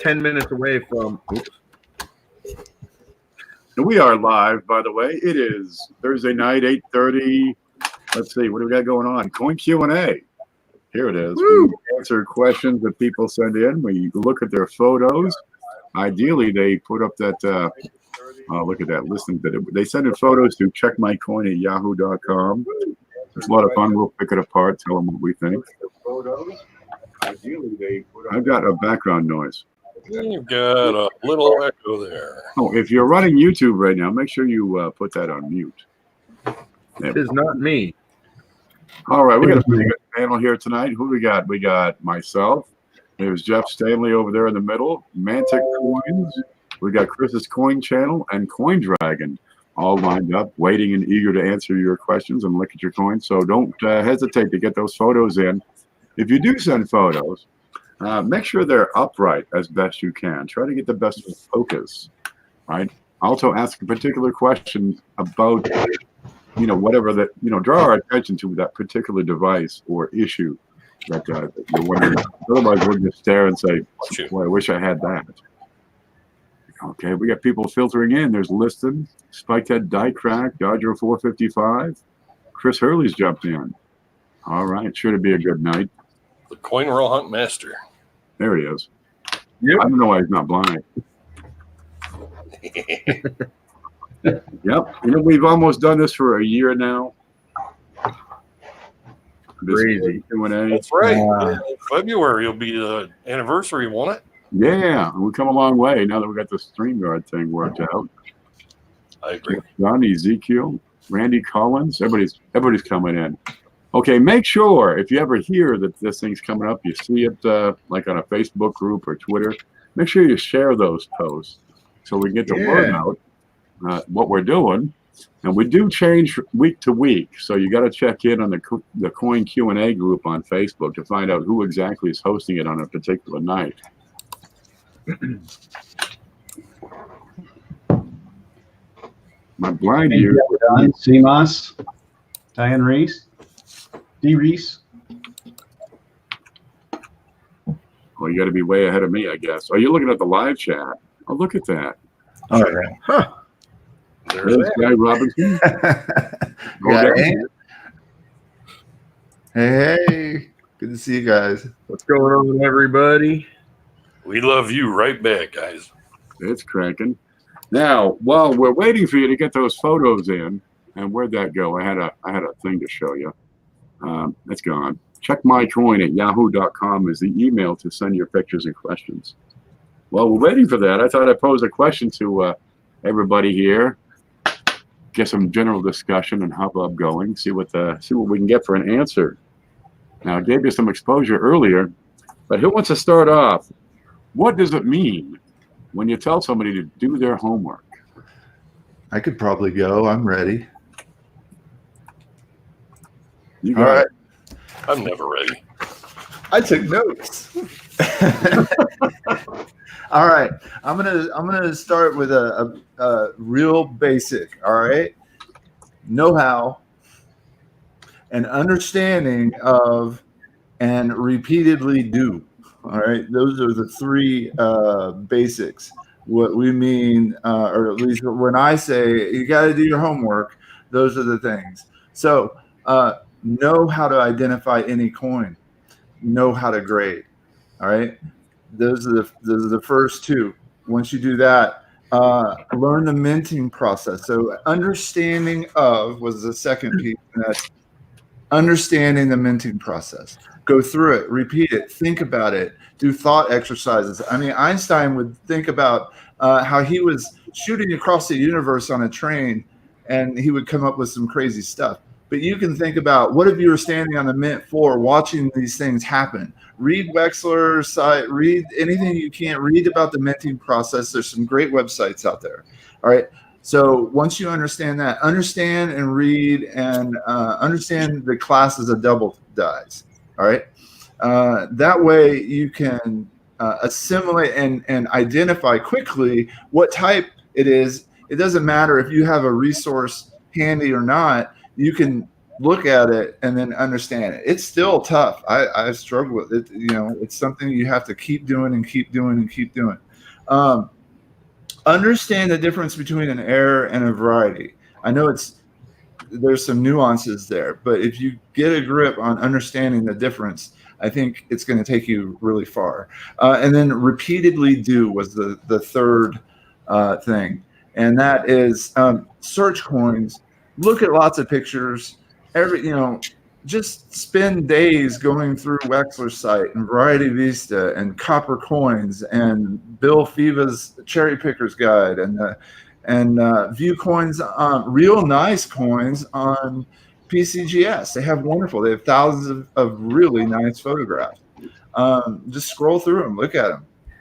10 minutes away from. Oops. We are live, by the way. It is Thursday night, 8:30. Let's see, what do we got going on? Coin Q&A. Here it is. Woo! We answer questions that people send in. We look at their photos. Ideally, they put up that, look at that. Listen to it. They send in photos to checkmycoin@yahoo.com. It's a lot of fun. We'll pick it apart, tell them what we think. I've got a background noise. You've got a little echo there. Oh, if you're running YouTube right now, make sure you put that on mute. It is not me. All right, we got a pretty good panel here tonight. Who we got? We got myself. There's Jeff Stanley over there in the middle. Mantic Coins. We got Chris's Coin Channel and Coin Dragon all lined up, waiting and eager to answer your questions and look at your coins. So don't hesitate to get those photos in. If you do send photos, make sure they're upright as best you can. Try to get the best focus, right? Also ask a particular question about, whatever that, draw our attention to that particular device or issue that you're wondering. Otherwise, we'll just stare and say, boy, I wish I had that. Okay, we got people filtering in. There's Liston, Spikehead Die Crack, Dodger 455. Chris Hurley's jumped in. All right, sure to be a good night. The Coin Roll Hunt Master. There he is. Yep. I don't know why he's not blind. Yep. We've almost done this for a year now. Crazy. Q&A. That's right. February will be the anniversary, won't it? Yeah, we've come a long way now that we got the StreamYard thing worked out. I agree. Johnny, Ezekiel, Randy Collins, everybody's coming in. Okay, make sure if you ever hear that this thing's coming up, you see it like on a Facebook group or Twitter, make sure you share those posts so we can get the word out what we're doing. And we do change week to week, so you got to check in on the Coin Q&A group on Facebook to find out who exactly is hosting it on a particular night. My blind ear. CMOS, Diane Reese, D. Reese. Well, you got to be way ahead of me, I guess. Oh, you're looking at the live chat. Oh, look at that. Oh, yeah. Huh. There's Guy Robinson. Hey, good to see you guys. What's going on, everybody? We love you right back, guys. It's cracking. Now, while we're waiting for you to get those photos in, and where'd that go? I had a thing to show you. It's gone. Checkmycoin@yahoo.com is the email to send your pictures and questions. While we're waiting for that, I thought I'd pose a question to everybody here. Get some general discussion and hubbub going. See what we can get for an answer. Now, I gave you some exposure earlier, but who wants to start off? What does it mean when you tell somebody to do their homework? I could probably go. I'm ready. You All got right. it. I'm never ready. I took notes. All right. I'm gonna start with a real basic. All right. Know-how and understanding of and repeatedly do. All right. Those are the three basics. What we mean, or at least when I say you got to do your homework, those are the things. So know how to identify any coin. Know how to grade. All right. Those are the first two. Once you do that, learn the minting process. So understanding of was the second piece. And that's understanding the minting process. Go through it, repeat it, think about it, do thought exercises. I mean, Einstein would think about how he was shooting across the universe on a train, and he would come up with some crazy stuff. But you can think about, what if you were standing on the mint floor watching these things happen? Read Wexler's site, read anything you can, read about the minting process. There's some great websites out there. All right. So once you understand that, understand and read and understand the classes of double dies. All right. That way you can assimilate and identify quickly what type it is. It doesn't matter if you have a resource handy or not. You can look at it and then understand it. It's still tough. I struggle with it. You know, it's something you have to keep doing and keep doing and keep doing. Understand the difference between an error and a variety. I know there's some nuances there, but if you get a grip on understanding the difference, I think it's going to take you really far. And then repeatedly do was the third thing, and that is search coins. Look at lots of pictures. Just spend days going through Wexler's site and Variety Vista and Copper Coins and Bill Fiva's Cherry Picker's Guide and view coins, real nice coins on PCGS. They have wonderful. They have thousands of really nice photographs. Just scroll through them, look at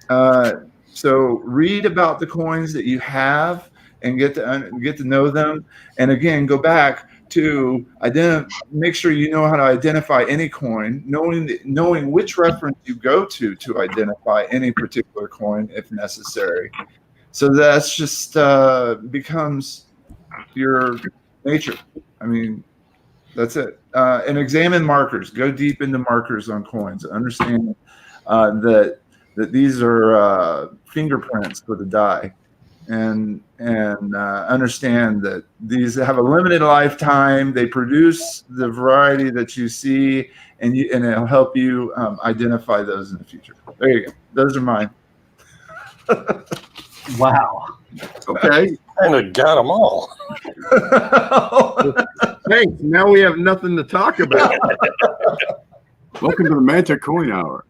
them. So read about the coins that you have and get to know them. And again, go back to make sure you know how to identify any coin, knowing which reference you go to identify any particular coin if necessary. So that's just becomes your nature. I mean, that's it. And examine markers. Go deep into markers on coins. Understand that these are fingerprints for the die. And understand that these have a limited lifetime. They produce the variety that you see, and it'll help you identify those in the future. There you go. Those are mine. Wow. Okay. Kind of got them all. Thanks. Now we have nothing to talk about. Welcome to the Mantic Coin Hour.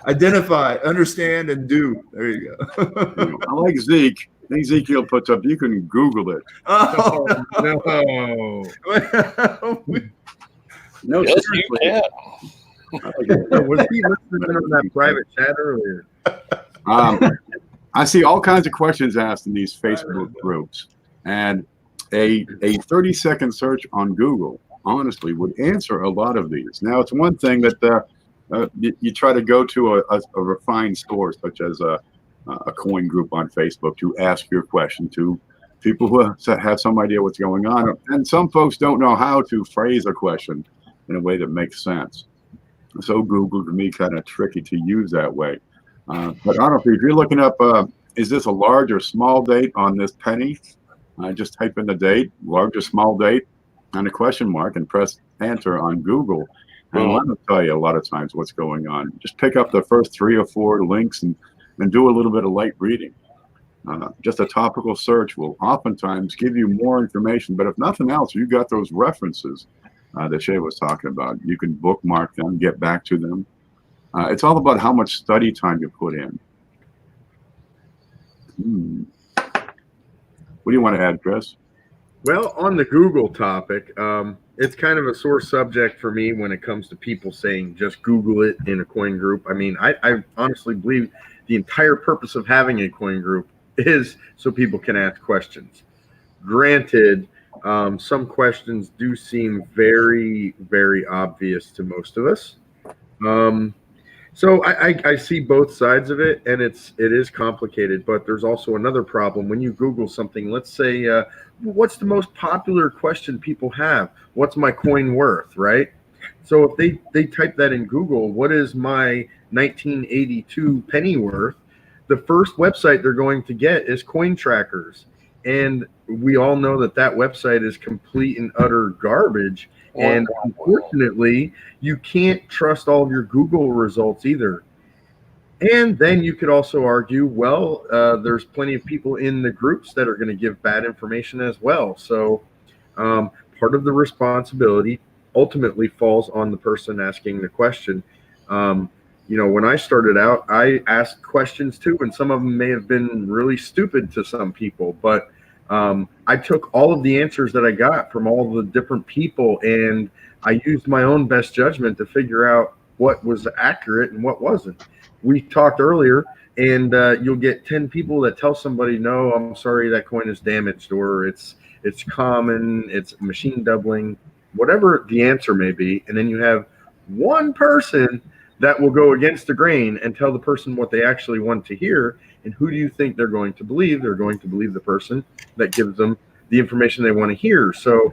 Identify, understand, and do. There you go. I like Zeke. I think Ezekiel puts up, you can Google it. Oh, no. No, Yes, you seriously. can. Was he listening on that private chat earlier? I see all kinds of questions asked in these Facebook groups, and a 30-second search on Google honestly would answer a lot of these. Now, it's one thing that you try to go to a refined store such as a coin group on Facebook to ask your question to people who have some idea what's going on, and some folks don't know how to phrase a question in a way that makes sense. So Google can be kind of tricky to use that way. But honestly, if you're looking up, is this a large or small date on this penny? Just type in the date, large or small date, and a question mark, and press enter on Google. And let me tell you a lot of times what's going on. Just pick up the first 3 or 4 links and do a little bit of light reading. Just a topical search will oftentimes give you more information. But if nothing else, you got those references that Shay was talking about. You can bookmark them, get back to them. It's all about how much study time you put in. What do you want to add, Chris? Well, on the Google topic, it's kind of a sore subject for me when it comes to people saying just Google it in a coin group. I mean, I honestly believe the entire purpose of having a coin group is so people can ask questions. Granted, some questions do seem very, very obvious to most of us. So I see both sides of it, and it is complicated, but there's also another problem. When you Google something, let's say, what's the most popular question people have? What's my coin worth, right? So if they type that in Google, what is my 1982 penny worth? The first website they're going to get is Coin Trackers. And we all know that website is complete and utter garbage. And unfortunately, you can't trust all of your Google results either. And then you could also argue, well, there's plenty of people in the groups that are going to give bad information as well. So part of the responsibility ultimately falls on the person asking the question. When I started out, I asked questions too, and some of them may have been really stupid to some people, but I took all of the answers that I got from all the different people, and I used my own best judgment to figure out what was accurate and what wasn't. We talked earlier, and you'll get 10 people that tell somebody, no, I'm sorry, that coin is damaged, or it's common, it's machine doubling, whatever the answer may be. And then you have one person that will go against the grain and tell the person what they actually want to hear. And who do you think they're going to believe? They're going to believe the person that gives them the information they want to hear. So,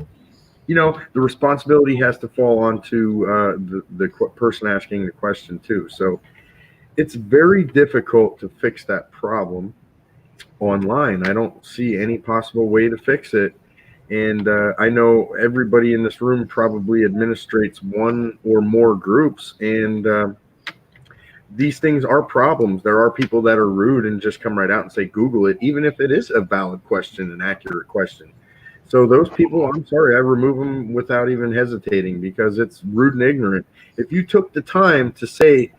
the responsibility has to fall onto the person asking the question too. So it's very difficult to fix that problem online. I don't see any possible way to fix it. And I know everybody in this room probably administrates one or more groups, and these things are problems. There are people that are rude and just come right out and say, Google it, even if it is a valid question, an accurate question. So those people, I'm sorry, I remove them without even hesitating, because it's rude and ignorant. If you took the time to say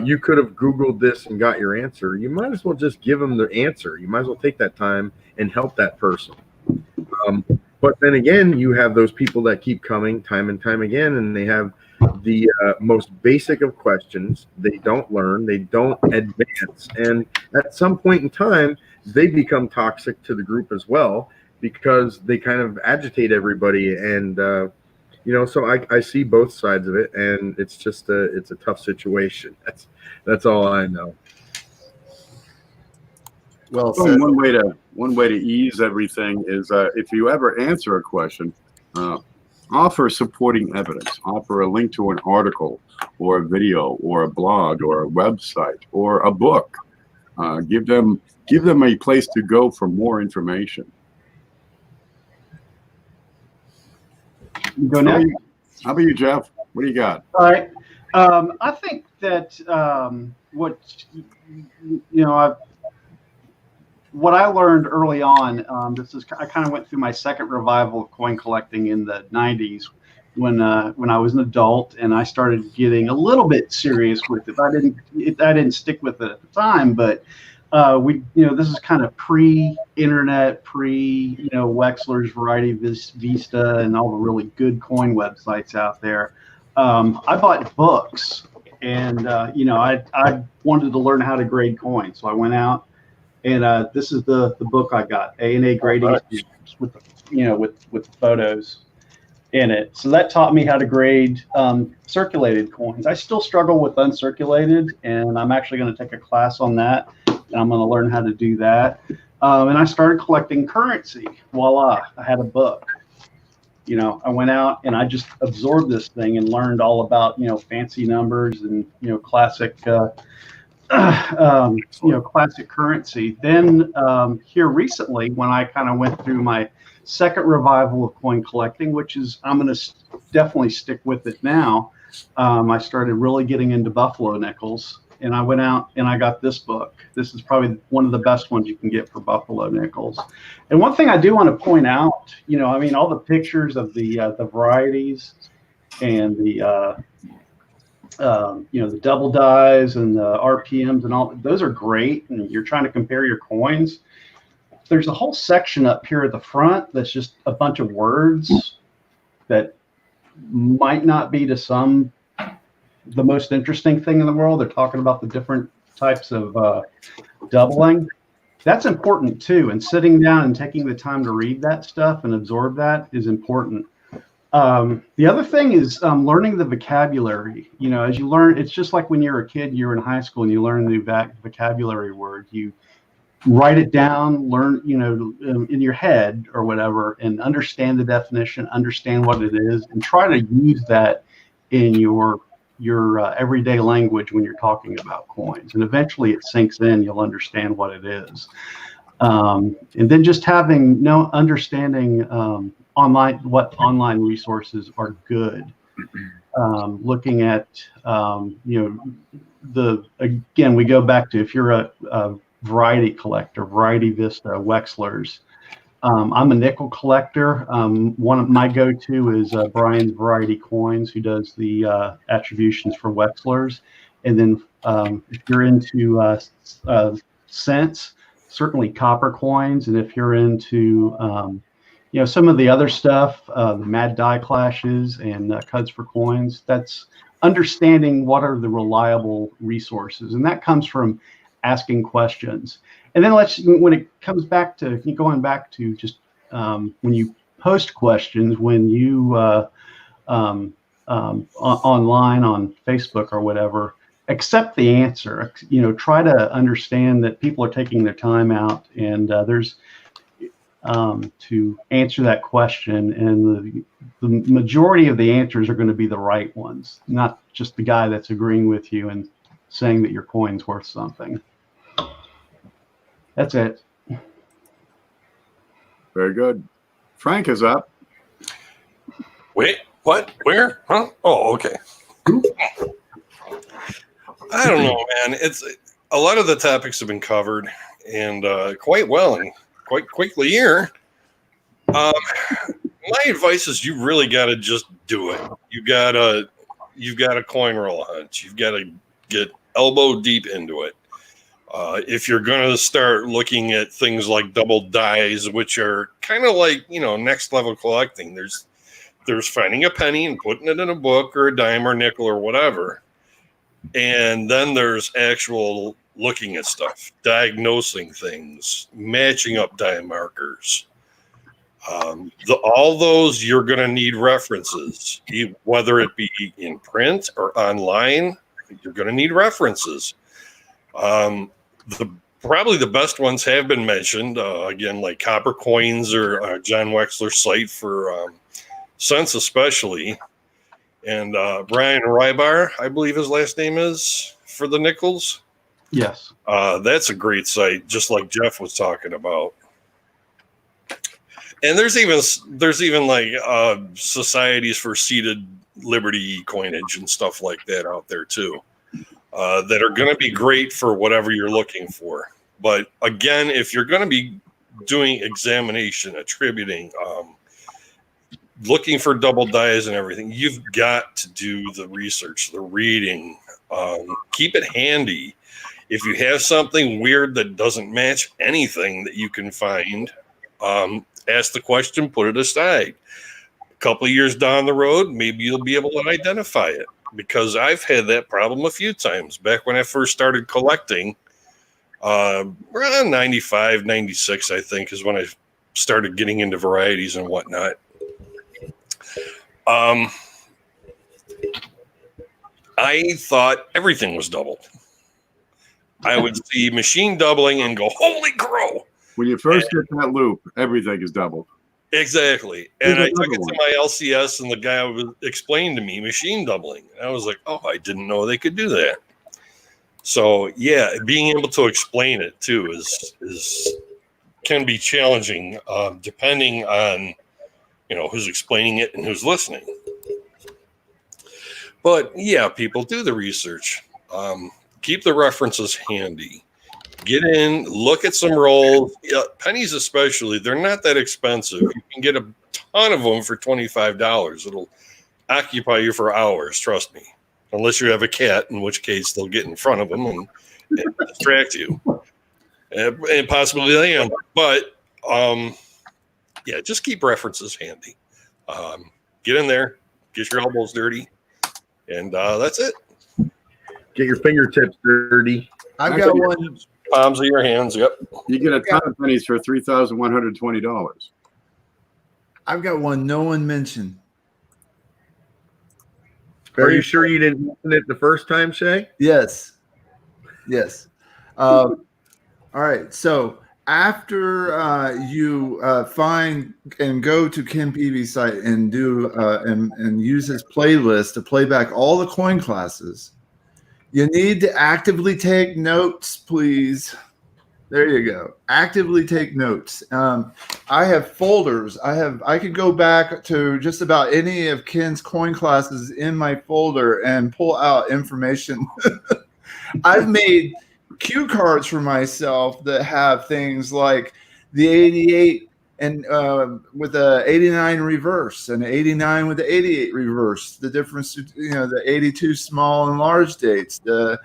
you could have Googled this and got your answer, you might as well just give them the answer. You might as well take that time and help that person. But then again, you have those people that keep coming time and time again, and they have the most basic of questions. They don't learn, they don't advance, and at some point in time, they become toxic to the group as well, because they kind of agitate everybody. And so I see both sides of it, and it's just it's a tough situation. That's all I know. Well, one way to ease everything is if you ever answer a question, offer supporting evidence. Offer a link to an article or a video or a blog or a website or a book. Give them a place to go for more information. Go next. How about you, Jeff? What do you got? All right. I think that what I learned early on, I kind of went through my second revival of coin collecting in the 90s when I was an adult, and I started getting a little bit serious with it. I didn't stick with it at the time, but this is kind of pre-internet, Wexler's, Variety, Vista, and all the really good coin websites out there. I bought books, and I wanted to learn how to grade coins, so I went out, and this is the book I got, A&A grading, with the photos in it. So that taught me how to grade circulated coins. I still struggle with uncirculated, and I'm actually going to take a class on that. And I'm going to learn how to do that. And I started collecting currency. Voila, I had a book. I went out and I just absorbed this thing and learned all about, fancy numbers and, classic, classic currency. Then here recently, when I kind of went through my second revival of coin collecting, which is, I'm going to definitely stick with it now. I started really getting into buffalo nickels. And I went out and I got this book. This is probably one of the best ones you can get for buffalo nickels. And one thing I do want to point out, all the pictures of the varieties and the double dies and the RPMs and all, those are great. And you're trying to compare your coins. There's a whole section up here at the front that's just a bunch of words that might not be to some the most interesting thing in the world. They're talking about the different types of doubling. That's important too. And sitting down and taking the time to read that stuff and absorb that is important. The other thing is learning the vocabulary. As you learn, it's just like when you're a kid, you're in high school and you learn a new vocabulary word. You write it down, learn, in your head or whatever, and understand the definition, understand what it is, and try to use that in your everyday language when you're talking about coins, and eventually it sinks in. You'll understand what it is, and then just having no understanding what online resources are good. Looking at again, we go back to, if you're a variety collector, Variety, Vista, Wexler's. I'm a nickel collector. One of my go-to is Brian's Variety Coins, who does the attributions for Wexler's. And then if you're into cents, certainly copper coins. And if you're into some of the other stuff, the Mad Die Clashes and Cuds for Coins, that's understanding what are the reliable resources. And that comes from asking questions. And then when it comes back to going back to just when you post questions, when you online on Facebook or whatever, accept the answer. You know, try to understand that people are taking their time out, and there's to answer that question, and the majority of the answers are going to be the right ones, not just the guy that's agreeing with you and saying that your coin's worth something. That's it. Very good. Frank is up. Wait, what? Where? Huh? Oh, okay. I don't know, man. It's a lot of the topics have been covered, and quite well and quite quickly here. My advice is you really got to just do it. You've got a coin roll hunt. You've got to get elbow deep into it. If you're going to start looking at things like double dies, which are kind of like, you know, next level collecting, there's finding a penny and putting it in a book or a dime or nickel or whatever. And then there's actual looking at stuff, diagnosing things, matching up die markers. All those you're going to need references, whether it be in print or online. You're going to need references. Probably the best ones have been mentioned, again, like Copper Coins or John Wexler's site for cents especially. And Brian Rybar, I believe his last name is, for the nickels. Yes. That's a great site, just like Jeff was talking about. And there's even like societies for seated Liberty coinage and stuff like that out there too, that are going to be great for whatever you're looking for. But again, if you're going to be doing examination, attributing, looking for double dies and everything, you've got to do the research, the reading. Keep it handy. If you have something weird that doesn't match anything that you can find, ask the question, put it aside. A couple of years down the road, maybe you'll be able to identify it, because I've had that problem a few times. Back when I first started collecting, around 95, 96, I think, is when I started getting into varieties and whatnot. I thought everything was doubled. I would see machine doubling and go, holy crow. When you first get that loop, everything is doubled. Exactly. And I took it to my LCS, and the guy explained to me machine doubling. And I was like, oh, I didn't know they could do that. So yeah, being able to explain it too can be challenging, depending on, you know, who's explaining it and who's listening. But yeah, people, do the research. Keep the references handy. Get in, look at some rolls. Yeah, pennies especially, they're not that expensive. You can get a ton of them for $25. It'll occupy you for hours, trust me. Unless you have a cat, in which case they'll get in front of them and distract you. And possibly they am. But yeah, just keep references handy. Get in there, get your elbows dirty, and that's it. Get your fingertips dirty. I've got one. Palms of your hands, yep. You get a ton of pennies for $3,120. I've got one no one mentioned. Are you sure you didn't mention it the first time, Shay? Yes. Yes. All right. So after you find and go to Ken Peavey's site and do and use his playlist to play back all the coin classes, you need to actively take notes, please. There you go. Actively take notes. I have folders. I could go back to just about any of Ken's coin classes in my folder and pull out information. I've made cue cards for myself that have things like the 88 and with the 89 reverse and 89 with the 88 reverse, the difference, you know, the 82 small and large dates, the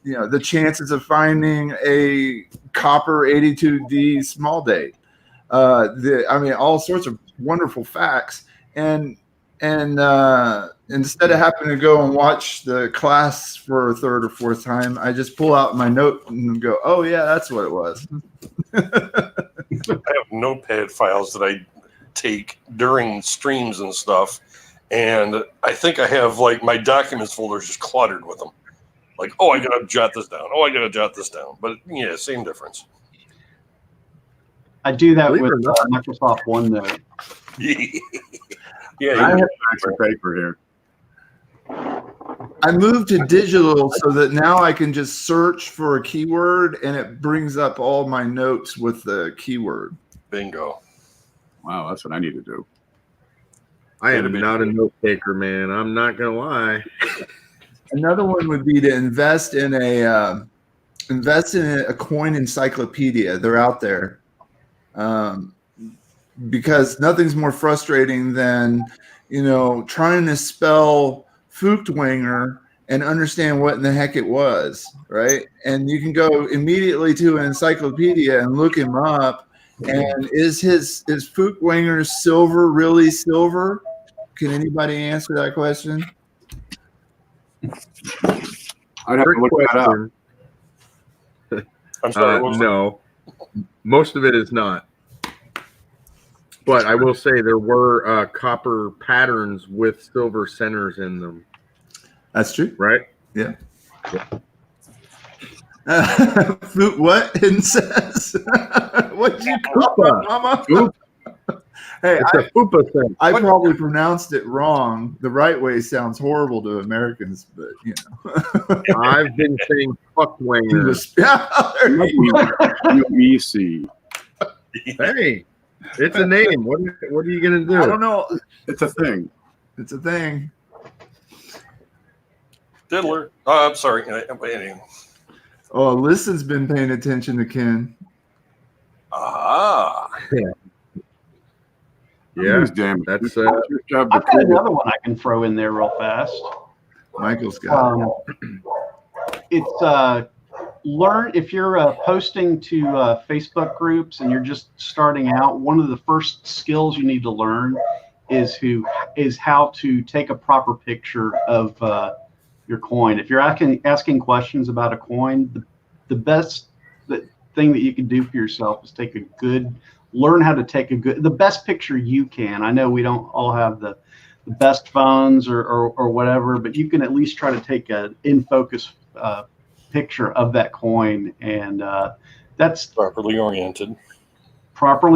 you know, the chances of finding a copper 82D small date, I mean, all sorts of wonderful facts. And instead of having to go and watch the class for a third or fourth time, I just pull out my note and go, oh yeah, that's what it was. I have notepad files that I take during streams and stuff, and I think I have like my documents folder just cluttered with them. Like, oh, I gotta jot this down. Oh, I gotta jot this down. But yeah, same difference. I do that Believe with it or not. Microsoft OneNote. Yeah, I you- have extra paper here. I moved to digital so that now I can just search for a keyword and it brings up all my notes with the keyword. bingo. Wow, that's what I need to do. I am not a note taker, man. I'm not gonna lie. Another one would be to invest in a coin encyclopedia. They're out there, because nothing's more frustrating than trying to spell Feuchtwanger and understand what in the heck it was, right? And you can go immediately to an encyclopedia and look him up. And is Feuchtwanger's silver really silver? Can anybody answer that question? I'd have to look that up. I'm sorry. what was No, most of it is not. But I will say there were copper patterns with silver centers in them, That's true. right? Yeah. What? And says, what you call it, Mama? Fupa. Hey, It's a fupa thing. I probably pronounced it wrong. The right way sounds horrible to Americans, but I've been saying he fuckwanger. was. There you go. UEC. Hey, it's a name. What are you gonna do? I don't know. It's a thing. It's a thing. Diddler. I'm sorry. Anyway. Oh, Liston's been paying attention to Ken. Ah. Yeah, Damn it. that's Your job to I've got prove it. another one I can throw in there real fast. Michael's got it. It's learn if you're posting to Facebook groups and you're just starting out. One of the first skills you need to learn is how to take a proper picture of your coin. If you're asking questions about a coin, the best thing that you can do for yourself is learn how to take the best picture you can. I know we don't all have the best phones or whatever, but you can at least try to take an in focus picture of that coin, and that's Properly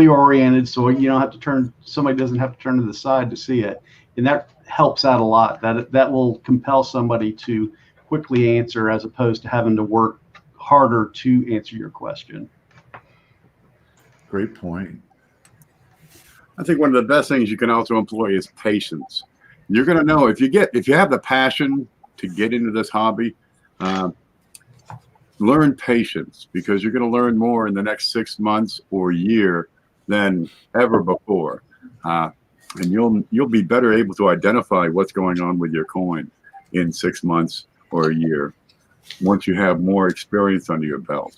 oriented. so you don't have to somebody doesn't have to turn to the side to see it, and that helps out a lot. That will compel somebody to quickly answer as opposed to having to work harder to answer your question. Great point. I think one of the best things you can also employ is patience. You're going to know if you have the passion to get into this hobby, learn patience, because you're going to learn more in the next 6 months or year than ever before. And you'll be better able to identify what's going on with your coin in 6 months or a year once you have more experience under your belt.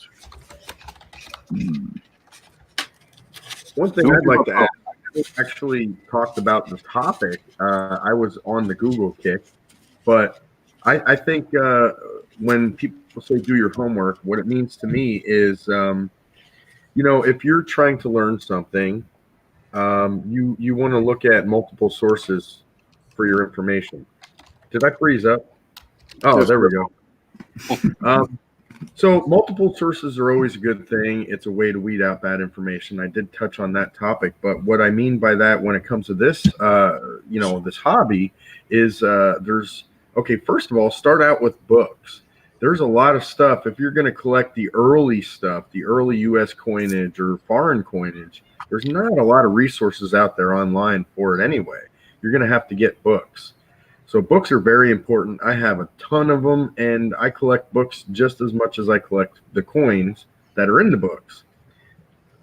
One thing I'd like to add. I actually talked about the topic. I was on the Google kick, but I think when people say do your homework, what it means to me is, if you're trying to learn something, you want to look at multiple sources for your information. Did I freeze up? Oh, there we go. So multiple sources are always a good thing. It's a way to weed out bad information. I did touch on that topic, but what I mean by that when it comes to this, this hobby is first of all, start out with books. There's a lot of stuff. If you're going to collect the early stuff, the early U.S. coinage or foreign coinage, there's not a lot of resources out there online for it anyway. You're going to have to get books. So books are very important. I have a ton of them, and I collect books just as much as I collect the coins that are in the books.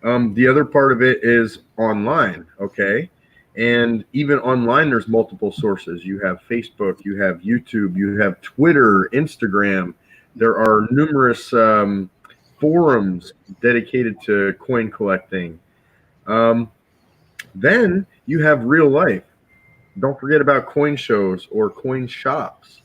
The other part of it is online, okay? And even online, there's multiple sources. You have Facebook, you have YouTube, you have Twitter, Instagram. There are numerous forums dedicated to coin collecting. Then you have real life. Don't forget about coin shows or coin shops.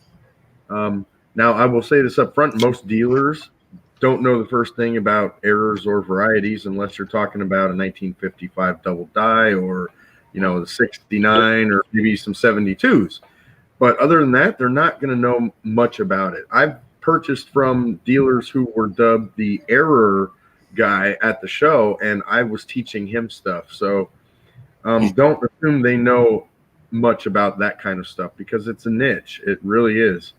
Now, I will say this up front. Most dealers don't know the first thing about errors or varieties unless you're talking about a 1955 double die or, the 69 or maybe some 72s. But other than that, they're not going to know much about it. I've purchased from dealers who were dubbed the error guy at the show, and I was teaching him stuff. So don't assume they know much about that kind of stuff, because it's a niche. It really is.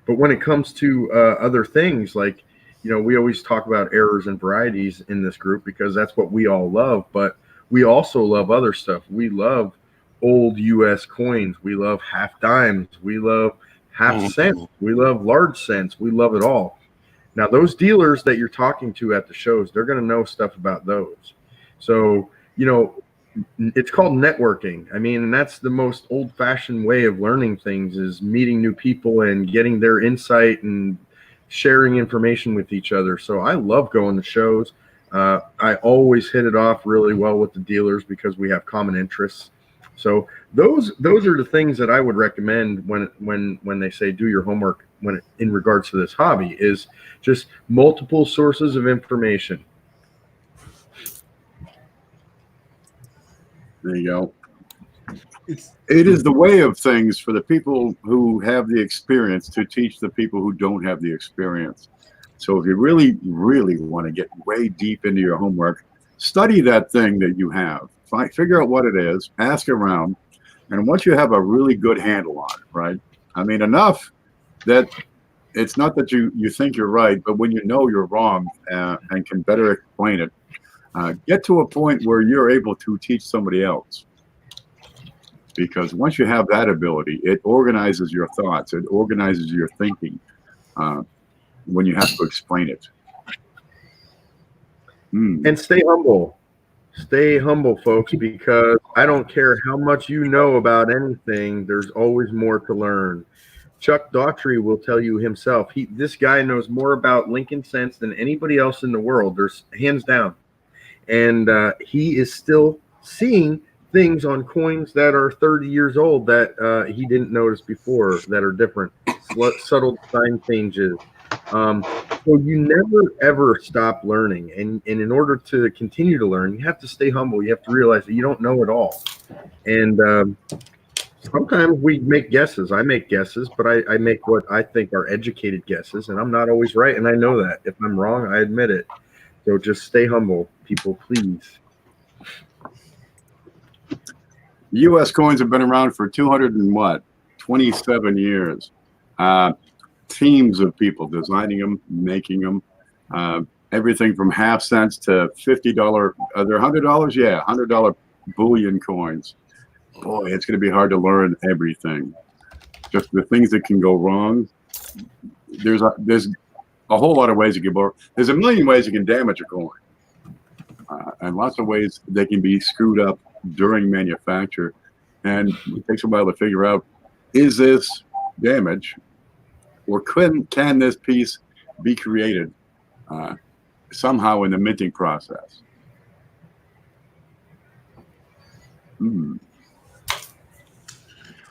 But when it comes to other things, like, we always talk about errors and varieties in this group because that's what we all love. But we also love other stuff. We love old U.S. coins. We love half dimes. We love half cents. We love large cents. We love it all. Now, those dealers that you're talking to at the shows, they're going to know stuff about those. So, it's called networking. I mean, and that's the most old-fashioned way of learning things, is meeting new people and getting their insight and sharing information with each other. So I love going to shows. I always hit it off really well with the dealers because we have common interests. So those are the things that I would recommend when they say do your homework in regards to this hobby, is just multiple sources of information. There you go. It is the way of things for the people who have the experience to teach the people who don't have the experience. So if you really, really want to get way deep into your homework, study that thing that you have. Figure out what it is, ask around, and once you have a really good handle on it, right? I mean, enough that it's not that you think you're right, but when you know you're wrong and can better explain it, get to a point where you're able to teach somebody else. Because once you have that ability, it organizes your thoughts, it organizes your thinking when you have to explain it. And stay humble. Stay humble, folks, because I don't care how much you know about anything, there's always more to learn. Chuck Daughtry will tell you himself, this guy knows more about Lincoln cents than anybody else in the world. There's hands down. And he is still seeing things on coins that are 30 years old that he didn't notice before, that are different, subtle sign changes. So you never ever stop learning, and in order to continue to learn, you have to stay humble. You have to realize that you don't know it all, and sometimes we make guesses. I make guesses, but I make what I think are educated guesses, and I'm not always right, and I know that. If I'm wrong, I admit it. So just stay humble, people, please. U.S. coins have been around for 27 years. Teams of people designing them, making them, everything from half cents to $50. Are there $100? Yeah, $100 bullion coins. Boy, it's going to be hard to learn everything. Just the things that can go wrong. There's a whole lot of ways you can go. There's a million ways you can damage a coin, and lots of ways they can be screwed up during manufacture. And it takes a while to figure out, is this damage, or can this piece be created somehow in the minting process? We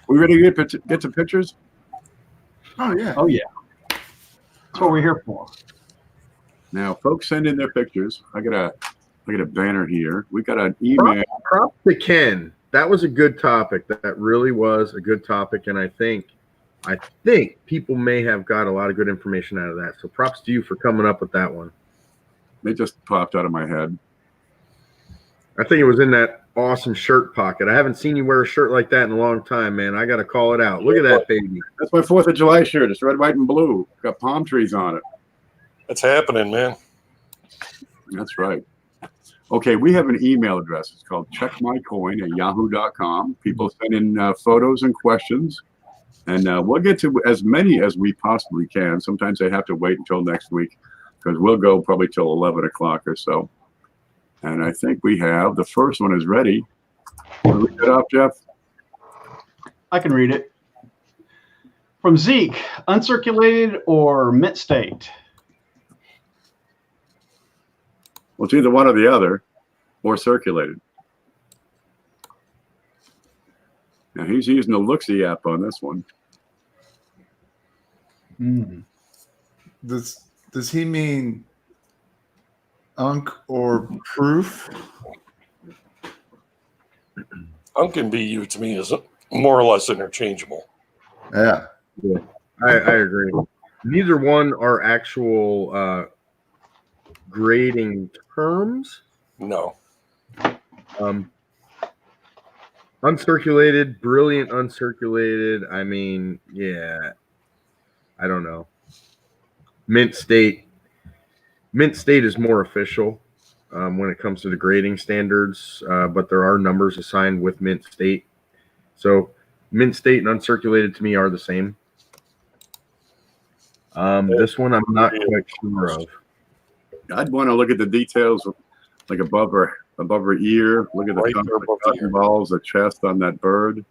ready to get some pictures? Oh yeah. Oh yeah. That's what we're here for. Now, folks send in their pictures. I got a banner here. We got an email. Props to Ken. That was a good topic. That really was a good topic, and I think people may have got a lot of good information out of that. So props to you for coming up with that one. They just popped out of my head. I think it was in that awesome shirt pocket. I haven't seen you wear a shirt like that in a long time, man. I got to call it out. Look at that, baby. That's my 4th of July shirt. It's red, white, and blue. Got palm trees on it. That's happening, man. That's right. Okay, we have an email address. It's called checkmycoin@yahoo.com. People send in photos and questions. And we'll get to as many as we possibly can. Sometimes they have to wait until next week because we'll go probably till 11 o'clock or so. And I think we have the first one is ready. Want to read it off, Jeff? I can read it. From Zeke, uncirculated or mint state? Well, it's either one or the other, or circulated. Now he's using the Looksy app on this one. Does he mean unk or proof? Unk and BU to me is more or less interchangeable. Yeah. I agree. neither one are actual grading terms. No. Uncirculated, brilliant uncirculated. I mean, yeah, I don't know. Mint state is more official when it comes to the grading standards, but there are numbers assigned with mint state. So mint state and uncirculated to me are the same. This one I'm not quite sure of. I'd want to look at the details, like above her ear. Look at the Right top there of the above the cotton ear. balls, the chest on that bird,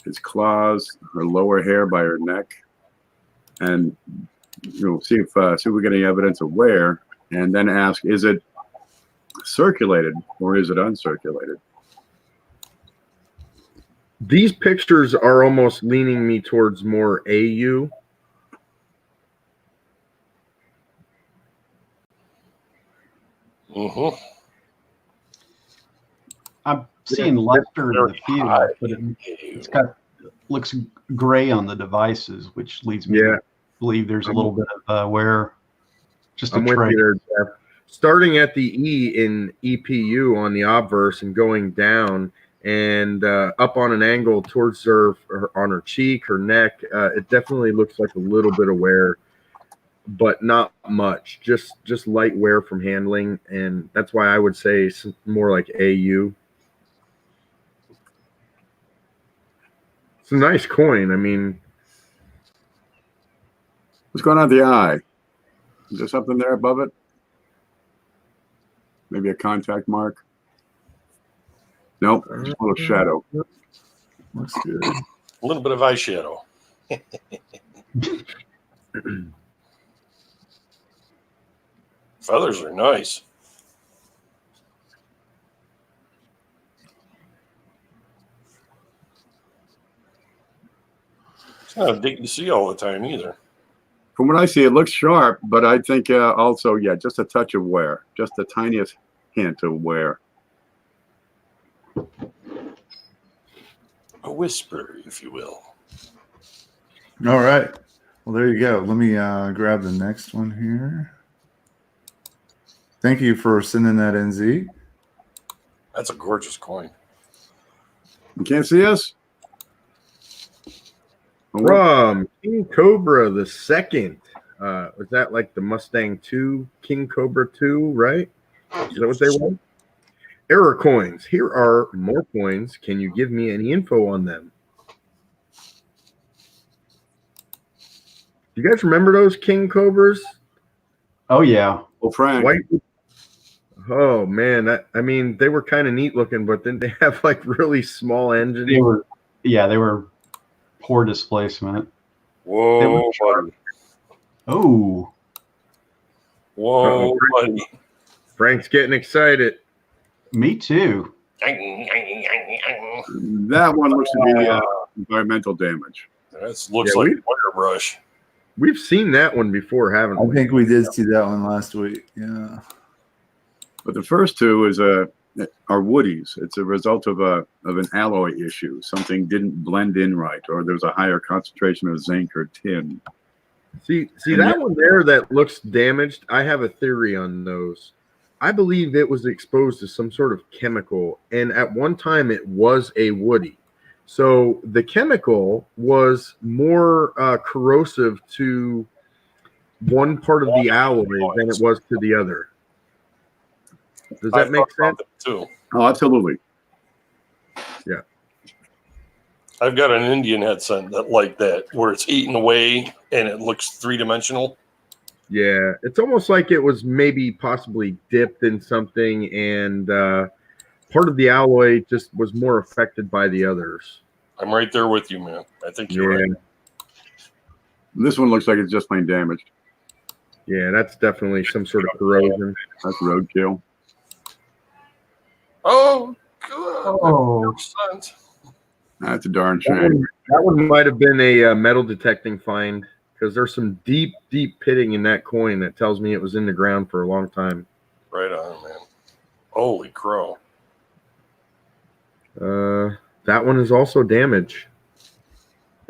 his claws, her lower hair by her neck, and see if we get any evidence of wear, and then ask, is it circulated or is it uncirculated? These pictures are almost leaning me towards more AU. Mm-hmm. I'm seeing luster in the field, but looks gray on the devices, which leads me to believe there's a little bit of wear. Just I'm with you there, Jeff. Starting at the E in EPU on the obverse and going down and up on an angle towards her on her cheek, her neck, it definitely looks like a little bit of wear, but not much. Just light wear from handling, and that's why I would say more like AU. It's a nice coin. I mean, What's going on with the eye? Is there something there above it? Maybe a contact mark? Nope, just a little shadow. Looks good. A little bit of eyeshadow. Feathers are nice. It's not a dig to see all the time either. From what I see, it looks sharp, but I think also, just a touch of wear, just the tiniest hint of wear. A whisper, if you will. All right. Well, there you go. Let me grab the next one here. Thank you for sending that in, Z. That's a gorgeous coin. You can't see us? from King Cobra the second. Was that like the Mustang 2, King Cobra 2, right? Is that what they want? Error coins. Here are more coins. Can you give me any info on them? You guys remember those King Cobras? Oh yeah. Well, Frank. White. Oh man, I mean they were kind of neat looking, but then they have like really small engines. They were poor displacement. Whoa, buddy. Oh. Whoa, buddy. Frank's getting excited. Me too. That one looks to be environmental damage. That looks like a wire brush. We've seen that one before, haven't we? I think we did see that one last week. Yeah. But the first two are woodies. It's a result of an alloy issue. Something didn't blend in right, or there's a higher concentration of zinc or tin. See that one there that looks damaged. I have a theory on those. I believe it was exposed to some sort of chemical, and at one time it was a woody. So the chemical was more corrosive to one part of the alloy than it was to the other. Does that make sense? Too. Oh, absolutely. Yeah. I've got an Indian headset like that, where it's eaten away and it looks three-dimensional. Yeah, it's almost like it was maybe possibly dipped in something, and part of the alloy just was more affected by the others. I'm right there with you, man. I think you're right. This one looks like it's just plain damaged. Yeah, that's definitely some sort of corrosion. That's roadkill. Oh, good. Oh. That's a darn shame. That one might have been a metal detecting find, because there's some deep, deep pitting in that coin that tells me it was in the ground for a long time. Right on, man. Holy crow. That one is also damaged.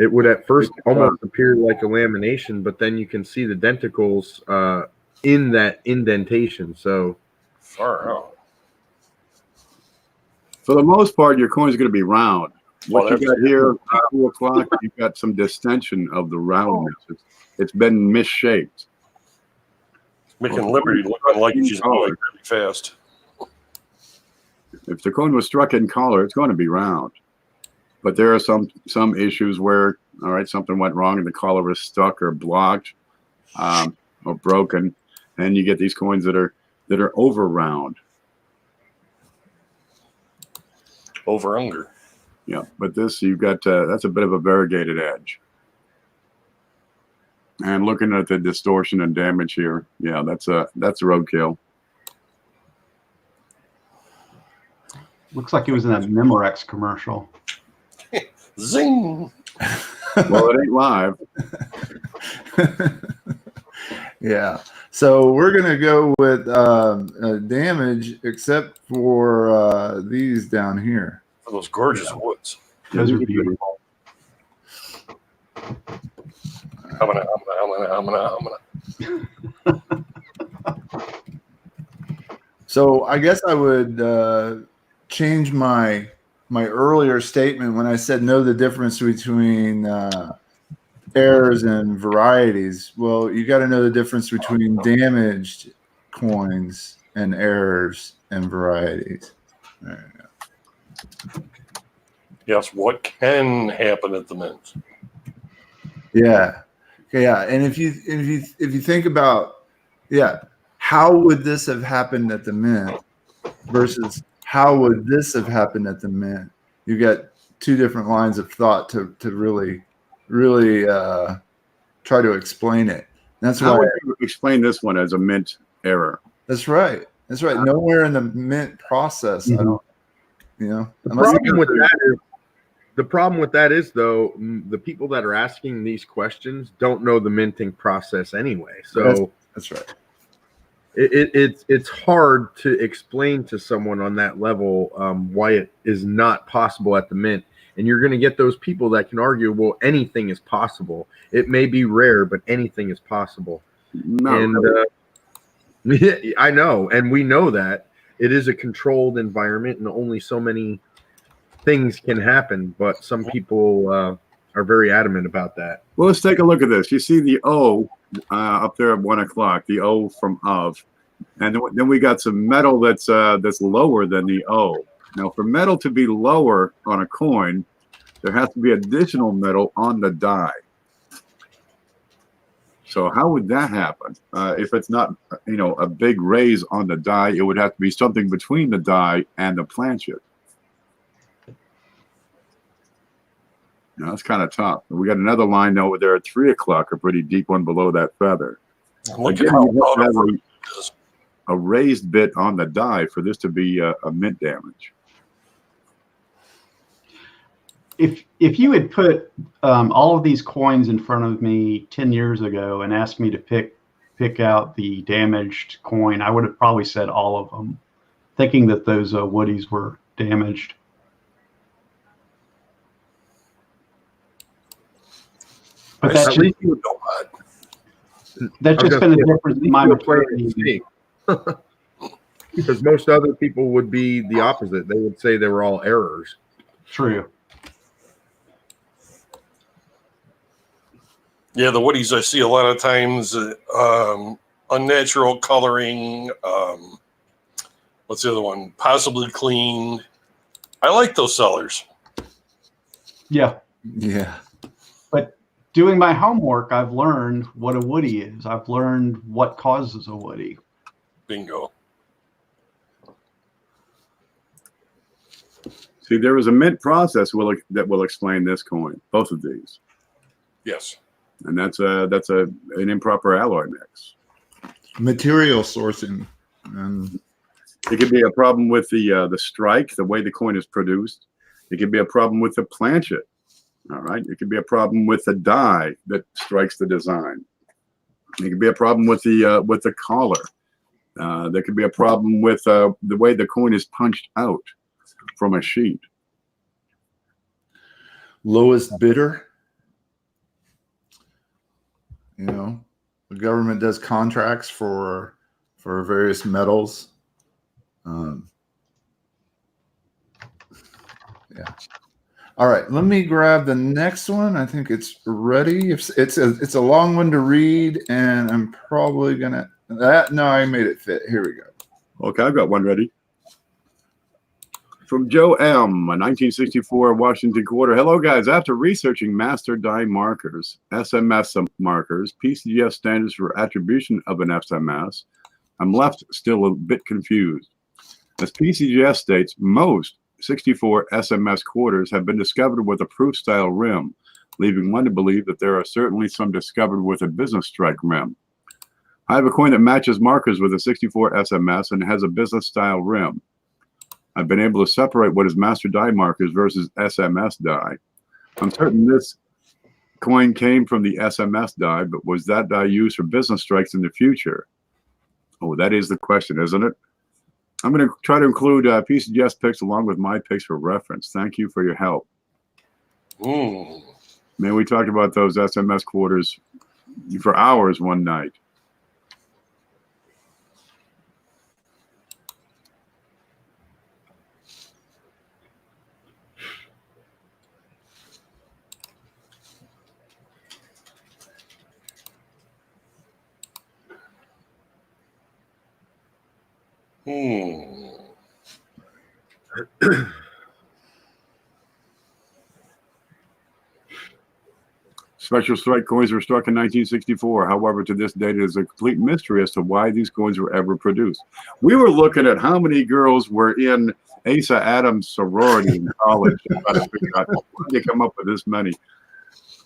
It would at first almost appear like a lamination, but then you can see the denticles in that indentation. So Far out. For the most part, your coin is going to be round. What Well, you got here at 2 o'clock, you've got some distension of the roundness. It's been misshaped. Making Liberty look like she's moving really fast. If the coin was struck in collar, it's going to be round. But there are some issues where, all right, something went wrong and the collar was stuck or blocked or broken, and you get these coins that are over round. Over under. Yeah, but this you've got that's a bit of a variegated edge. And looking at the distortion and damage here, yeah, that's roadkill. Looks like it was in that Memorex commercial. Zing. Well, it ain't live. Yeah. So we're gonna go with damage, except for these down here. For those gorgeous woods. Those are beautiful. I'm gonna. So I guess I would change my earlier statement when I said know the difference between errors and varieties. Well, you got to know the difference between damaged coins and errors and varieties. There you go. Yes, what can happen at the mint? Yeah. Yeah. And if you think about, how would this have happened at the mint versus how would this have happened at the mint? You got two different lines of thought to really try to explain it. That's How why would you explain this one as a mint error? that's right. That's right. Nowhere in the mint process, I don't, The problem with that is though, the people that are asking these questions don't know the minting process anyway. So that's right. It's hard to explain to someone on that level why it is not possible at the mint. And you're going to get those people that can argue, well, anything is possible. It may be rare, but anything is possible. I know, and we know that it is a controlled environment, and only so many things can happen. But some people are very adamant about that. Well, let's take a look at this. You see the O up there at 1 o'clock, the O from of, and then we got some metal that's lower than the O. Now, for metal to be lower on a coin, there has to be additional metal on the die. So how would that happen? If it's not, a big raise on the die, it would have to be something between the die and the planchet. Now, that's kind of tough. We got another line over there at 3 o'clock, a pretty deep one below that feather. Look Again, at how you have to have it is. a raised bit on the die for this to be a mint damage. If you had put all of these coins in front of me 10 years ago and asked me to pick out the damaged coin, I would have probably said all of them, thinking that those woodies were damaged. But that's just been a difference in my maturity. Because most other people would be the opposite. They would say they were all errors. True. Yeah, the woodies I see a lot of times, unnatural coloring. What's the other one? Possibly cleaned. I like those sellers. Yeah. Yeah. But doing my homework, I've learned what a woody is. I've learned what causes a woody. Bingo. See, there is a mint process that will explain this coin, both of these. Yes. And that's an improper alloy mix. Material sourcing. It could be a problem with the strike, the way the coin is produced. It could be a problem with the planchet. All right. It could be a problem with the die that strikes the design. It could be a problem with the collar. There could be a problem with the way the coin is punched out from a sheet. Lowest bidder. You know, the government does contracts for various metals. Yeah. All right, let me grab the next one. I think it's ready. It's a long one to read, and I'm probably gonna no, I made it fit. Here we go. Okay, I've got one ready. From Joe M, a 1964 Washington quarter. Hello, guys. After researching master die markers, SMS markers, PCGS standards for attribution of an SMS, I'm left still a bit confused. As PCGS states, most 64 SMS quarters have been discovered with a proof-style rim, leaving one to believe that there are certainly some discovered with a business strike rim. I have a coin that matches markers with a 64 SMS and has a business-style rim. I've been able to separate what is master die markers versus SMS die. I'm certain this coin came from the SMS die, but was that die used for business strikes in the future? Oh, that is the question, isn't it? I'm going to try to include PCGS picks along with my picks for reference. Thank you for your help. Mm. Man, we talked about those SMS quarters for hours one night. Special strike coins were struck in 1964. However, to this date, it is a complete mystery as to why these coins were ever produced. We were looking at how many girls were in Asa Adams sorority in college. Why did they come up with this many?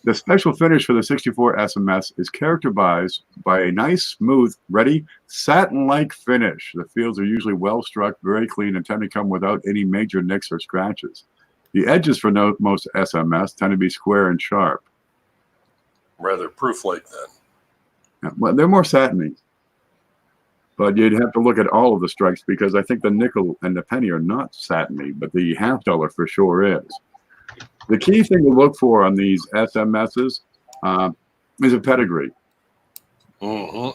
The special finish for the 64 SMS is characterized by a nice, smooth, ready, satin-like finish. The fields are usually well struck, very clean, and tend to come without any major nicks or scratches. The edges for most SMS tend to be square and sharp. Rather proof-like then. Yeah, well, they're more satiny. But you'd have to look at all of the strikes because I think the nickel and the penny are not satiny, but the $half for sure is. The key thing to look for on these SMSs is a pedigree. Mm-hmm.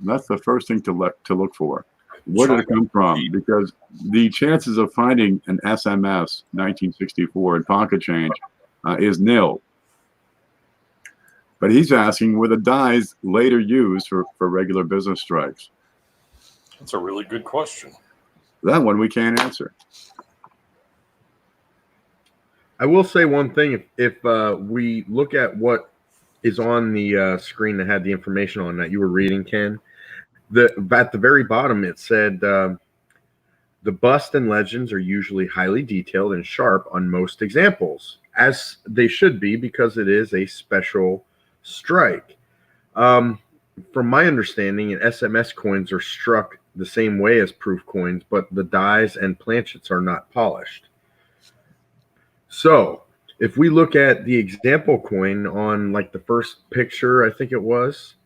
That's the first thing to look for. Where did it come from? Because the chances of finding an SMS 1964 in pocket change is nil. But he's asking, were the dies later used for regular business strikes? That's a really good question. That one we can't answer. I will say one thing. If we look at what is on the screen that had the information on that you were reading, Ken, at the very bottom it said the bust and legends are usually highly detailed and sharp on most examples, as they should be because it is a special strike. From my understanding, SMS coins are struck the same way as proof coins, but the dies and planchets are not polished. So if we look at the example coin on like the first picture, I think it was,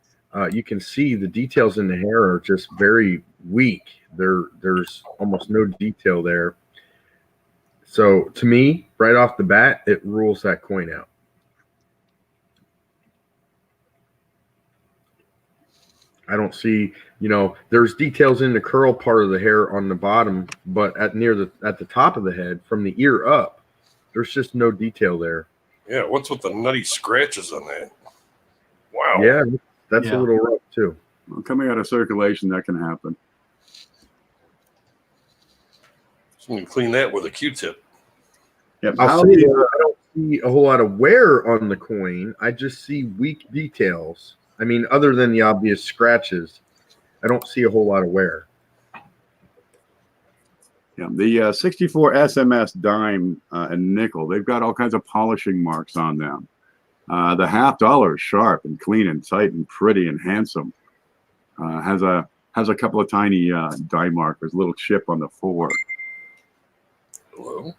you can see the details in the hair are just very weak. There's almost no detail there. So to me, right off the bat, it rules that coin out. I don't see, there's details in the curl part of the hair on the bottom, but at the top of the head from the ear up, there's just no detail there. Yeah, what's with the nutty scratches on that? Wow. Yeah, that's a little rough too. Well, coming out of circulation, that can happen. So you can clean that with a Q-tip. Yep. I'll say I don't see a whole lot of wear on the coin. I just see weak details. I mean, other than the obvious scratches, I don't see a whole lot of wear. Yeah, the 64 SMS dime and nickel, they've got all kinds of polishing marks on them. The $half is sharp and clean and tight and pretty and handsome. Has a couple of tiny die markers, little chip on the 4. Hello?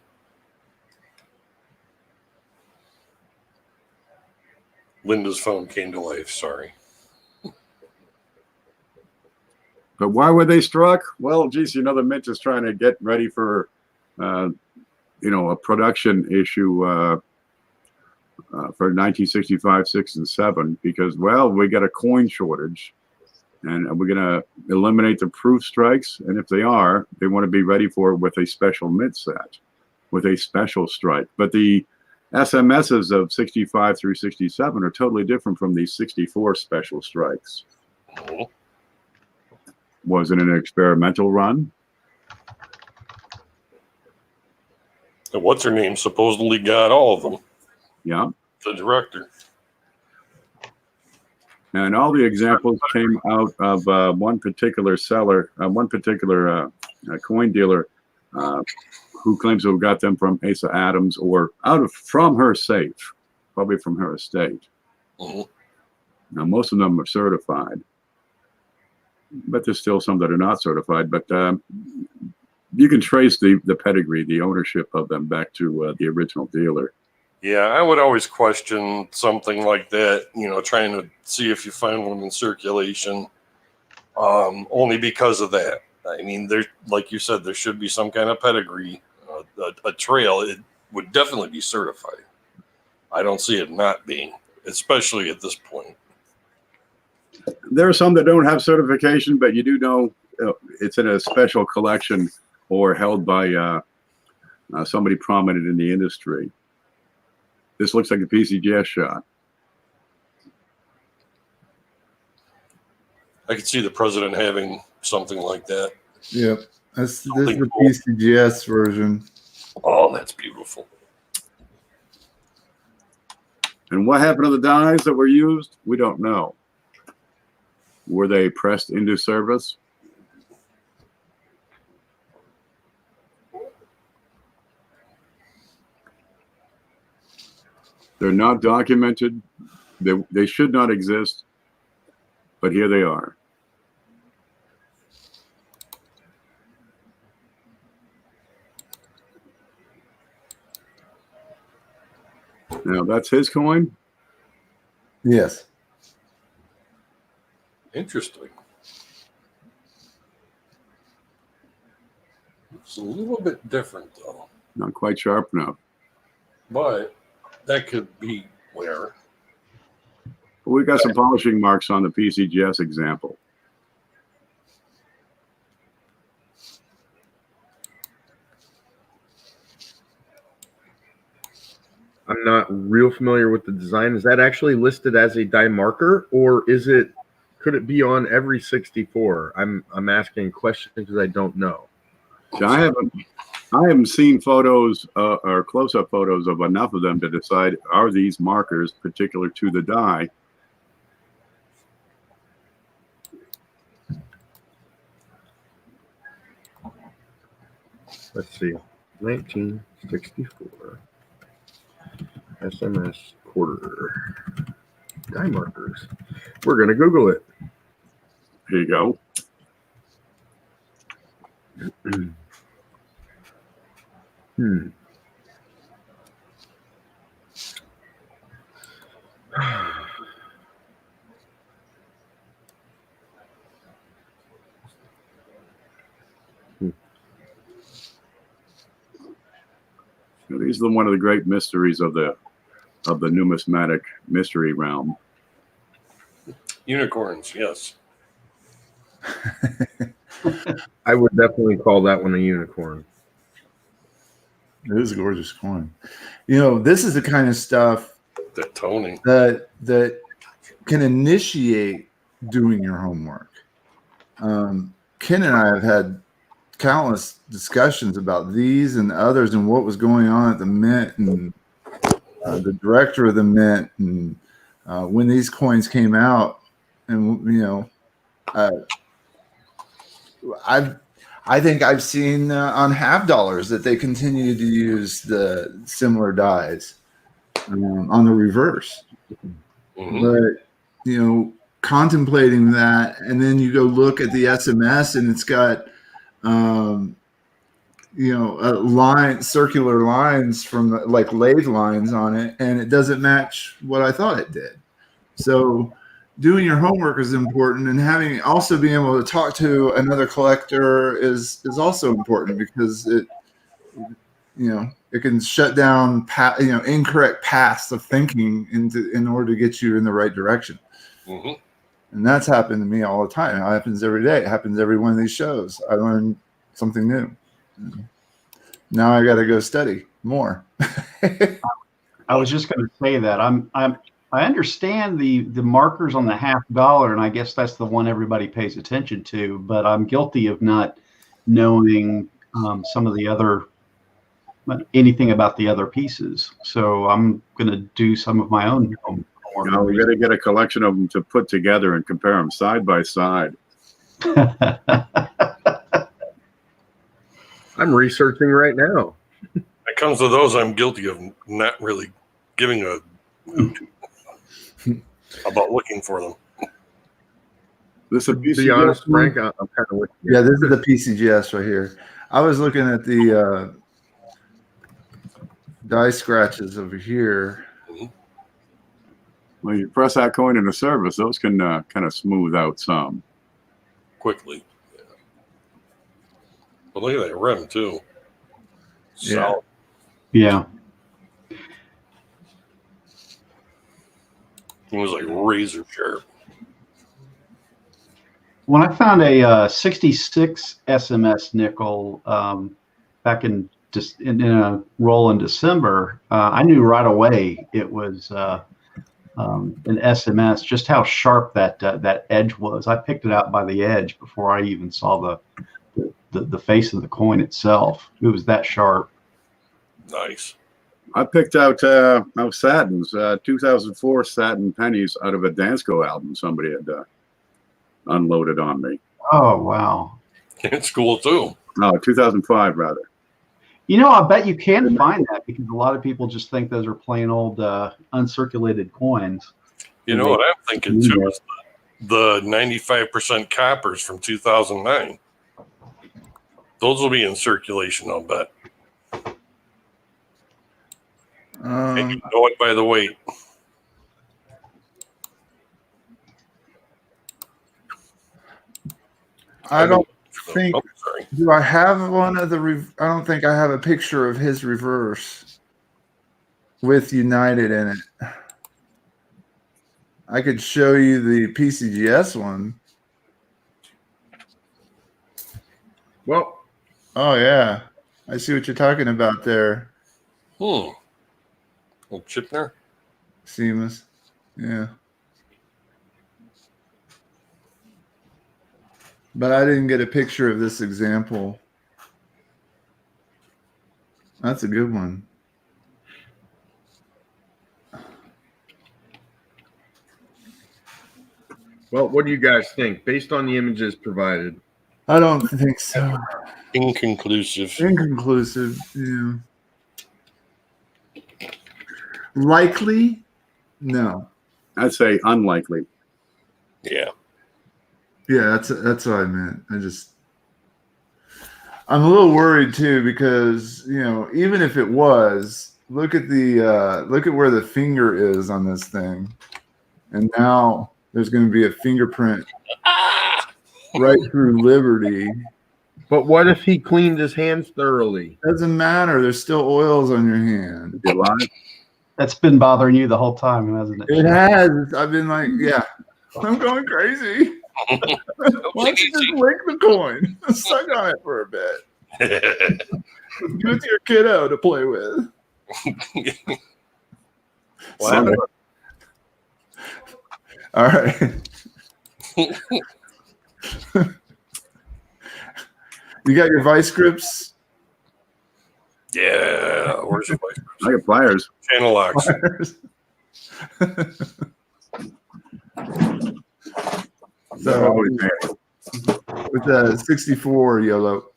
Linda's phone came to life, sorry. But why were they struck? Well, geez, the Mint is trying to get ready for, a production issue for 1965, 6, and 7 because, well, we got a coin shortage. And we're going to eliminate the proof strikes. And if they are, they want to be ready for it with a special mint set, with a special strike. But the SMSs of 65 through 67 are totally different from these 64 special strikes. Oh. Was it an experimental run? And what's her name supposedly got all of them. Yeah. The director. And all the examples came out of one particular seller, one particular coin dealer who claims to have got them from Asa Adams or from her safe, probably from her estate. Mm-hmm. Now, most of them are certified, but there's still some that are not certified. But you can trace the pedigree, the ownership of them back to the original dealer. Yeah, I would always question something like that, trying to see if you find one in circulation, only because of that. I mean, there, like you said, there should be some kind of pedigree, a trail. It would definitely be certified. I don't see it not being, especially at this point. There are some that don't have certification, but you do know it's in a special collection or held by somebody prominent in the industry. This looks like a PCGS shot. I could see the president having something like that. Yep. This is Something the cool. PCGS version. Oh, that's beautiful. And what happened to the dies that were used? We don't know. Were they pressed into service? They're not documented. They should not exist, but here they are. Now, that's his coin? Yes. Interesting. It's a little bit different, though. Not quite sharp enough. But that could be where. We got some polishing marks on the PCGS example. I'm not real familiar with the design. Is that actually listed as a die marker, or could it be on every 64? I'm asking questions because I don't know. So I haven't seen photos or close-up photos of enough of them to decide, are these markers particular to the die? Let's see. 1964. SMS quarter. Die markers. We're going to Google it. Here you go. Now, these are one of the great mysteries of the numismatic mystery realm. Unicorns, yes. I would definitely call that one a unicorn. It is a gorgeous coin. This is the kind of stuff The toning. that can initiate doing your homework. Ken and I have had countless discussions about these and others and what was going on at the mint and the director of the mint and when these coins came out. And I think I've seen on half dollars that they continue to use the similar dies on the reverse. Mm-hmm. But contemplating that, and then you go look at the SMS, and it's got circular lines from like lathe lines on it, and it doesn't match what I thought it did. So doing your homework is important, and also being able to talk to another collector is also important, because it It can shut down incorrect paths of thinking in order to get you in the right direction. Mm-hmm. And that's happened to me all the time. It happens every day. It happens every one of these shows. I learn something new. Now I got to go study more. I was just going to say that I understand the markers on the $50, and I guess that's the one everybody pays attention to. But I'm guilty of not knowing some of the other anything about the other pieces. So I'm going to do some of my own homework. No, we got to get a collection of them to put together and compare them side by side. I'm researching right now. When it comes to those, I'm guilty of not really giving a hoot about looking for them. This is To be honest, Frank, I'm kind of with you. Yeah, this is the PCGS right here. I was looking at the die scratches over here. When you press that coin in the service, those can kind of smooth out some. Quickly. Yeah. But look at that rim, too. Yeah. Solid. Yeah. It was like razor sharp. When I found a 66 SMS nickel back in a roll in December, I knew right away it was an SMS. Just how sharp that edge was. I picked it out by the edge before I even saw the face of the coin itself. It was that sharp. Nice. I picked out satins, 2004 satin pennies out of a Dansko album somebody had unloaded on me. Oh, wow. It's cool, too. No, 2005 rather. I bet you can find that because a lot of people just think those are plain old uncirculated coins. You know what I'm thinking, too, is the 95% coppers from 2009. Those will be in circulation, I'll bet. And you know it by the weight. I don't think. Oh, sorry. Do I have one of the? I don't think I have a picture of his reverse with United in it. I could show you the PCGS one. Well, oh yeah, I see what you're talking about there. Little chip there. Seamus, yeah. But I didn't get a picture of this example. That's a good one. Well, what do you guys think based on the images provided? I don't think so. Inconclusive. Inconclusive. Yeah. Likely? No. I'd say unlikely. Yeah. Yeah, that's what I meant. I'm a little worried too because even if it was, look at where the finger is on this thing, and now there's going to be a fingerprint right through Liberty. But what if he cleaned his hands thoroughly? Doesn't matter. There's still oils on your hand. You lie? That's been bothering you the whole time, hasn't it? It has. I've been like, yeah, I'm going crazy. Why don't you just lick the coin? Suck on it for a bit. Give it to your kiddo to play with. Wow. All right. You got your vice grips? Yeah. Where's the vice? I got pliers. Channel locks. So with the 64 YOLO.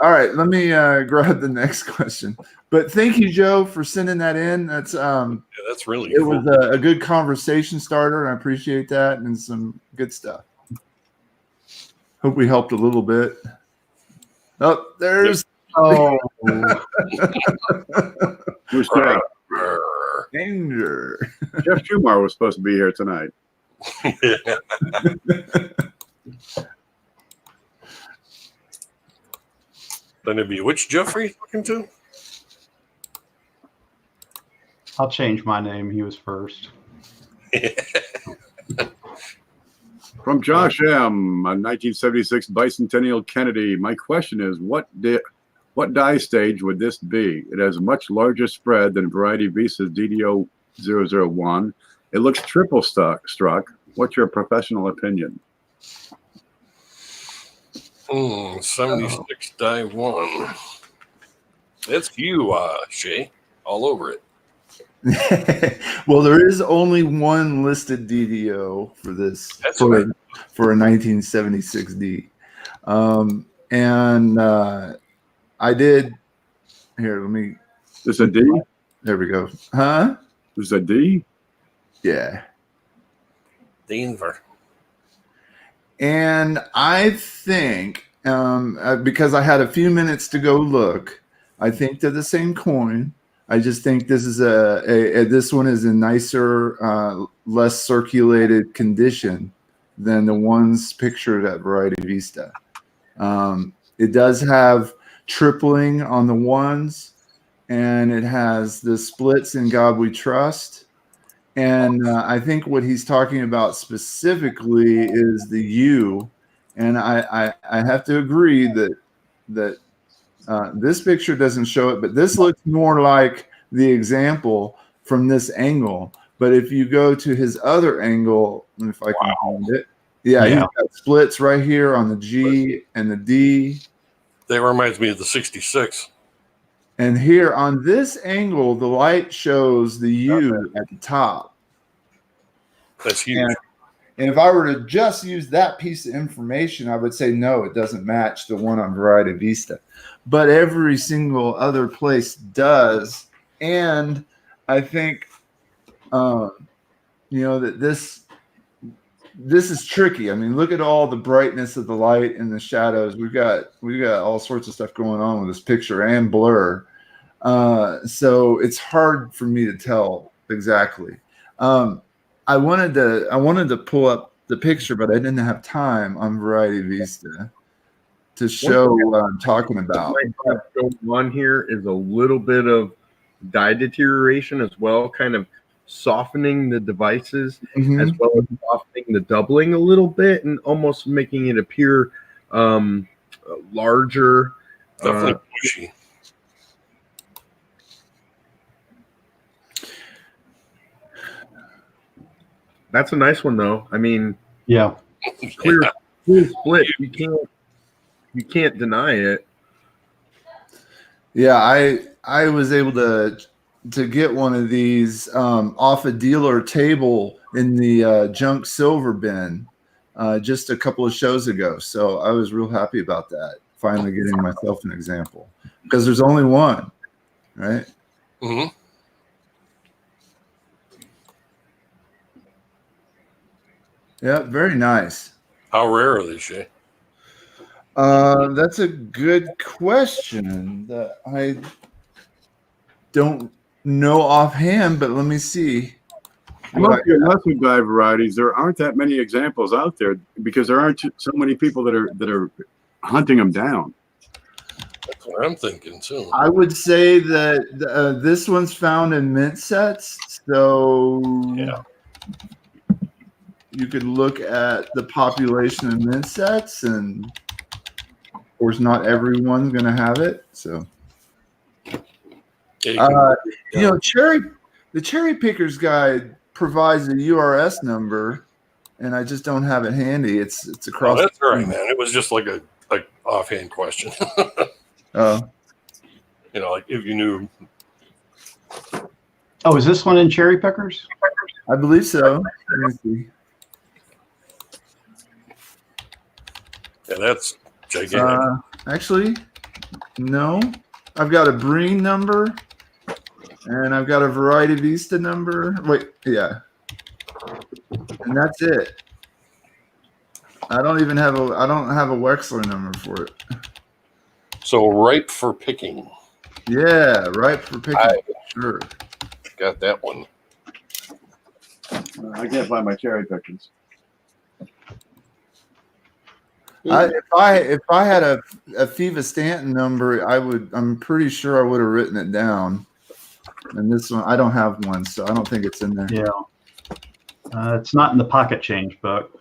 All right, let me grab the next question. But thank you, Joe, for sending that in. That's that's really it cool. was a good conversation starter, and I appreciate that and some good stuff. Hope we helped a little bit. Oh, there's Who's that? danger. Jeff Shumar was supposed to be here tonight. Then it'd be which Jeffrey looking to? I'll change my name. He was first. From Josh M, a 1976 Bicentennial Kennedy. My question is, what die stage would this be? It has a much larger spread than Variety Visa's DDO 001. It looks triple struck. What's your professional opinion? 76 die 1. That's you, Shay, all over it. Well, there is only one listed DDO for this for a 1976D, and I did here. Let me. Is a D? There we go. Huh? Is a D? Yeah. Denver. And I think because I had a few minutes to go look, I think they're the same coin. I just think this is this one is a nicer, less circulated condition than the ones pictured at Variety Vista. It does have tripling on the ones, and it has the splits in God We Trust. And I think what he's talking about specifically is the U. And I have to agree that this picture doesn't show it, but this looks more like the example from this angle. But if you go to his other angle, if I can find it, yeah, he's got splits right here on the G and the D. That reminds me of the 66. And here on this angle, the light shows the U at the top. That's huge. And if I were to just use that piece of information, I would say, no, it doesn't match the one on Variety Vista. But every single other place does. And I think, that this is tricky. I mean, look at all the brightness of the light and the shadows. We've got all sorts of stuff going on with this picture and blur. So it's hard for me to tell exactly. I wanted to pull up the picture, but I didn't have time on Variety Vista to show what I'm talking about. What's going on here is a little bit of dye deterioration as well, kind of softening the devices as well as softening the doubling a little bit and almost making it appear larger. Definitely pushy. That's a nice one, though. I mean, yeah, clear split. You can't deny it. Yeah, I was able to get one of these off a dealer table in the junk silver bin just a couple of shows ago. So I was real happy about that. Finally getting myself an example because there's only one, right? Mm-hmm. Yeah, very nice. How rare are they, Shay? That's a good question that I don't know offhand, but let me see. Most of your lesser dye varieties, there aren't that many examples out there because there aren't so many people that are hunting them down. That's what I'm thinking too. I would say that this one's found in mint sets, so Yeah. you could look at the population of mint sets, and of course, not everyone's going to have it. So, Yeah, the Cherry Pickers Guide provides a URS number, and I just don't have it handy. It's across. that's all right, man. It was just like a offhand question. Oh, Like if you knew. Oh, is this one in Cherry Pickers? I believe so. Let me see. Yeah, that's gigantic. Actually, no. I've got a Breen number, and I've got a Variety Vista number. Wait, yeah, and that's it. I don't have a Wexler number for it. So ripe for picking. Yeah, right for picking. Sure. Got that one. I can't find my cherry pickers. If I had a Fiva Stanton number, I'm pretty sure I would have written it down. And this one, I don't have one, so I don't think it's in there. Yeah. It's not in the pocket change book.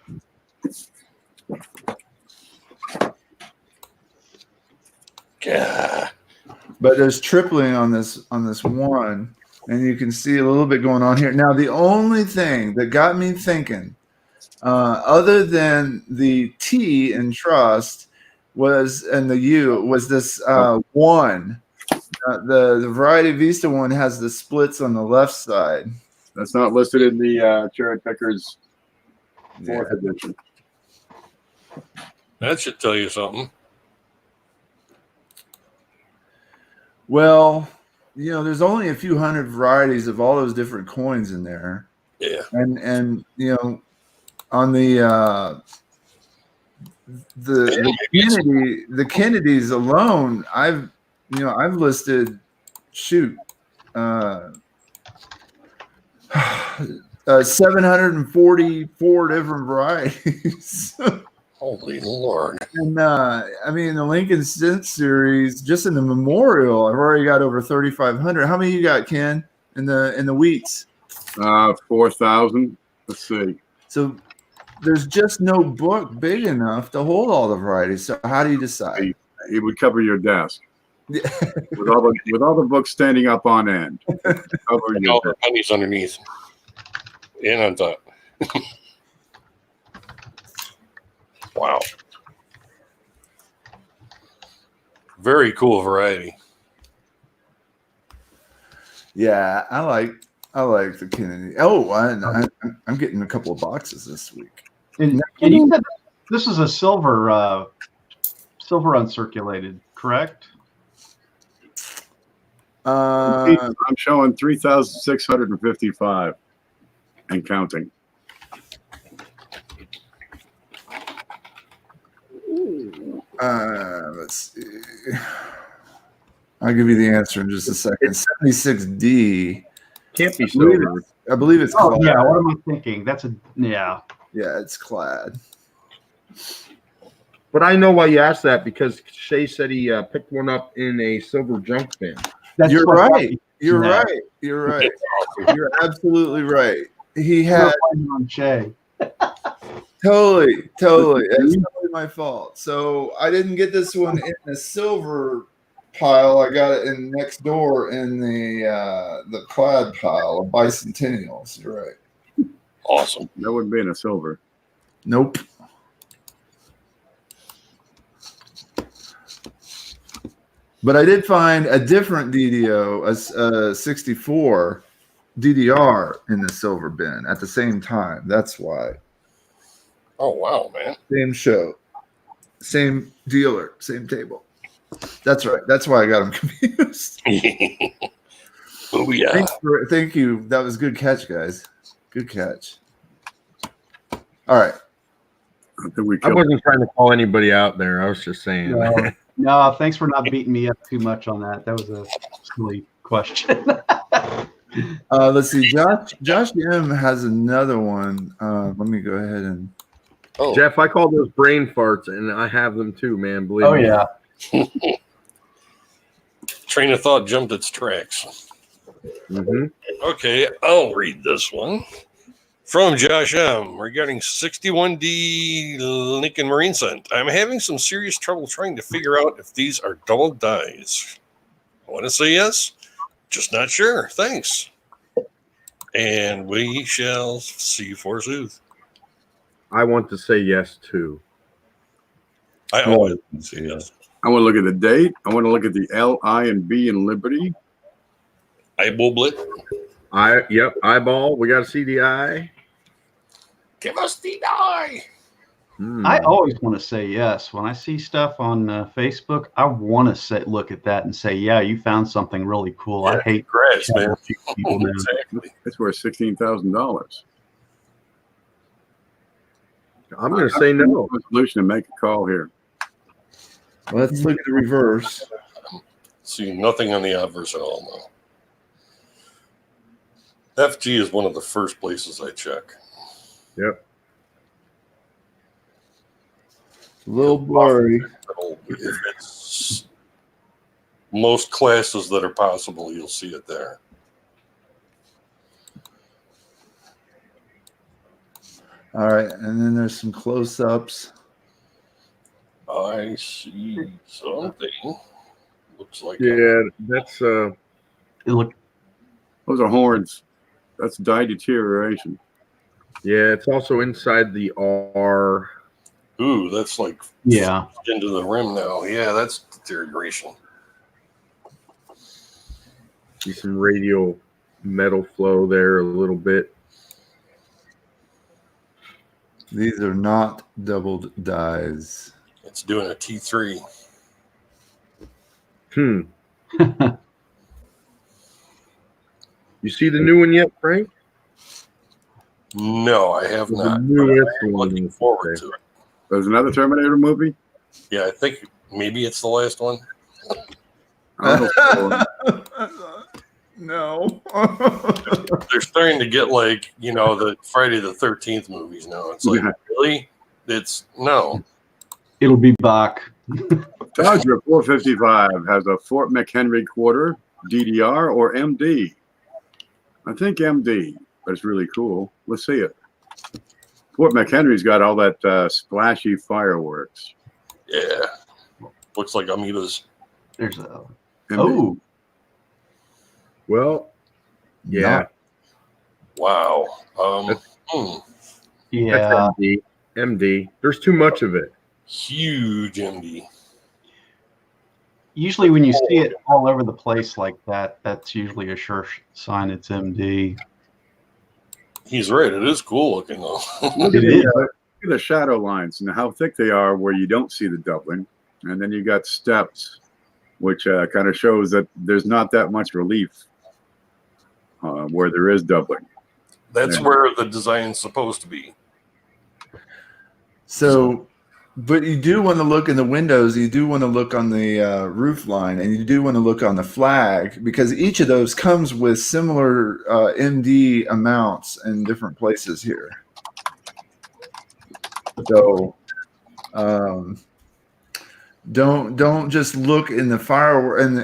Yeah. But there's tripling on this one, and you can see a little bit going on here. Now, the only thing that got me thinking, other than the T in trust, and the U was this one. The Variety Vista one has the splits on the left side. That's not listed in the Cherry Pickers 4th edition. That should tell you something. Well, there's only a few hundred varieties of all those different coins in there. Yeah. And on the Kennedys alone, I've listed 744 different varieties. Holy Lord. And the Lincoln Cent series, just in the memorial, I've already got over 3,500. How many you got, Ken, in the wheats? 4,000. Let's see. So there's just no book big enough to hold all the varieties. So how do you decide? It would cover your desk. with all the books standing up on end. Cover And your all desk. the pennies underneath. And on top. Wow. Very cool variety. Yeah, I like the Kennedy. Oh, I'm getting a couple of boxes this week. And you said this is a silver uncirculated, correct? I'm showing 3,655 and counting. Let's see. I'll give you the answer in just a second. 76D. Can't be silver. I believe it's Oh clad. yeah, what am I thinking? Yeah. Yeah, it's clad. But I know why you asked that, because Shay said he picked one up in a silver junk bin. You're what- right. You're Yeah. right. You're right. You're absolutely right. He had on Shay. totally. It's totally my fault. So I didn't get this one in the silver pile. I got it in next door in the clad pile of bicentennials. You're right. Awesome. That wouldn't be in a silver. Nope. But I did find a different DDO, a 64 DDR in the silver bin at the same time. That's why. Oh, wow, man. Same show, same dealer, same table. That's right. That's why I got them confused. Oh, yeah. Thank you. That was a good catch, guys. Good catch. All right. I think we I killed wasn't trying to call anybody out there. I was just saying. No, thanks for not beating me up too much on that. That was a silly question. Let's see. Josh M has another one. Let me go ahead and. Oh, Jeff, I call those brain farts, and I have them too, man. Believe Oh me. yeah. train of thought jumped its tracks. Mm-hmm. Okay, I'll read this one. From Josh M. regarding 61D Lincoln Marine Scent. I'm having some serious trouble trying to figure out if these are double dyes. I want to say yes, just not sure. Thanks. And we shall see forsooth. I want to say yes too. I always say yes. I want to look at the date. I want to look at the L, I, and B in Liberty. Eyeball it. Eyeball. We got to see the eye. Give us the die. I always want to say yes. When I see stuff on Facebook, I want to look at that and say, yeah, you found something really cool. Yeah, I hate grass, man. people now. Exactly. It's worth $16,000. I'm going to say no. Solution to make a call here. Let's look at the reverse. See nothing on the obverse at all now. FG is one of the first places I check. Yep. A little blurry. If it's most classes that are possible, you'll see it there. All right, and then there's some close-ups. I see something. Looks like Yeah, that's It look Those are horns. That's dye deterioration. yeah, it's also inside the R. ooh, that's like yeah. into the rim now. Yeah, that's deterioration. See some radial metal flow there a little bit. These are not doubled dyes. It's doing a T3. Hmm. You see the new one yet, Frank? No, I have The not. newest I'm one. looking forward to it. There's another Terminator movie. Yeah, I think maybe it's the last one. I don't know. No. They're starting to get like, the Friday the 13th movies now. It's like, Yeah. really? It's no. It'll be back. Dodger 455 has a Fort McHenry quarter, DDR or MD. I think MD, but it's really cool. Let's see it. Fort McHenry's got all that splashy fireworks. Yeah. Looks like amoebas. There's a MD. oh Well, yeah. Wow. yeah. That's MD. MD. There's too much of it. Huge MD. Usually when you see it all over the place like that, that's usually a sure sign it's MD. He's right. It is cool looking though. Look It at is. look at the shadow lines and how thick they are where you don't see the doubling. And then you got steps, which kind of shows that there's not that much relief where there is doubling. That's Yeah. where the design's supposed to be. So, but you do want to look in the windows. You do want to look on the roof line, and you do want to look on the flag because each of those comes with similar MD amounts in different places here. So, don't just look in the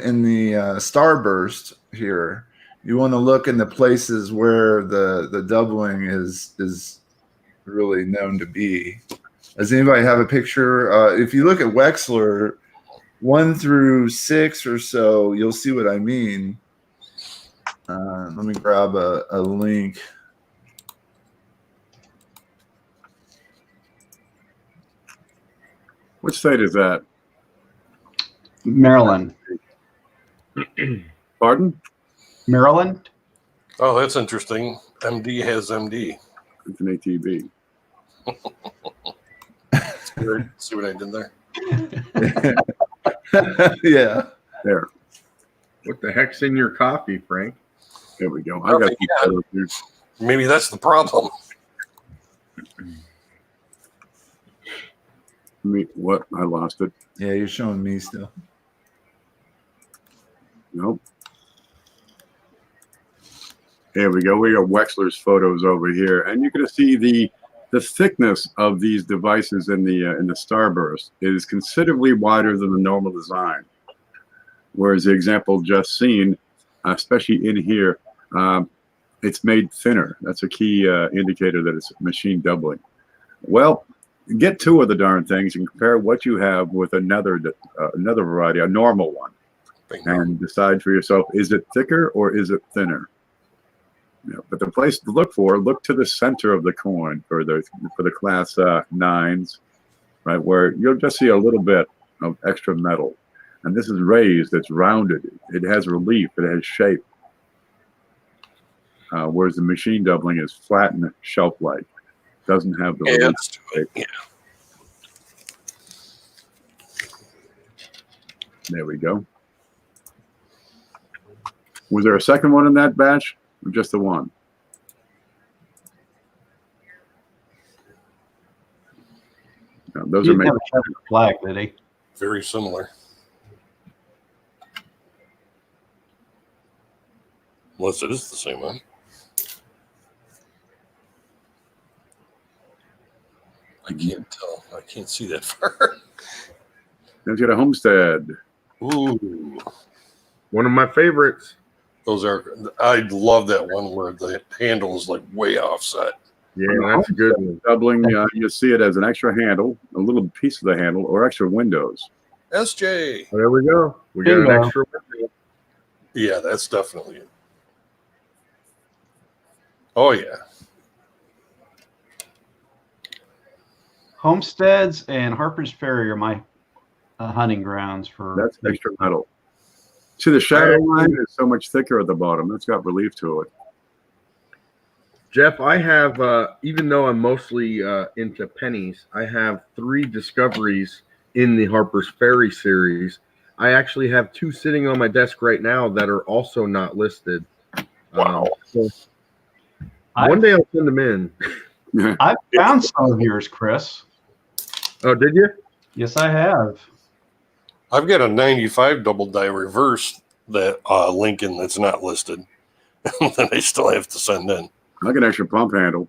in the starburst here. You want to look in the places where the doubling is really known to be. Does anybody have a picture? If you look at Wexler 1 through 6 or so, you'll see what I mean. Let me grab a link. Which state is that? Maryland. Pardon? Maryland? Oh, that's interesting. MD has MD. It's an ATB. See what I did there? Yeah. There. What the heck's in your coffee, Frank? There we go. I got some photos here. Maybe that's the problem. What? I lost it. Yeah, you're showing me still. Nope. There we go. We got Wexler's photos over here, and you can see the thickness of these devices in the starburst is considerably wider than the normal design. Whereas the example just seen, especially in here, it's made thinner. That's a key indicator that it's machine doubling. Well, get two of the darn things and compare what you have with another variety, a normal one, and decide for yourself: is it thicker or is it thinner? But the place to look to the center of the coin for the class 9s, right, where you'll just see a little bit of extra metal. And this is raised, it's rounded, it has relief, it has shape. Whereas the machine doubling is flat and shelf-like, doesn't have the relief. Yeah. There we go. Was there a second one in that batch? Or just the one? No, those He are didn't made. have a separate flag, did he? Very similar. Unless it is the same one. I can't tell. I can't see that far. Let's get a Homestead. Ooh. One of my favorites. Those are, I love that one where the handle is like way offset. Yeah, that's a good one. Doubling, you see it as an extra handle, a little piece of the handle, or extra windows. SJ. There we go. We got an Bingo. extra window. Yeah, that's definitely it. Oh yeah. Homesteads and Harper's Ferry are my hunting grounds for. That's extra metal. See, the shadow line is so much thicker at the bottom. It's got relief to it. Jeff, I have, even though I'm mostly into pennies, I have 3 discoveries in the Harper's Ferry series. I actually have 2 sitting on my desk right now that are also not listed. Wow. So one day I'll send them in. I've found some of yours, Chris. Oh, did you? Yes, I have. I've got a 95 double die reverse that Lincoln that's not listed that I still have to send in. Like an extra pump handle.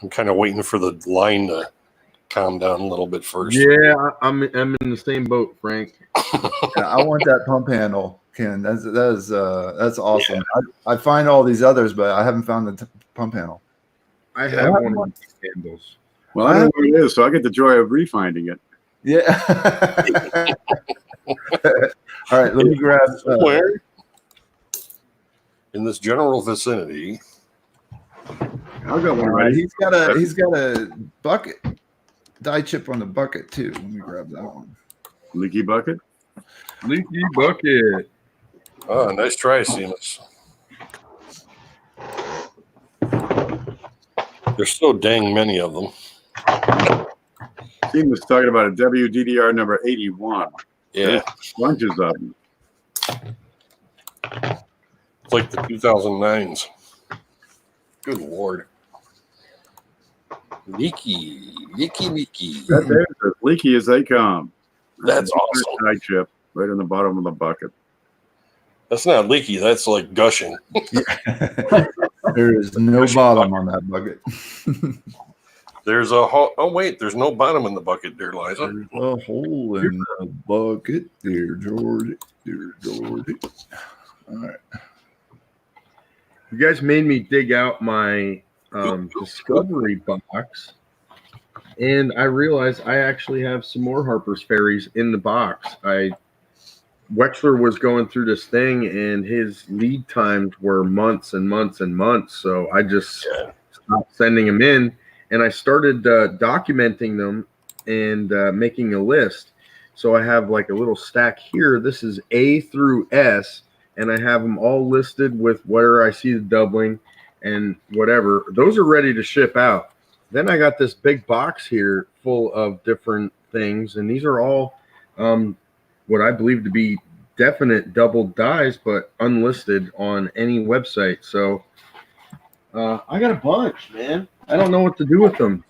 I'm kind of waiting for the line to calm down a little bit first. Yeah, I'm in the same boat, Frank. Yeah, I want that pump handle, Ken. That's awesome. Yeah. I find all these others, but I haven't found the pump handle. I have one of these handles. Well, I know what it is, so I get the joy of refinding it. Yeah. All right, let me grab somewhere in this general vicinity. I've got one right. He's got a bucket, die chip on the bucket too. Let me grab that one. Leaky bucket. Leaky bucket. Oh, nice try, Seamus. There's so dang many of them. Seamus talking about a WDDR number 81. Yeah, there's bunches of them. It's like the 2009s. Good Lord. Leaky. That there's as leaky as they come. That's awesome. Die chip right in the bottom of the bucket. That's not leaky. That's like gushing. There is no bottom on that bucket. There's a hole. Oh, wait. There's no bottom in the bucket there, Liza. There's a hole in the bucket there, George. There, George. All right. You guys made me dig out my discovery box, and I realized I actually have some more Harper's Ferries in the box. Wexler was going through this thing, and his lead times were months and months and months, so I just stopped sending them in, and I started documenting them and making a list. So I have like a little stack here. This is A through S, and I have them all listed with where I see the doubling and whatever. Those are ready to ship out. Then I got this big box here full of different things, and these are all what I believe to be definite double dies, but unlisted on any website. So I got a bunch, man. I don't know what to do with them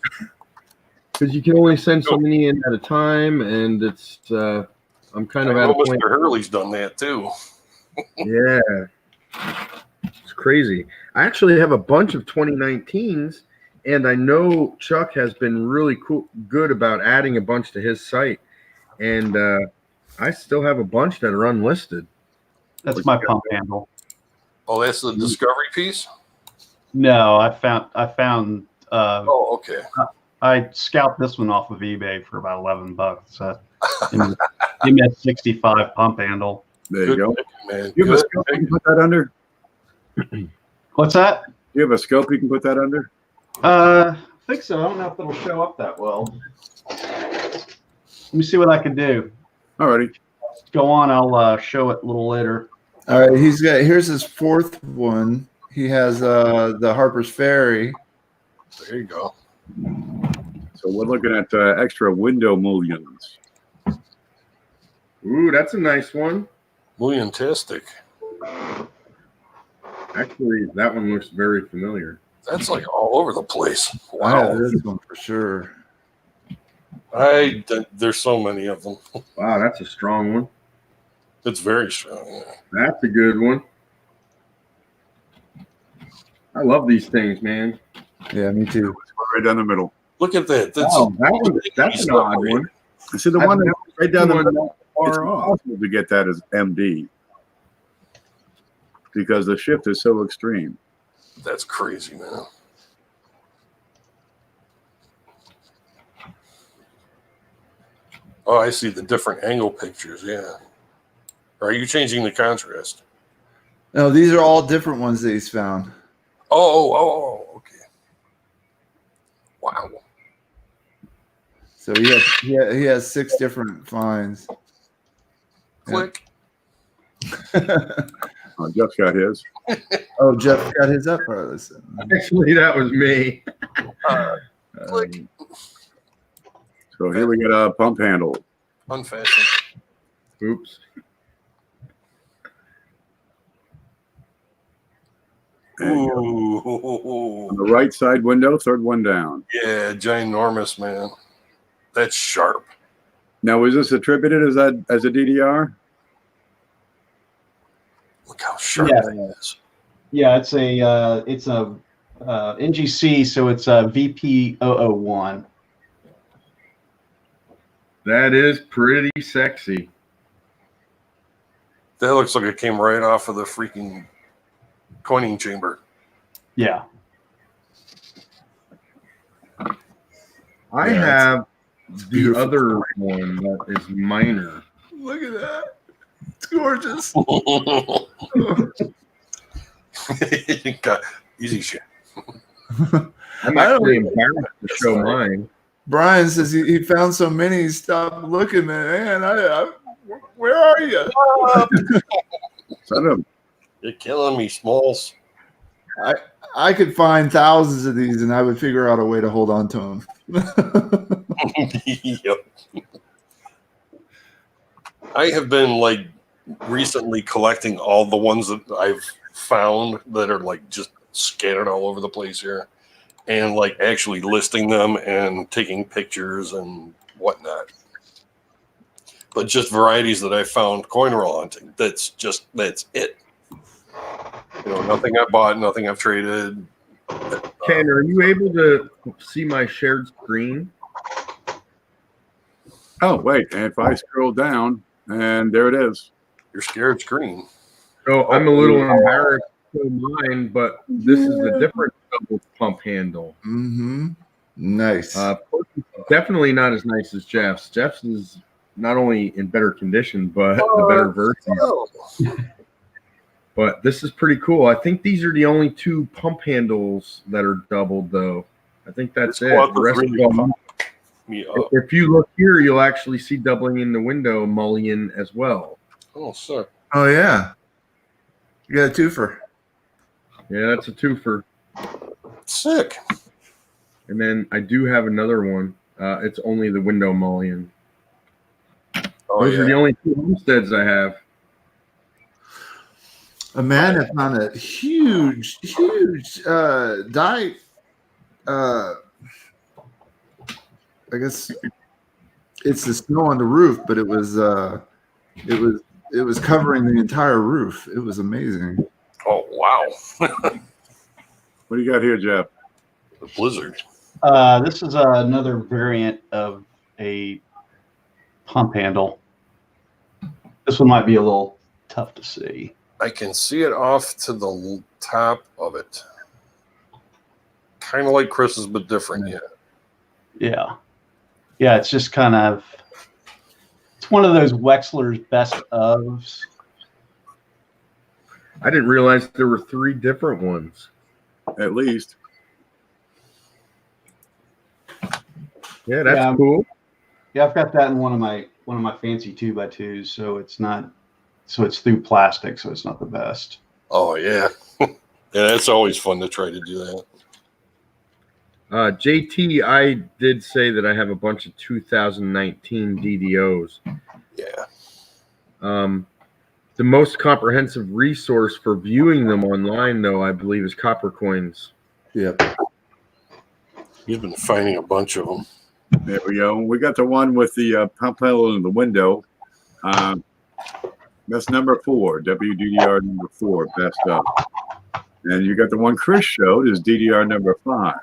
because you can only send so many in at a time, and it's I'm kind of at a point. Mr. Hurley's done that too. Yeah, it's crazy. I actually have a bunch of 2019s, and I know Chuck has been really good about adding a bunch to his site, and I still have a bunch that are unlisted. That's my pump handle. Oh, that's the discovery piece? No, I found. Oh, okay. I scalped this one off of eBay for about $11. Give me a 65 pump handle. There you go. Man. You have a scope you can put that under? What's that? You have a scope you can put that under? I think so. I don't know if it'll show up that well. Let me see what I can do. Alrighty. Go on. I'll show it a little later. All right. Here's his 4th one. He has the Harper's Ferry. There you go. So we're looking at extra window mullions. Ooh, that's a nice one. Mullion-tastic. Actually, that one looks very familiar. That's like all over the place. I have Wow. this one for sure. There's so many of them. Wow, that's a strong one. It's very strong. Yeah. That's a good one. I love these things, man. Yeah, me too. Right down the middle. Look at that. That's an odd one. You see the one that's right down the middle? It's Far off. impossible to get that as MD because the shift is so extreme. That's crazy, man. Oh, I see the different angle pictures. Yeah. Or are you changing the contrast? No, these are all different ones that he's found. Okay. Wow. So he has 6 different finds. Click. Jeff's got his. Oh, Jeff got his up. All right, listen. Actually, that was me. Click. So here we got a pump handle. Unfasten. Oops. Ooh. On the right side window, third one down. Yeah, ginormous, man. That's sharp. Now, is this attributed as a DDR? Look how sharp Yeah. that is. Yeah, it's a NGC, so it's a VP001. That is pretty sexy. That looks like it came right off of the freaking coining chamber. Yeah. I Yeah, have the beautiful. other one that is minor. Look at that. It's gorgeous. Got easy shit. I'm I don't actually even- embarrassed to show mine. Brian says he found so many, he stopped looking, man. Where are you? Son of You're killing me, Smalls. I could find thousands of these, and I would figure out a way to hold on to them. Yep. I have been like recently collecting all the ones that I've found that are like just scattered all over the place here, and like actually listing them and taking pictures and whatnot. But just varieties that I found coin roll hunting. That's it. You know, nothing I bought, nothing I've traded. Ken, are you able to see my shared screen? Oh, wait. And if I scroll down, and there it is. Your scared screen. So I'm a little embarrassed to show mine, but this is a different double pump handle. Mm-hmm. Nice. Definitely not as nice as Jeff's. Jeff's is not only in better condition, but the better version. Oh. But this is pretty cool. I think these are the only 2 pump handles that are doubled, though. I think that's it. Squad The rest was really of them, Me up. if you look here, you'll actually see doubling in the window mullion as well. Oh, sorry. Oh, yeah. You got a twofer. Yeah, that's a twofer. Sick. And then I do have another one. It's only the window mullion. Oh, Those are the only 2 homesteads I have. Amanda found a huge die. I guess it's the snow on the roof, but it was covering the entire roof. It was amazing. Oh, wow. What do you got here, Jeff? The blizzard. This is another variant of a pump handle. This one might be a little tough to see. I can see it off to the top of it. Kind of like Chris's, but different. Yeah. Yeah. Yeah, it's just kind of, it's one of those Wexler's best ofs. I didn't realize there were 3 different ones. At least. Yeah, that's Yeah. cool. Yeah, I've got that in one of my fancy 2x2s, so it's not, so it's through plastic, so it's not the best. Oh, yeah. Yeah, it's always fun to try to do that. JT, I did say that I have a bunch of 2019 DDOs. Yeah. The most comprehensive resource for viewing them online, though, I believe, is Copper Coins. Yep. You've been finding a bunch of them. There we go. We got the one with the pump handle in the window. That's number 4, WDDR number 4, best up. And you got the one Chris showed is DDR number 5.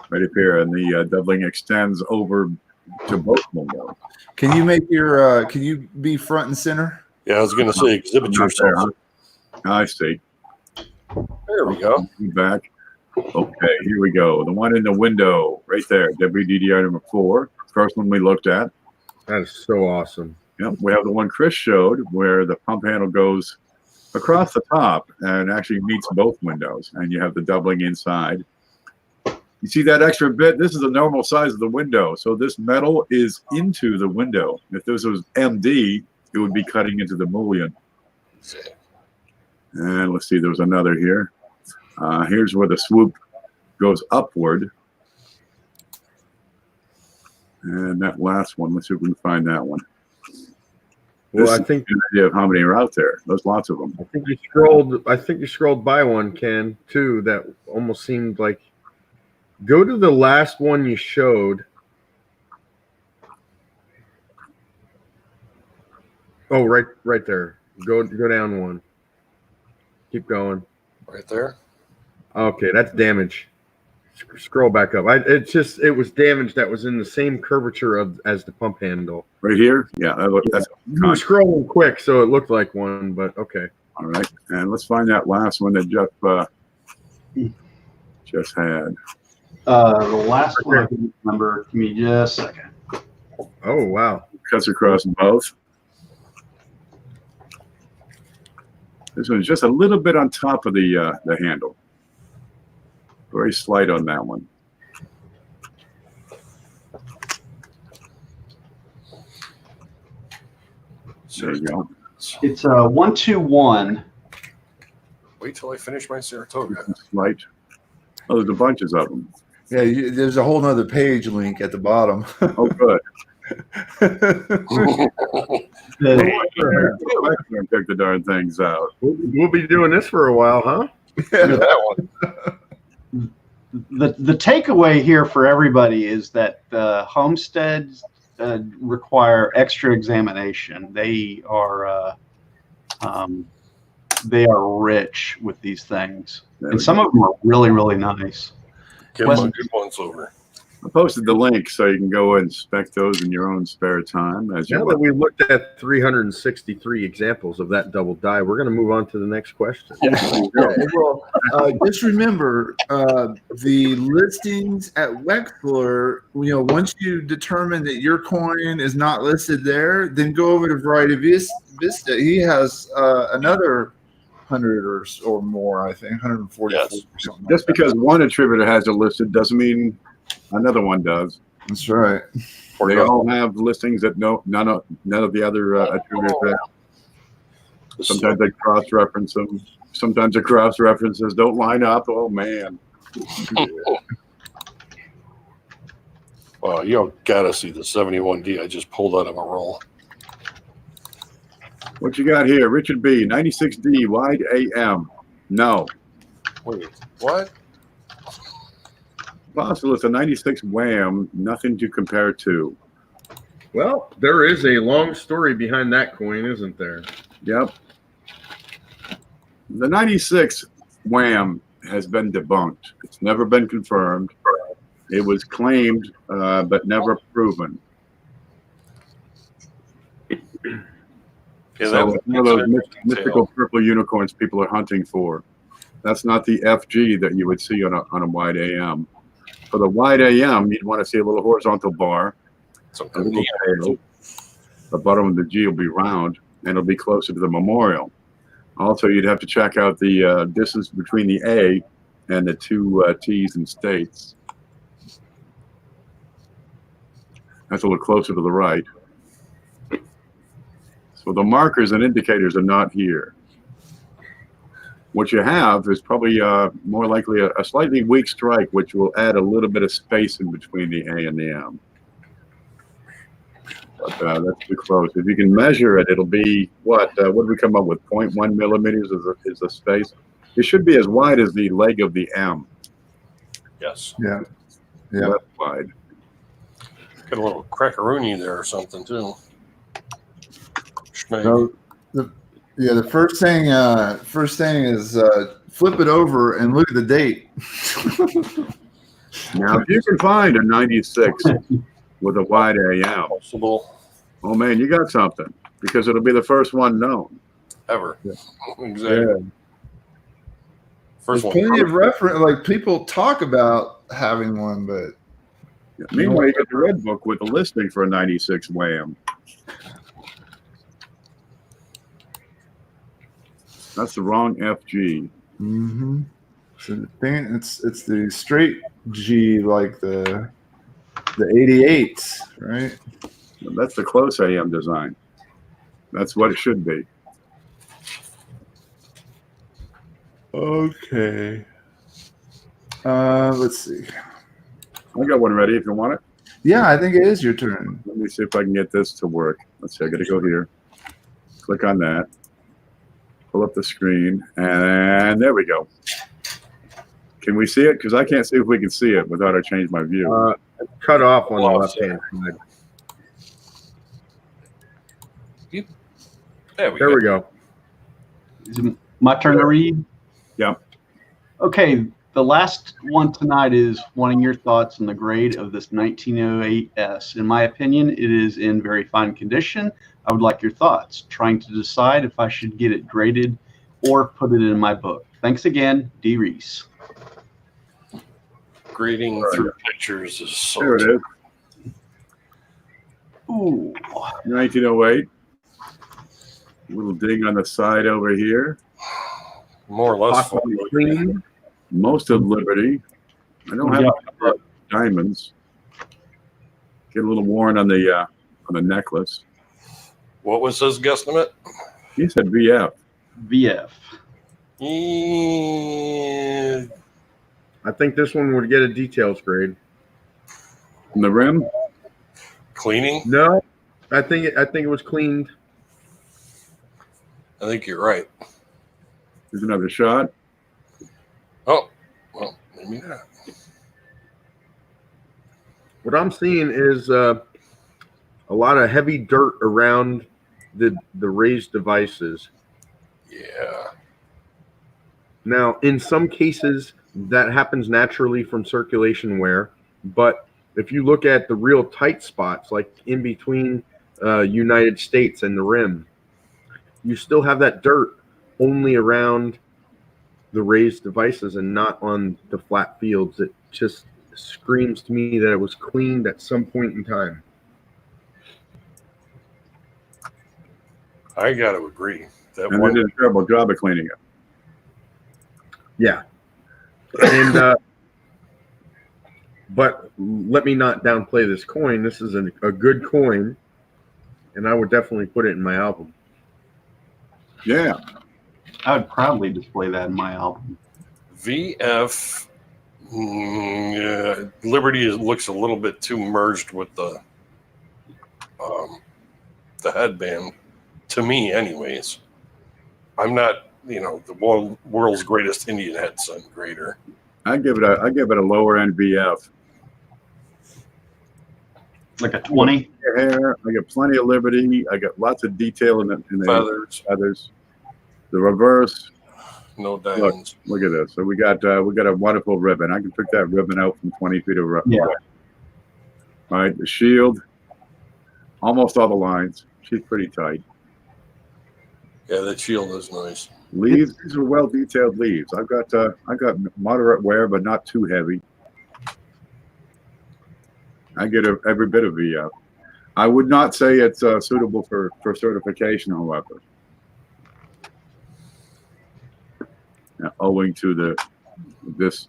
Right up here, and the doubling extends over to both windows. Can you make your can you be front and center? Yeah, I was going to say exhibit Not there, yourself. huh? I see. There we go. Back. Okay, here we go. The one in the window right there, WDDR number 4. First one we looked at. That is so awesome. Yep, we have the one Chris showed where the pump handle goes across the top and actually meets both windows, and you have the doubling inside. You see that extra bit? This is the normal size of the window, so this metal is into the window. If this was MD, it would be cutting into the mullion. And let's see, there was another here. Here's where the swoop goes upward. And that last one, let's see if we can find that one. Well, I think an idea of how many are out there. There's lots of them. I think you scrolled by one, Ken, too, that almost seemed like. Go to the last one you showed. Oh, right there. Go down one. Keep going. Right there. Okay, that's damage. Scroll back up. It was damage that was in the same curvature as the pump handle. Right here? Yeah. That's You were scrolling quick, so it looked like one, but okay. all right. And let's find that last one that Jeff just had. The last one I can remember. Give me just a second. Oh, wow. Cuts across both. This one's just a little bit on top of the handle. Very slight on that one. There you go. It's 121. Wait till I finish my Saratoga. Slight. Oh, there's a bunches of them. Yeah, there's a whole nother page link at the bottom. Oh, good. Pick the darn things out. We'll be doing this for a while, huh? That one. The takeaway here for everybody is that homesteads require extra examination. They are rich with these things, and some of them are really, really nice. Get my good ones over. I posted the link so you can go and inspect those in your own spare time. As Now that we looked at 363 examples of that double die, we're going to move on to the next question. Well, just remember the listings at Wexler. Once you determine that your coin is not listed there, then go over to Variety Vista. He has another 100 or more, I think, 140 Yes. or something. just because one attributor has it listed doesn't mean another one does. That's right. They all have listings that none of the other attributors have. Sometimes they cross-reference them. Sometimes the cross-references don't line up. Oh, man. Well, you gotta see the 71D I just pulled out of a roll. What you got here? Richard B. 96D wide AM. No. Wait, what? Possible. It's a 96 wham. Nothing to compare to. Well, there is a long story behind that coin, isn't there? Yep. The 96 wham has been debunked. It's never been confirmed. It was claimed, but never proven. Yeah, So it's one of those mystical purple unicorns people are hunting for. That's not the FG that you would see on a wide AM. For the wide AM, you'd want to see a little horizontal bar, a little tail. The bottom of the G will be round, and it'll be closer to the memorial. Also, you'd have to check out the distance between the A and the two T's and states. That's a little closer to the right. So the markers and indicators are not here. What you have is probably more likely a slightly weak strike, which will add a little bit of space in between the A and the M. But that's too close. If you can measure it, it'll be what? What do we come up with? 0.1 millimeters is the space. It should be as wide as the leg of the M. Yes. Yeah. Yeah. Left wide. Got a little crackaroony there or something too. So the first thing is flip it over and look at the date. Now, if you can find a 96 with a wide AM, Possible oh man, you got something, because it'll be the first one known. ever. Yeah. Exactly. Yeah. First There's one. plenty of reference. Like people talk about having one, but Yeah, meanwhile, you get the red book with the listing for a 96 wham. That's the wrong FG. Mm-hmm. So the thing, it's the straight G, like the 88s, right? That's the close AM design. That's what it should be. Okay. Let's see. I got one ready if you want it. Yeah, I think it is your turn. Let me see if I can get this to work. Let's see, I gotta go here. Click on that. Pull up the screen, and there we go. Can we see it? Because I can't see if we can see it without I change my view. Cut off on the left-hand side. There we There go. Is it my turn to read? Yeah. Okay, the last one tonight is wanting your thoughts on the grade of this 1908S. In my opinion, it is in very fine condition. I would like your thoughts, trying to decide if I should get it graded or put it in my book. Thanks again, D. Reese. Grading through pictures is so There it is. Ooh. 1908. Little ding on the side over here. more or less Possibly fun. clean. Most of Liberty. I don't have diamonds. Get a little worn on the necklace. What was his guesstimate? He said VF. VF. I think this one would get a details grade. On the rim. Cleaning? No, I think it was cleaned. I think you're right. Here's another shot. Oh, well, maybe not. What I'm seeing is a lot of heavy dirt around the raised devices. Yeah. Now, in some cases, that happens naturally from circulation wear, but if you look at the real tight spots, like in between United States and the rim, you still have that dirt only around the raised devices and not on the flat fields. It just screams to me that it was cleaned at some point in time. I got to agree. That And one. they did a terrible job of cleaning it. Yeah. And but let me not downplay this coin. This is a good coin, and I would definitely put it in my album. Yeah. I would proudly display that in my album. VF. Liberty looks a little bit too merged with the headband, to me, anyways. I'm not, the world's greatest Indian headset grader. I give it a lower end VF. Like a 20. Hair. I got plenty of Liberty. I got lots of detail in the feathers. The reverse. No diamonds. Look at this. So we got a wonderful ribbon. I can pick that ribbon out from 20 feet away. Yeah. All right. The shield. Almost all the lines. She's pretty tight. Yeah, that shield is nice. Leaves. These are well detailed leaves. I got moderate wear, but not too heavy. I get every bit of VF. I would not say it's suitable for certification, however. Owing to this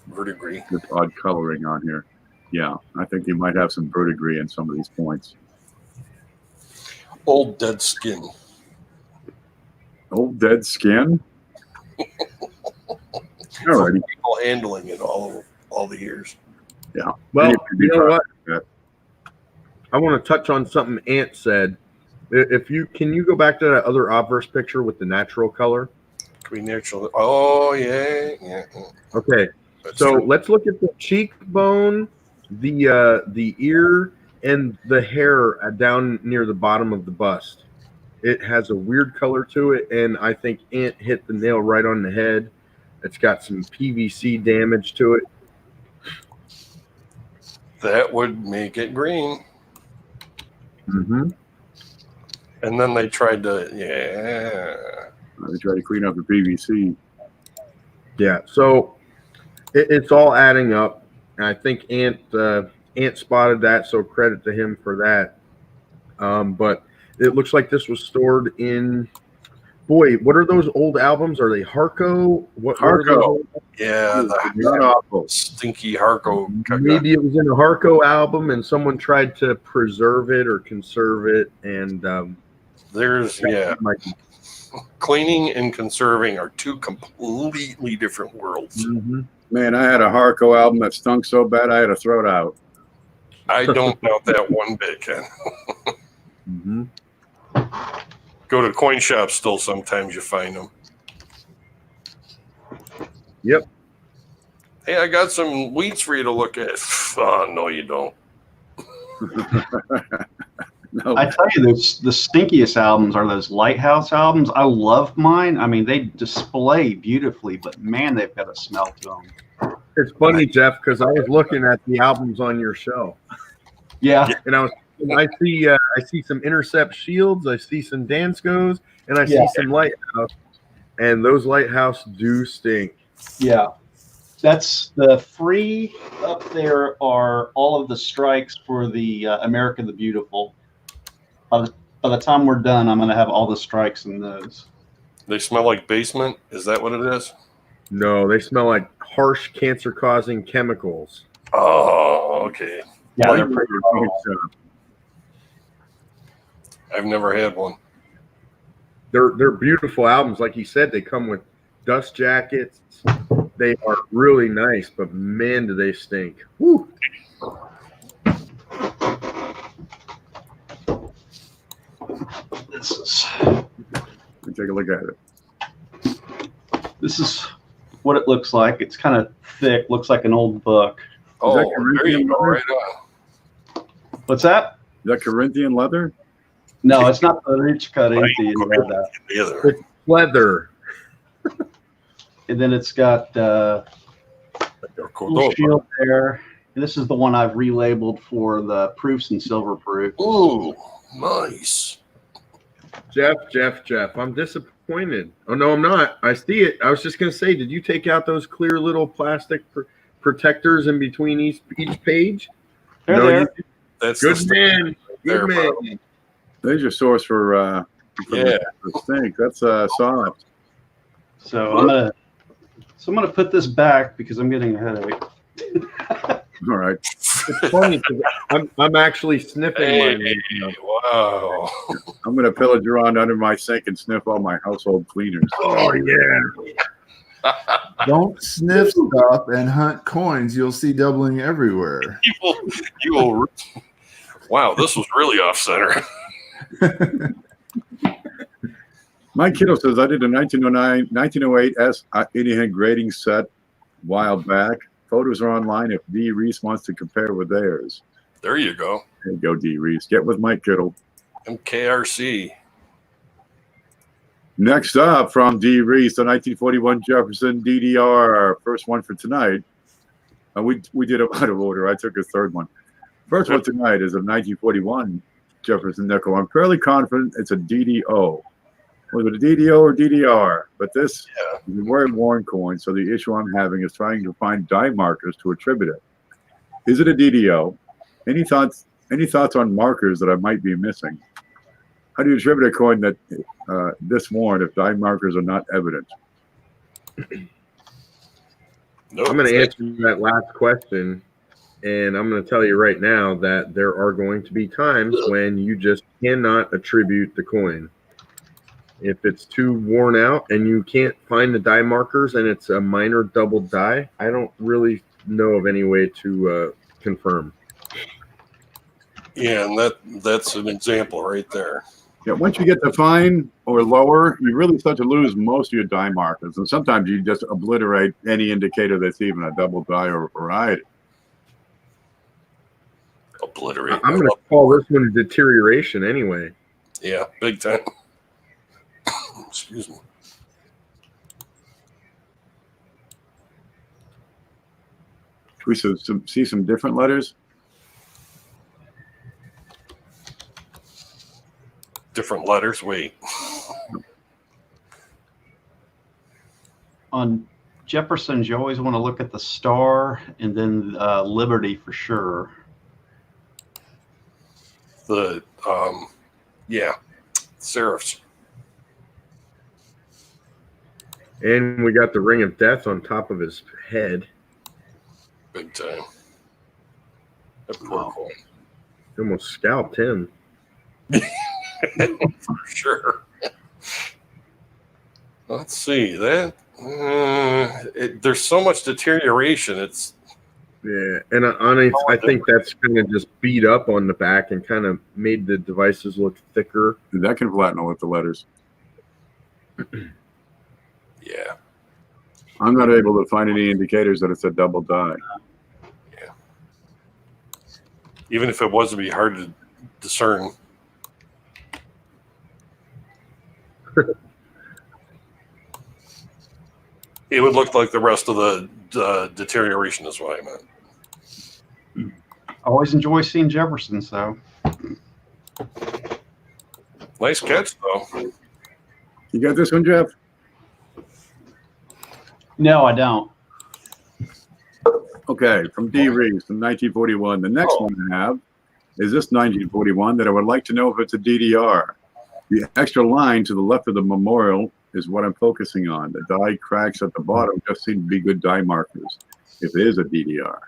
Verdigris. this odd coloring on here. Yeah, I think you might have some verdigris in some of these points. Old dead skin. Old dead skin? Alrighty. People handling it all the years. Yeah. Well, you know what? That. I want to touch on something Ant said. Can you go back to that other obverse picture with the natural color? Queen natural. Oh yeah. Okay. That's So true. let's look at the cheekbone, the ear, and the hair down near the bottom of the bust. It has a weird color to it, and I think Ant hit the nail right on the head. It's got some PVC damage to it. That would make it green. Mm-hmm. And then they tried to, They try to clean up the PVC. Yeah, so it's all adding up. And I think Ant Ant spotted that, so credit to him for that. But it looks like this was stored in. Boy, what are those old albums? Are they Harco? What are those Harco. old Yeah, Not the awful. stinky Harco. Maybe it was in a Harco album and someone tried to preserve it or conserve it. And cleaning and conserving are two completely different worlds. Mm-hmm. Man, I had a Harco album that stunk so bad I had to throw it out. I don't doubt that one bit, Ken. Mm-hmm. Go to coin shops still sometimes you find them. Yep. Hey, I got some weeds for you to look at. Oh, no, you don't. No. I tell you, the stinkiest albums are those Lighthouse albums. I love mine. I mean, they display beautifully, but man, they've got a smell to them. It's funny, Jeff, because I was looking at the albums on your shelf. Yeah. And I see some Intercept Shields, I see some Danskos, and I see some Lighthouse. And those Lighthouse do stink. Yeah. That's the free up there are all of the strikes for the America the Beautiful. By the time we're done, I'm going to have all the strikes in those. They smell like basement. Is that what it is? No, they smell like harsh cancer-causing chemicals. Oh, okay. Yeah, they're pretty I've never had one. They're beautiful albums. Like you said, they come with dust jackets. They are really nice, but man, do they stink. Woo. Take a look at it. This is what it looks like. It's kind of thick, looks like an old book. Oh, that there you go, right on. What's that? Is that Corinthian leather? No, it's not the rich cut Right. It's leather. And then it's got little shield there. And this is the one I've relabeled for the proofs and silver proof. Ooh, nice. Jeff, I'm disappointed. Oh, no, I'm not. I see it. I was just going to say, did you take out those clear little plastic protectors in between each page? They're No, there. That's Good the man. there, Good man. There's your source for Yeah. the stink. That's soft. So I'm gonna put this back because I'm getting a headache. All right. It's funny because I'm actually sniffing Hey, mine. wow. I'm going to pillage around under my sink and sniff all my household cleaners. Oh, yeah. Don't sniff stuff and hunt coins. You'll see doubling everywhere. You will. Wow, this was really off center. Mike Kittle says, I did a 1908 S80 grading set a while back. Photos are online if D. Reese wants to compare with theirs. There you go. There you go, D. Reese. Get with Mike Kittle. MKRC. Next up from D. Reese, the 1941 Jefferson DDR. First one for tonight. We did them out of order. I took a third one. First one tonight is a 1941 Jefferson nickel. I'm fairly confident it's a DDO. Was it a DDO or DDR? But this is a very worn coin, so the issue I'm having is trying to find die markers to attribute it. Is it a DDO? Any thoughts on markers that I might be missing? How do you attribute a coin that this worn if die markers are not evident? Nope. I'm going to answer that last question, and I'm going to tell you right now that there are going to be times when you just cannot attribute the coin. If it's too worn out and you can't find the die markers and it's a minor double die, I don't really know of any way to confirm. Yeah, and that's an example right there. Yeah, once you get to fine or lower, you really start to lose most of your die markers. And sometimes you just obliterate any indicator that's even a double die or a variety. Obliterate. I'm going to call this one deterioration anyway. Yeah, big time. Excuse me. Can we see some different letters? Different letters. Wait. On Jefferson's, you always want to look at the star and then Liberty for sure. the serifs. And we got the ring of death on top of his head. Big time. That poor coin. Almost scalped him. For sure. Let's see that. There's so much deterioration. It's and I think that's kind of just beat up on the back and kind of made the devices look thicker. That can flatten with the letters. Yeah. I'm not able to find any indicators that it's a double die. Yeah. Even if it was to be hard to discern. It would look like the rest of the deterioration is what I meant. I always enjoy seeing Jeffersons, though. Nice catch, though. You got this one, Jeff? No, I don't. Okay, from D. Reeves from 1941. The next one I have is this 1941 that I would like to know if it's a DDR. The extra line to the left of the memorial is what I'm focusing on. The die cracks at the bottom just seem to be good die markers if it is a DDR.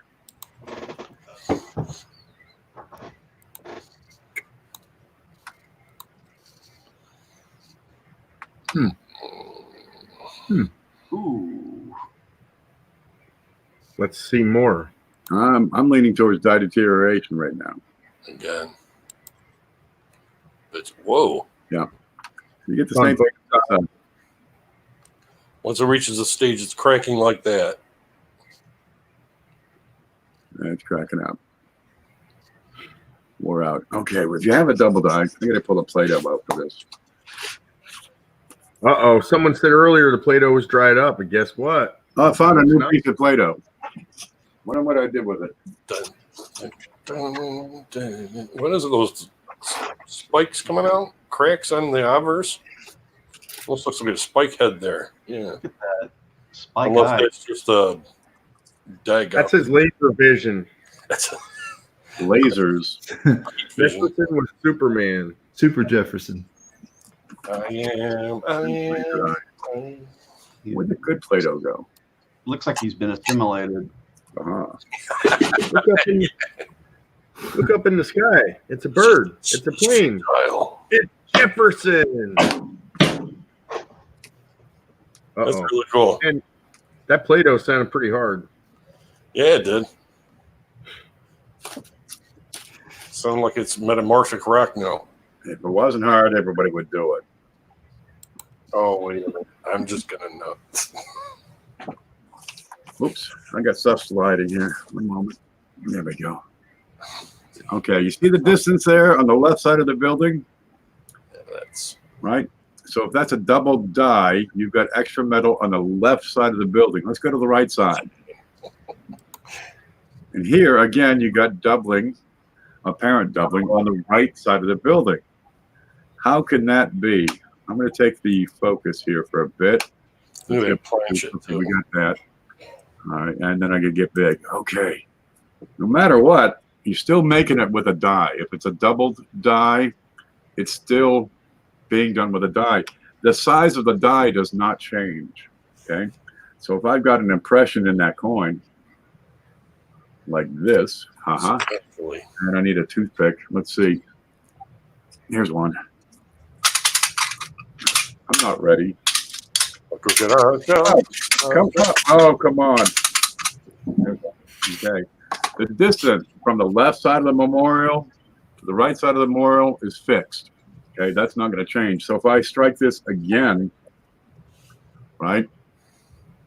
Ooh. Let's see more. I'm leaning towards die deterioration right now. Again. It's whoa. Yeah. You get the same thing. Once it reaches a stage, it's cracking like that. It's cracking up. We're out. Okay, well, if you have a double die, I'm going to pull a Play-Doh out for this. Uh-oh. Someone said earlier the Play-Doh was dried up, but guess what? Oh, I found a new piece of Play-Doh. Wonder what I did with it. What is it? Those spikes coming out? Cracks on the obverse? Almost looks like a spike head there. Yeah. Look at that. Spike Unless eye. that's just a dag. That's his laser vision. That's Lasers. Jefferson was Superman. Super Jefferson. I am. Where'd the good Play-Doh go? Looks like he's been assimilated. Uh-huh. Look up in the sky. It's a bird. It's a plane. It's Jefferson. That's Uh-oh. really cool. And that Play-Doh sounded pretty hard. Yeah, it did. Sound like it's metamorphic rock now. If it wasn't hard, everybody would do it. Oh, wait a minute. I'm just going to know. Oops, I got stuff sliding here. One moment. There we go. Okay, you see the distance there on the left side of the building? Yeah, that's Right? So if that's a double die, you've got extra metal on the left side of the building. Let's go to the right side. And here, again, you got doubling, apparent doubling, on the right side of the building. How can that be? I'm going to take the focus here for a bit. Look at that planch it, too. We got that. All right, and then I can get big. Okay. No matter what, you're still making it with a die. If it's a doubled die, it's still being done with a die. The size of the die does not change. Okay. So if I've got an impression in that coin, like this, and I need a toothpick. Let's see. Here's one. I'm not ready. Come on. Okay. The distance from the left side of the memorial to the right side of the memorial is fixed. Okay, that's not going to change. So if I strike this again, right,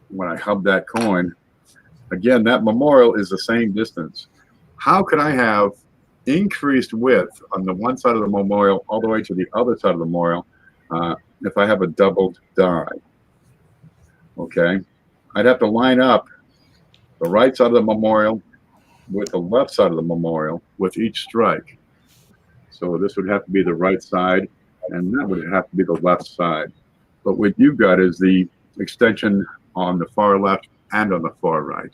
when I hub that coin, again, that memorial is the same distance. How could I have increased width on the one side of the memorial all the way to the other side of the memorial if I have a doubled die? Okay, I'd have to line up the right side of the memorial with the left side of the memorial with each strike. So this would have to be the right side, and that would have to be the left side. But what you've got is the extension on the far left and on the far right.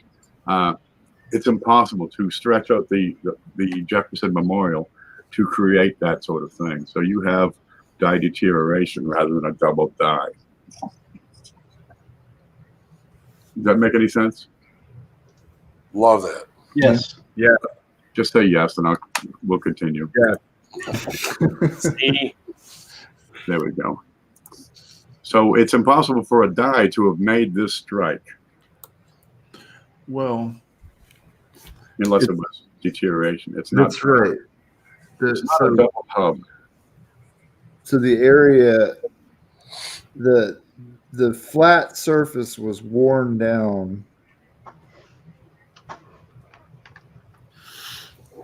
It's impossible to stretch out the Jefferson Memorial to create that sort of thing. So you have dye deterioration rather than a double dye. Does that make any sense? Love that. Yes. Yeah. Just say yes, and we'll continue. Yeah. See? There we go. So it's impossible for a dye to have made this strike Well, unless it was deterioration. It's not. that's right. It's not a double hub. So the area, the flat surface was worn down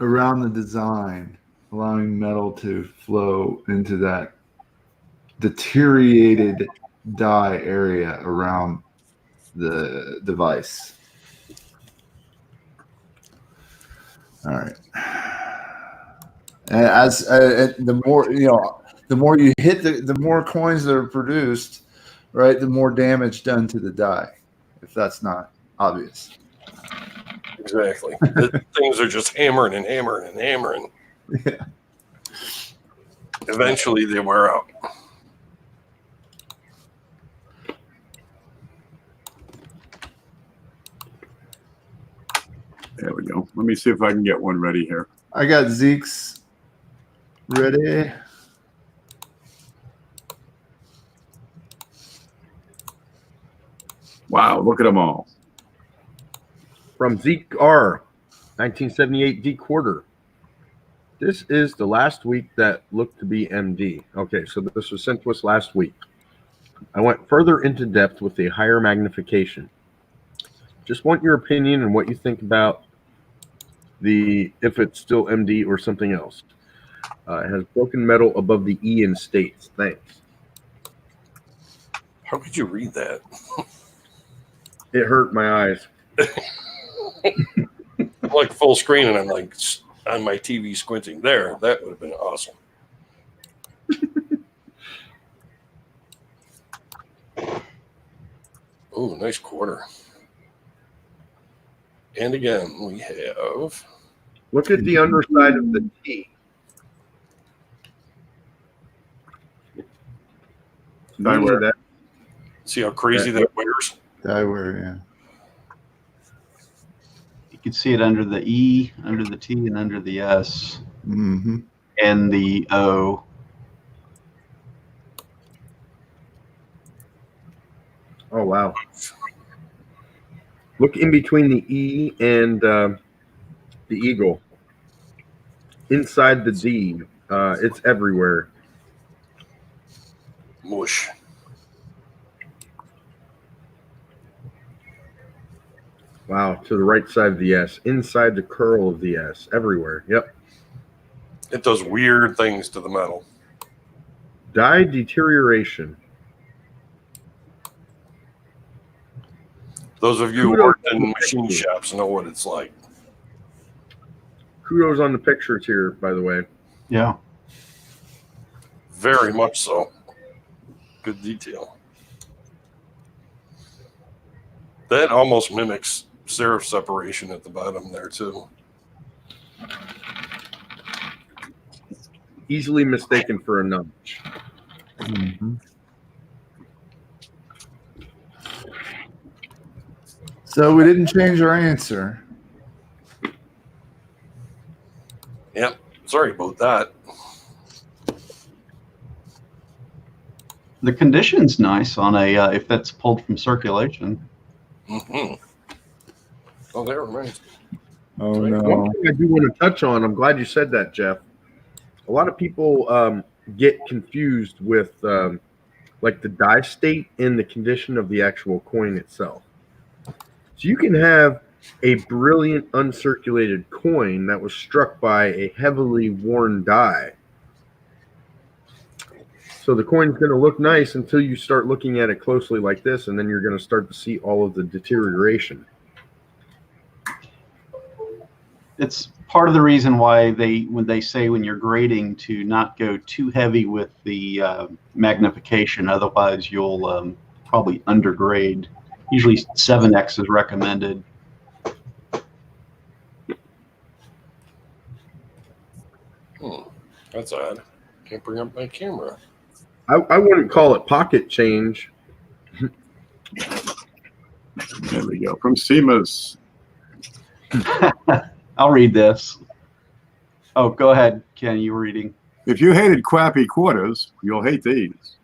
around the design, allowing metal to flow into that deteriorated dye area around the device. All right. And as the more the more you hit the more coins that are produced, right, the more damage done to the die, if that's not obvious. Exactly. The things are just hammering and hammering and hammering. Yeah. Eventually they wear out. There we go. Let me see if I can get one ready here. I got Zeke's ready. Wow, look at them all. From Zeke R, 1978 D quarter. This is the last week that looked to be MD. Okay, so this was sent to us last week. I went further into depth with a higher magnification. Just want your opinion and what you think about if it's still MD or something else. It has broken metal above the E in states. Thanks. How could you read that? It hurt my eyes. I'm like full screen and I'm like on my TV squinting there. That would have been awesome. Oh, nice quarter. And again, we have. Look at the underside of the T. Dye wear. That. See how crazy that wears? Die wear, yeah. You can see it under the E, under the T, and under the S, Mm-hmm. and the O. Oh, wow. Look in between the E and the eagle. Inside the D. It's everywhere. Mush. Wow, to the right side of the S. Inside the curl of the S. Everywhere. Yep. It does weird things to the metal. Dye deterioration. Those of you who worked in machine shops know what it's like. Kudos on the pictures here, by the way. Yeah. Very much so. Good detail. That almost mimics serif separation at the bottom there, too. Easily mistaken for a nudge. Mm-hmm. So we didn't change our answer. Yep. Sorry about that. The condition's nice on a if that's pulled from circulation. Mm-hmm. Oh, that reminds me. Oh One no. thing I do want to touch on, I'm glad you said that, Jeff. A lot of people get confused with like the dye state and the condition of the actual coin itself. So you can have a brilliant uncirculated coin that was struck by a heavily worn dye. So the coin's going to look nice until you start looking at it closely like this, and then you're going to start to see all of the deterioration. It's part of the reason why when they say when you're grading to not go too heavy with the magnification, otherwise you'll probably undergrade. Usually 7x is recommended. That's odd. Can't bring up my camera. I wouldn't call it pocket change. There we go. From Seamus. I'll read this. Oh, go ahead, Ken. You were reading. If you hated crappy quarters, you'll hate these.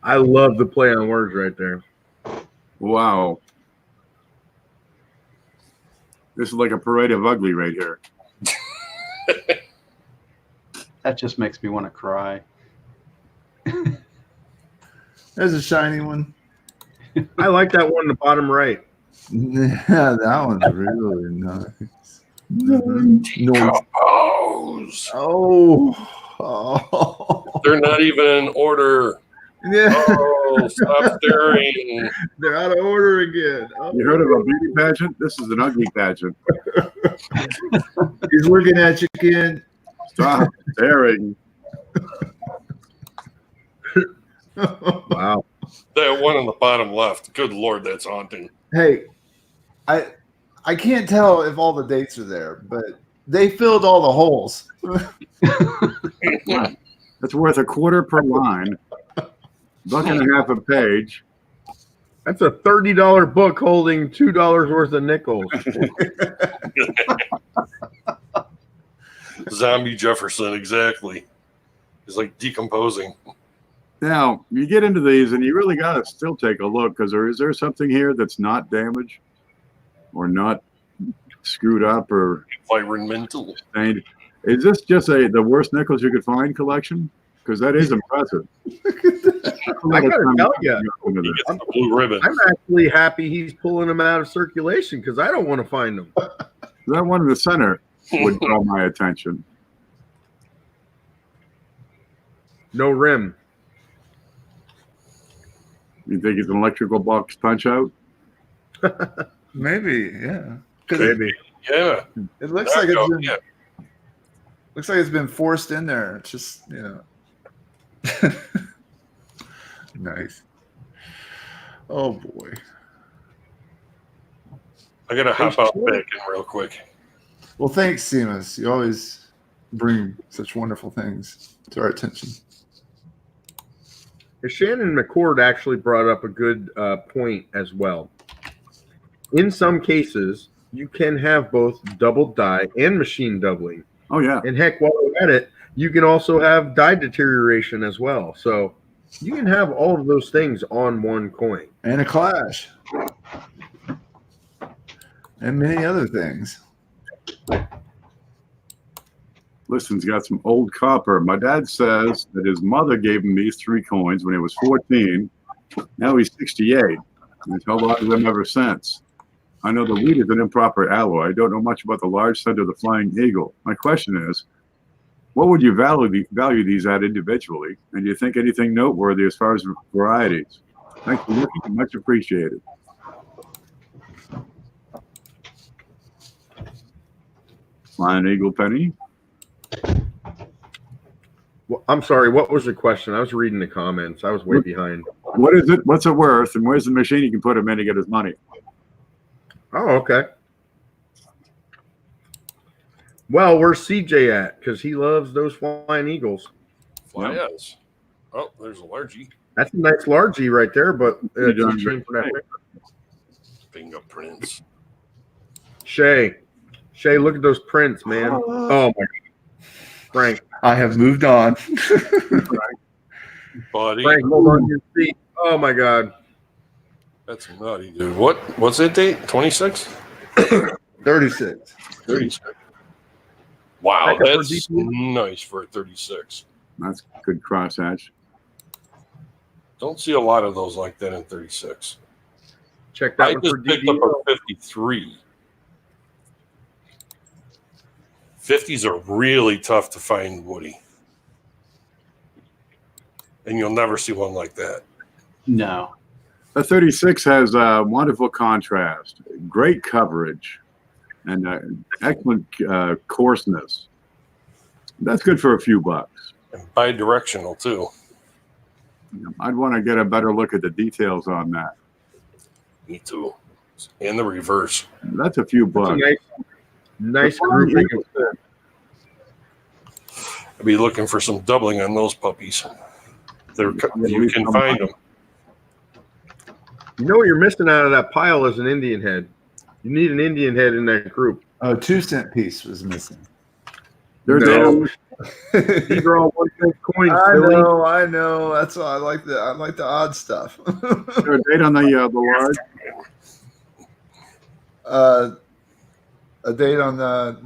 I love the play on words right there. Wow. This is like a parade of ugly right here. That just makes me want to cry. There's a shiny one. I like that one in the bottom right. Yeah, that one's really nice. Decompose. Oh. They're not even in order. Yeah. Oh, stop staring. They're out of order again. Oh. You heard of a beauty pageant? This is an ugly pageant. He's looking at you, kid. Stop staring. Wow. That one on the bottom left. Good Lord, that's haunting. Hey, I can't tell if all the dates are there, but they filled all the holes. That's worth $0.25 per line. $1.50 a page. That's a $30 book holding $2 worth of nickels. Zombie Jefferson, exactly. It's like decomposing. Now, you get into these and you really got to still take a look because is there something here that's not damaged or not screwed up or Environmental. stained? Is this just the worst nickels you could find collection? Because that is impressive. I gotta tell you, He gets the blue ribbon. I'm actually happy he's pulling them out of circulation because I don't want to find them. That one in the center would draw my attention. No rim. You think it's an electrical box punch out? Maybe, yeah. Maybe. Yeah. It looks like it's been, Yeah. looks like it's been forced in there. It's just, you know. Nice. Oh boy. I gotta hop out back in real quick. Well, thanks, Seamus. You always bring such wonderful things to our attention. Shannon McCord actually brought up a good point as well. In some cases, you can have both double die and machine doubling. Oh, yeah. And heck, while we're at it, you can also have die deterioration as well. So you can have all of those things on one coin. And a clash. And many other things. Listen's got some old copper. My dad says that his mother gave him these 3 coins when he was 14. Now he's 68. And he's held on to them ever since. I know the wheat is an improper alloy. I don't know much about the large center of the Flying Eagle. My question is, what would you value these at individually? And do you think anything noteworthy as far as varieties? Thanks for looking. Much appreciated. Flying Eagle penny. Well, I'm sorry, what was the question? I was reading the comments. I was way behind. What is it? What's it worth? And where's the machine you can put him in to get his money? Oh, okay. Well, where's CJ at? Because he loves those Flying Eagles. Flyers. Oh, there's a largie. That's a nice largie right there, but it's a shame for that. Fingerprints. Shay, look at those prints, man. Oh my God. Frank, I have moved on. Buddy. Frank, hold on to your seat. Oh my God. That's nutty, dude. What's that date? 26? 36. 36. Wow, Back up for that's DP. nice for a 36. That's good crosshatch. Don't see a lot of those like that in 36. Check that I one just for picked up DD. a 53. 50s are really tough to find, Woody. And you'll never see one like that. No. The 36 has wonderful contrast, great coverage, and excellent coarseness. That's good for a few bucks. And bi-directional, too. I'd want to get a better look at the details on that. Me too. And the reverse. That's a few That's a bucks. nice, Nice grouping of fish. I'll be looking for some doubling on those puppies. You can find them. You know what you're missing out of that pile is an Indian head. You need an Indian head in that group. Oh, 2-cent piece was missing. There's No. These are all 1 cent coins. Billy. I know. That's why I like the odd stuff. Is there a date on the large? A date on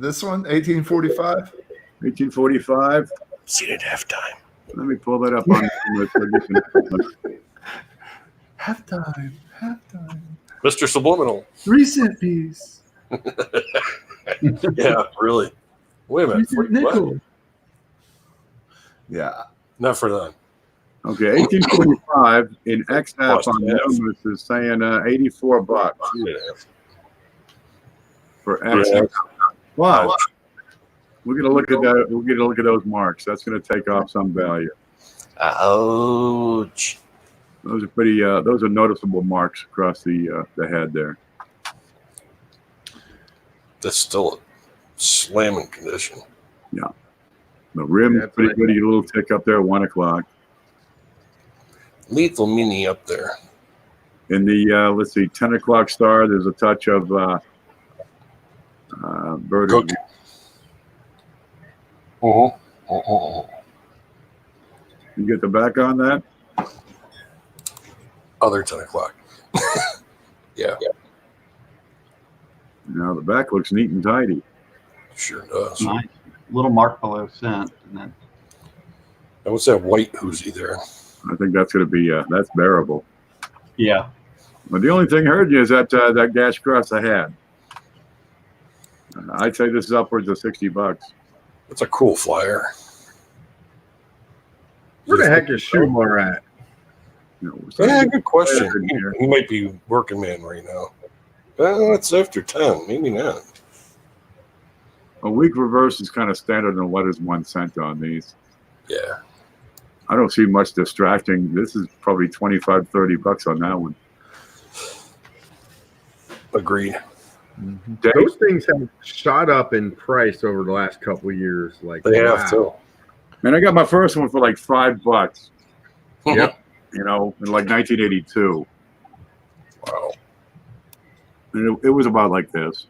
this one, 1845. 1845. Seen it halftime. Let me pull that up on. Halftime. Mr. Subliminal. 3-cent piece. Yeah, really. Wait a minute. 3-cent nickel. Yeah. Not for that. Okay, 1845 in XF Plus on half. Numbers is saying $84 for XF. Yeah. Wow. We're gonna look at that. We're gonna look at those marks. That's gonna take off some value. Ouch. Those are pretty. Those are noticeable marks across the head there. That's still a slamming condition. The rim That's pretty right. good. You get a little tick up there, 1 o'clock. Lethal Mini up there. In the let's see, 10 o'clock star. There's a touch of bird. Cook. Uh-huh. You get the back on that. Other 10 o'clock. Yeah, Now the back looks neat and tidy. sure does. Nice. Little mark below cent. And then And what's that white hoozy there? I think that's going to be that's bearable. yeah. But the only thing hurting you is that that gash across the head. I'd say this is upwards of $60. It's a cool flyer. Where the heck is Shumar at? You know, Yeah, good question. in here. He might be working man right now. Well, it's after 10. Maybe not. A weak reverse is kind of standard on what is 1 cent on these. Yeah. I don't see much distracting. This is probably $25-$30 on that one. Agreed. Dave? Those things have shot up in price over the last couple of years. Like They wow. have to. Man, I got my first one for like $5. Yep. You know, in like 1982. Wow. And it was about like this.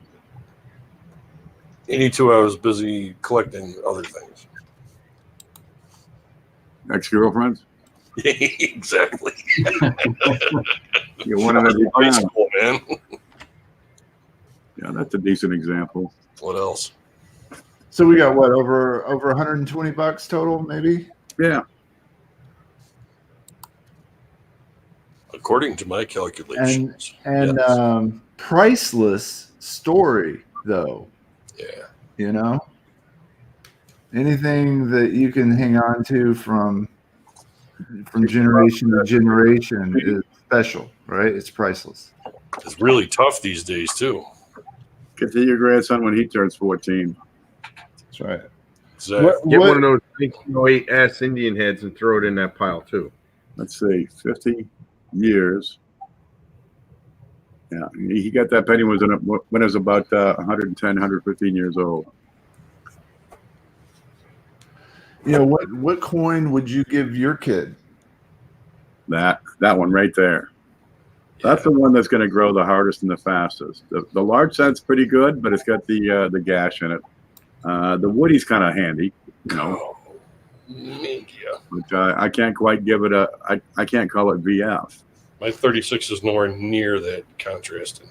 82, I was busy collecting other things. Ex-girlfriends? Yeah, exactly. You want to High school, man. Yeah, that's a decent example. What else? So we got what, over $120 total, maybe? Yeah. According to my calculations. And yes. Priceless story, though. Yeah. You know, anything that you can hang on to from generation to generation is special, right? It's priceless. It's really tough these days, too. Get to your grandson when he turns 14. That's right. Exactly. Get one of those 1908S Indian heads and throw it in that pile too. Let's see, 50 years. Yeah, he got that penny when it was about 110, 115 years old. You know, what coin would you give your kid? That one right there. That's the one that's going to grow the hardest and the fastest. The large cent's pretty good, but it's got the gash in it. The Woody's kind of handy, you know. Oh, yeah. But I can't quite give it I can't call it VF. My 36 is nowhere near that contrasting.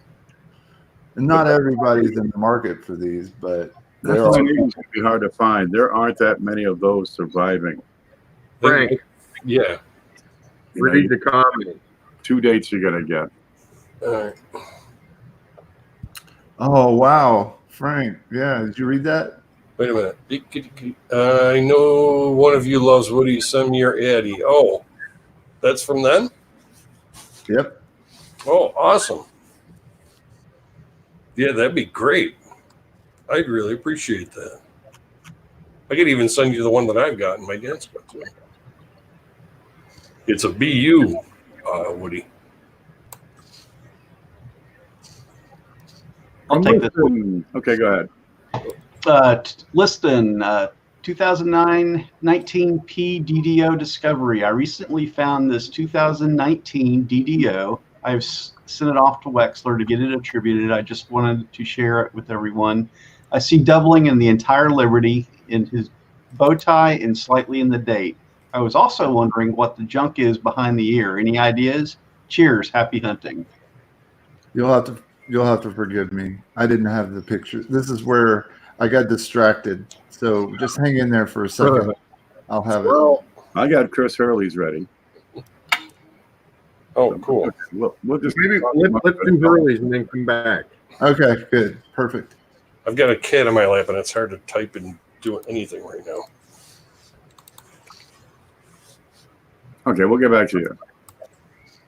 And not everybody's in the market for these, but That's there why are. it's going to be hard to find. There aren't that many of those surviving. Frank, Yeah. You know, read the comment. 2 dates you're going to get. All right. Oh wow, Frank. Yeah, did you read that? Wait a minute. I know one of you loves Woody. Send me your Addy. Oh, that's from them? Yep. Oh, awesome. Yeah, that'd be great. I'd really appreciate that. I could even send you the one that I've got in my dance book. It's a BU, Woody. I'll take this. Okay, go ahead. Liston, 2019 PDDO discovery. I recently found this 2019 DDO. I've sent it off to Wexler to get it attributed. I just wanted to share it with everyone. I see doubling in the entire Liberty, in his bow tie, and slightly in the date. I was also wondering what the junk is behind the ear. Any ideas? Cheers. Happy hunting. You'll have to forgive me. I didn't have the picture. This is where I got distracted. So just hang in there for a second. I'll have it. I got Chris Hurley's ready. Oh, cool. We'll just Maybe let's do Hurley's and then come back. Okay, good. Perfect. I've got a cat in my lap, and it's hard to type and do anything right now. Okay, we'll get back to you.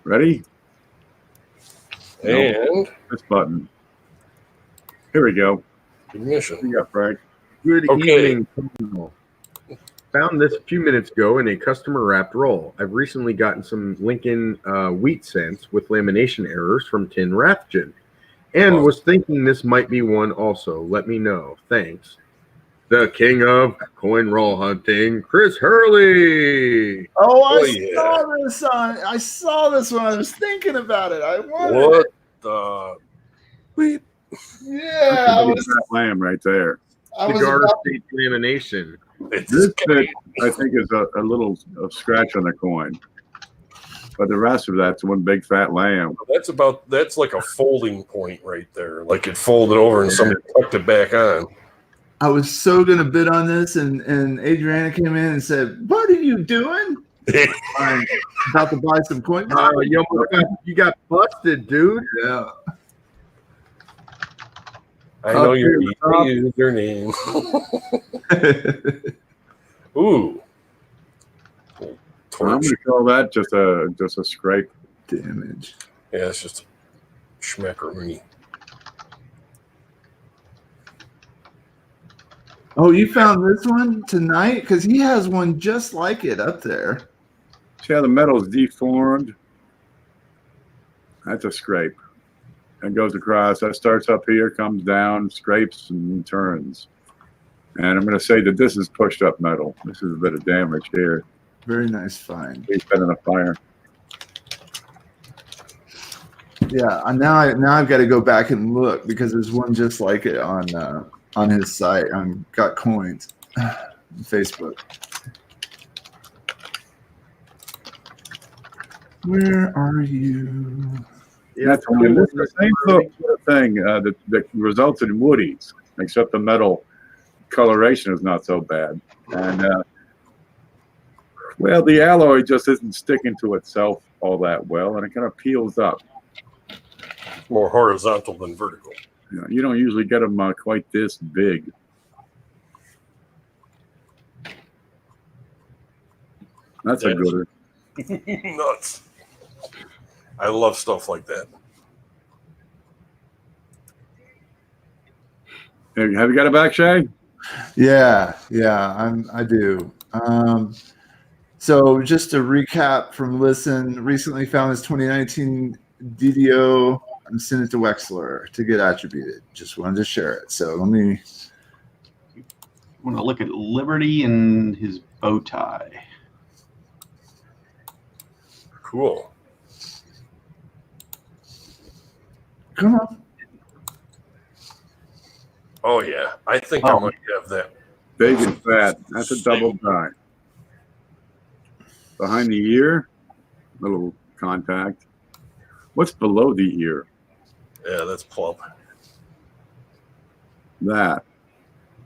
Ready? And this button. Here we go. ignition. You got Frank. Good Okay. evening. Found this a few minutes ago in a customer wrapped roll. I've recently gotten some Lincoln wheat cents with lamination errors from Tin Rathjen, and was thinking this might be one also. Let me know. Thanks. The king of coin roll hunting, Chris Hurley. Oh, I yeah. saw this when I was thinking about it. I wanted What it. the? Wait, Yeah, That lamb right there. cigar state lamination. It's This bit, I think, is a little scratch on the coin. But the rest of that's one big fat lamb. that's like a folding point right there. Like it folded over and somebody tucked it back on. I was so gonna bid on this, and Adriana came in and said, "What are you doing?" I'm about to buy some coin. You got busted, dude. Yeah. I know Okay, your Rob. username. Ooh. I'm Torch. going to call that just a scrape. Damage. Yeah, it's just a schmackaroonie. Oh, you found this one tonight? Because he has one just like it up there. See how the metal's deformed? That's a scrape. That goes across. That starts up here, comes down, scrapes, and turns. And I'm going to say that this is pushed up metal. This is a bit of damage here. Very nice find. He's been in a fire. Yeah, now I've got to go back and look because there's one just like it on his site on Got Coins, Facebook. Where are you? That's the same sort of thing that results in woodies, except the metal coloration is not so bad. And well, the alloy just isn't sticking to itself all that well, and it kind of peels up. More horizontal than vertical. You don't usually get them quite this big. That's a gooder. Nuts. I love stuff like that. Have you got it back, Shay? Yeah, I do. So just to recap from Listen, recently found this 2019 DDO. I'm sending it to Wexler to get attributed. Just wanted to share it. So let me. I want to look at Liberty and his bow tie. Cool. Come on. Oh, yeah. I think I might have that. Big and fat. That's a double die. Behind the ear, little contact. What's below the ear? Yeah, that's plump. That.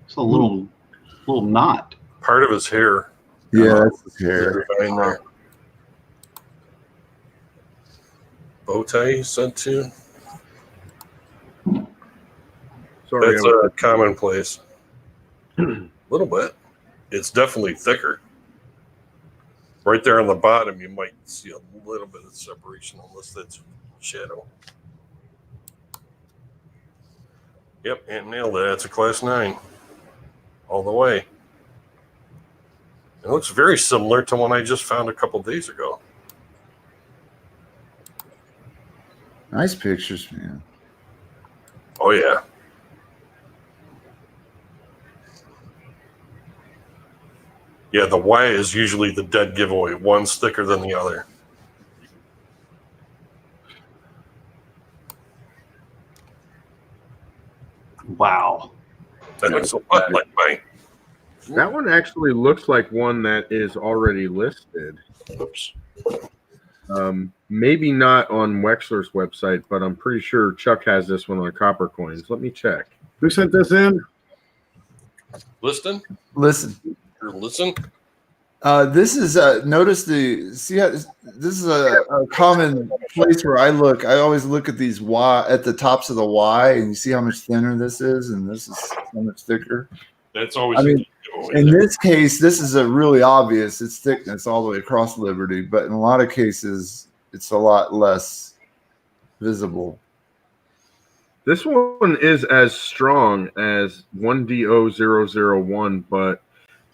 It's a little knot. Part of his hair. Yeah, that's his hair. Behind there. Bow tie, you said too? Sorry, That's a commonplace. A little bit. It's definitely thicker. Right there on the bottom, you might see a little bit of separation, unless that's shadow. Yep, and nailed it. That's a class 9. All the way. It looks very similar to one I just found a couple days ago. Nice pictures, man. Oh, yeah. Yeah, the Y is usually the dead giveaway. One's thicker than the other. Wow. That looks a lot like mine. That one actually looks like one that is already listed. Oops. Maybe not on Wexler's website, but I'm pretty sure Chuck has this one on Copper Coins. Let me check. Who sent this in? Listen. Listen. This is notice the see how this is a common place where I look. I always look at these Y at the tops of the Y, and you see how much thinner this is, and this is so much thicker. That's always. I mean, in this case, this is a really obvious. It's thickness all the way across Liberty, but in a lot of cases, it's a lot less visible. This one is as strong as 1DO001, but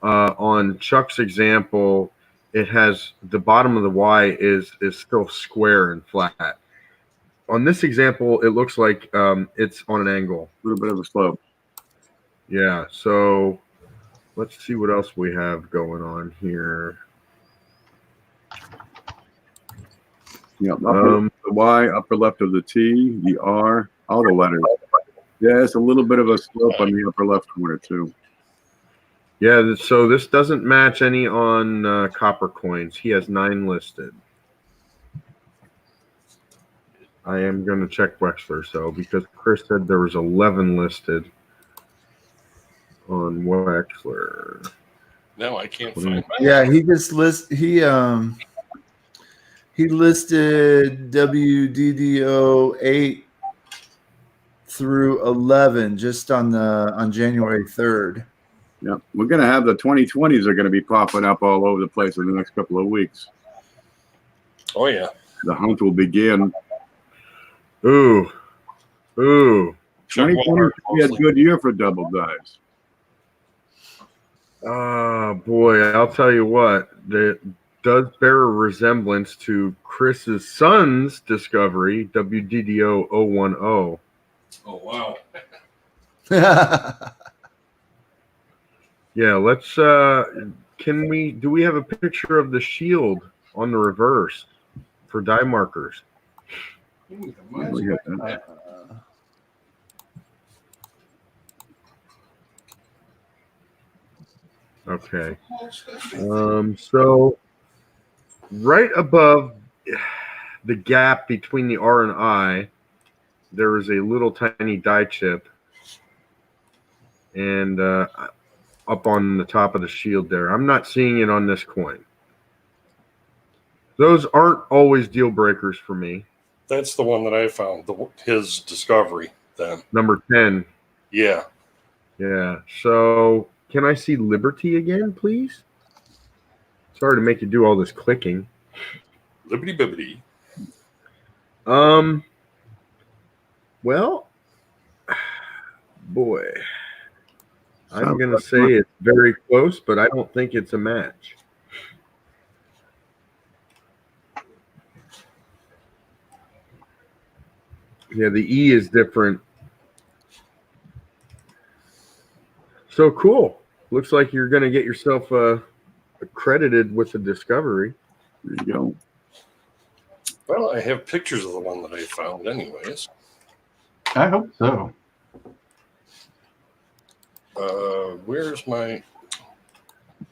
on Chuck's example, it has the bottom of the Y is still square and flat. On this example, it looks like it's on an angle. A little bit of a slope. Yeah, so let's see what else we have going on here. Yeah, the Y, upper left of the T, the R, all the letters. Yeah, it's a little bit of a slope on the upper left corner too. Yeah, so this doesn't match any on Copper Coins. He has 9 listed. I am going to check Wexler, so because Chris said there was 11 listed on Wexler. No, I can't find mine. Yeah, he just he listed WDDO 8 through 11 just on January 3rd. Yeah, we're going to have the 2020s are going to be popping up all over the place in the next couple of weeks. Oh yeah, the hunt will begin. Ooh. 2020 be a good year for double dives. Boy, I'll tell you what, that does bear a resemblance to Chris's son's discovery, WDDO 010. Oh wow. Yeah, let's do we have a picture of the shield on the reverse for die markers? Okay. So right above the gap between the R and I, there is a little tiny die chip, and up on the top of the shield there. I'm not seeing it on this coin. Those aren't always deal breakers for me. That's the one that I found, his discovery then. Number 10. Yeah. Yeah. So can I see Liberty again, please? Sorry to make you do all this clicking. Liberty bibbity. Well, boy, I'm going to say it's very close, but I don't think it's a match. Yeah, the E is different. So cool. Looks like you're going to get yourself accredited with the discovery. There you go. Well, I have pictures of the one that I found anyways. I hope so. Where's my...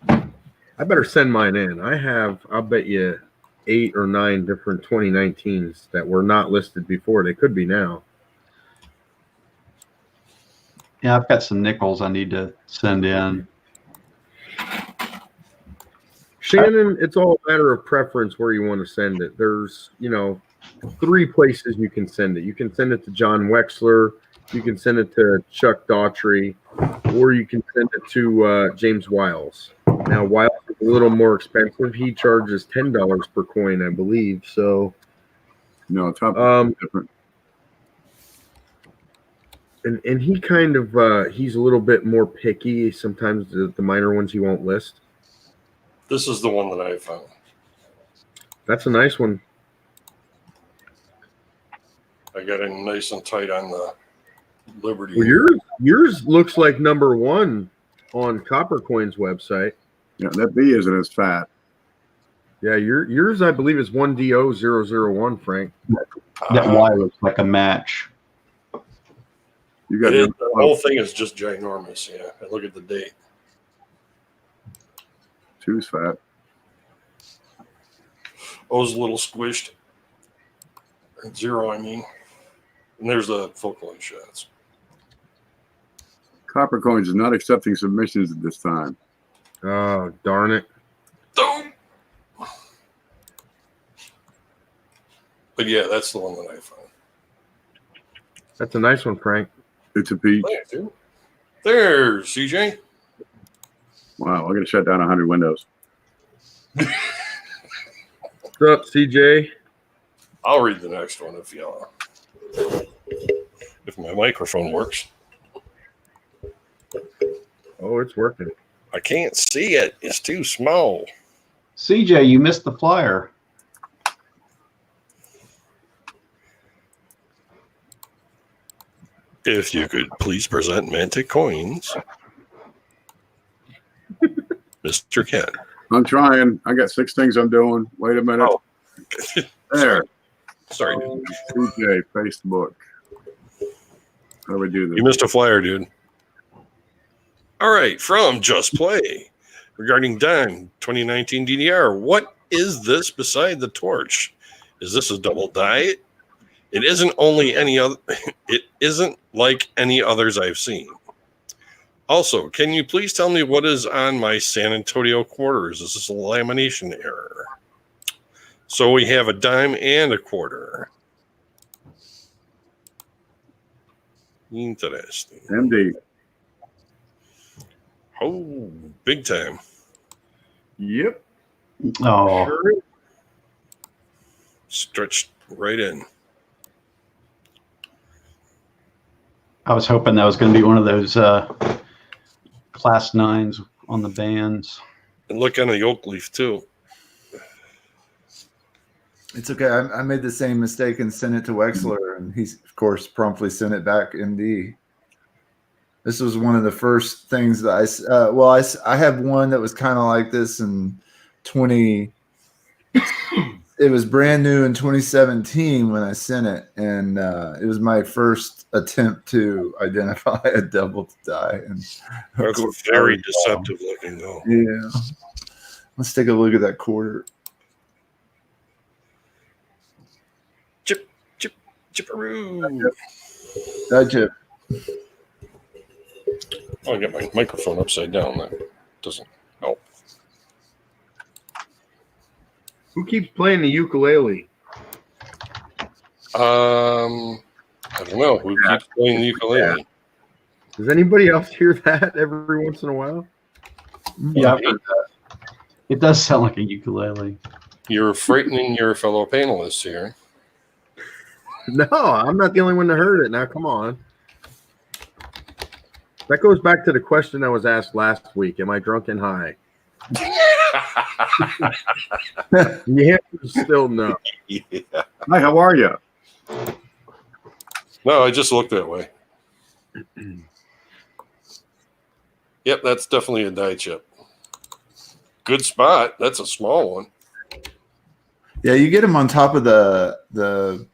I better send mine in. I have, I'll bet you, 8 or 9 different 2019s that were not listed before. They could be now. Yeah, I've got some nickels I need to send in. Shannon, it's all a matter of preference where you want to send it. There's, 3 places you can send it. You can send it to John Wexler, you can send it to Chuck Daughtry, or you can send it to James Wiles. Now, Wiles is a little more expensive. He charges $10 per coin, I believe. So, no, it's different. And he kind of he's a little bit more picky. Sometimes the minor ones he won't list. This is the one that I found. That's a nice one. I got it nice and tight on the Liberty. Well, yours looks like number 1 on Copper Coin's website. Yeah, that B isn't as fat. Yeah, yours I believe is 1DO001, Frank. That Y looks like a match. You got The whole thing is just ginormous. Yeah, I look at the date. two's fat. O's a little squished. 0, I mean. And there's the focal length shots. Copper Coins is not accepting submissions at this time. Oh, darn it. Boom. But yeah, that's the one that I found. That's a nice one, Frank. It's a peach. Thanks, dude. There's CJ. Wow, I'm going to shut down 100 windows. What's up, CJ? I'll read the next one if my microphone works. Oh, it's working. I can't see it. It's too small. CJ, you missed the flyer. If you could please present Mantic coins, Mr. Ken. I'm trying. I got 6 things I'm doing. Wait a minute. Oh. There. Sorry, dude. CJ, Facebook. How do we do this? You missed a flyer, dude. All right, from Just Play. Regarding Dime 2019 DDR, what is this beside the torch? Is this a double die? It isn't only any other. It isn't like any others I've seen. Also, can you please tell me what is on my San Antonio quarters? Is this a lamination error? So we have a dime and a quarter. Interesting. MD. Oh, big time. Yep. Oh, Sure. Stretched right in. I was hoping that was going to be one of those class 9s on the bands. And look on the oak leaf, too. It's okay. I made the same mistake and sent it to Wexler, and he's, of course, promptly sent it back MD. This was one of the first things that I have one that was kind of like this in 20. It was brand new in 2017 when I sent it, and it was my first attempt to identify a double die. And That's very deceptive looking, though. yeah. Let's take a look at that quarter. Chipperoo. Gotcha. Oh, I got my microphone upside down. That doesn't help. Who keeps playing the ukulele? I don't know. Who keeps playing the ukulele? Does anybody else hear that every once in a while? Yeah, it does sound like a ukulele. You're frightening your fellow panelists here. No, I'm not the only one that heard it. Now, come on. That goes back to the question I was asked last week. Am I drunk and high? The answer is still no. Yeah. Hi, how are you? No, I just looked that way. Yep, that's definitely a die chip. Good spot. That's a small one. Yeah, you get them on top of the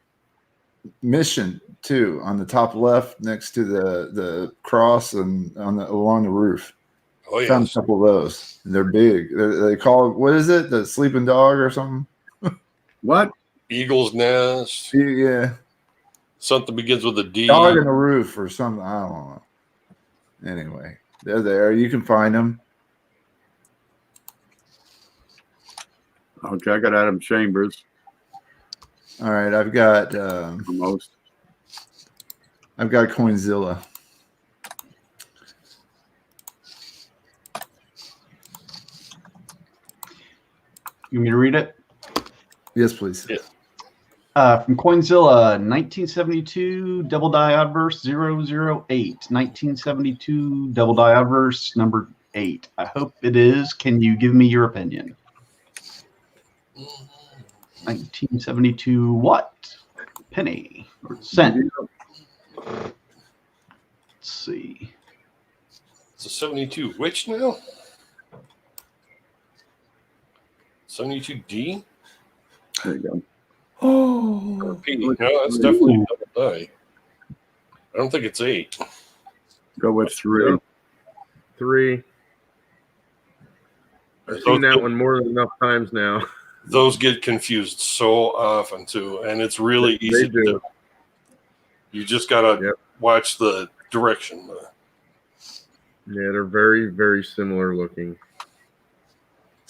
mission too, on the top left next to the cross and along the roof. Oh yeah, Found a couple of those. They're big. They call it, what is it? The sleeping dog or something? What? Eagle's nest. Yeah, Something begins with a D. dog in the roof or something. I don't know. Anyway, they're there. You can find them. Okay, I got Adam Chambers All right, I've got almost. Coinzilla. You want me to read it? Yes, please. Yeah. From Coinzilla, 1972 double die adverse 008. 1972 double die adverse number 8. I hope it is. Can you give me your opinion? 1972 what? Penny. Cent. Let's see. It's a 72. Which now? 72D? There you go. Oh, P. No, that's definitely a double die. I don't think it's 8. Go with 3. Yep. 3. I've seen that one more than enough times now. Those get confused so often too, and it's really easy to do. You just gotta watch the direction. Yeah, they're very, very similar looking.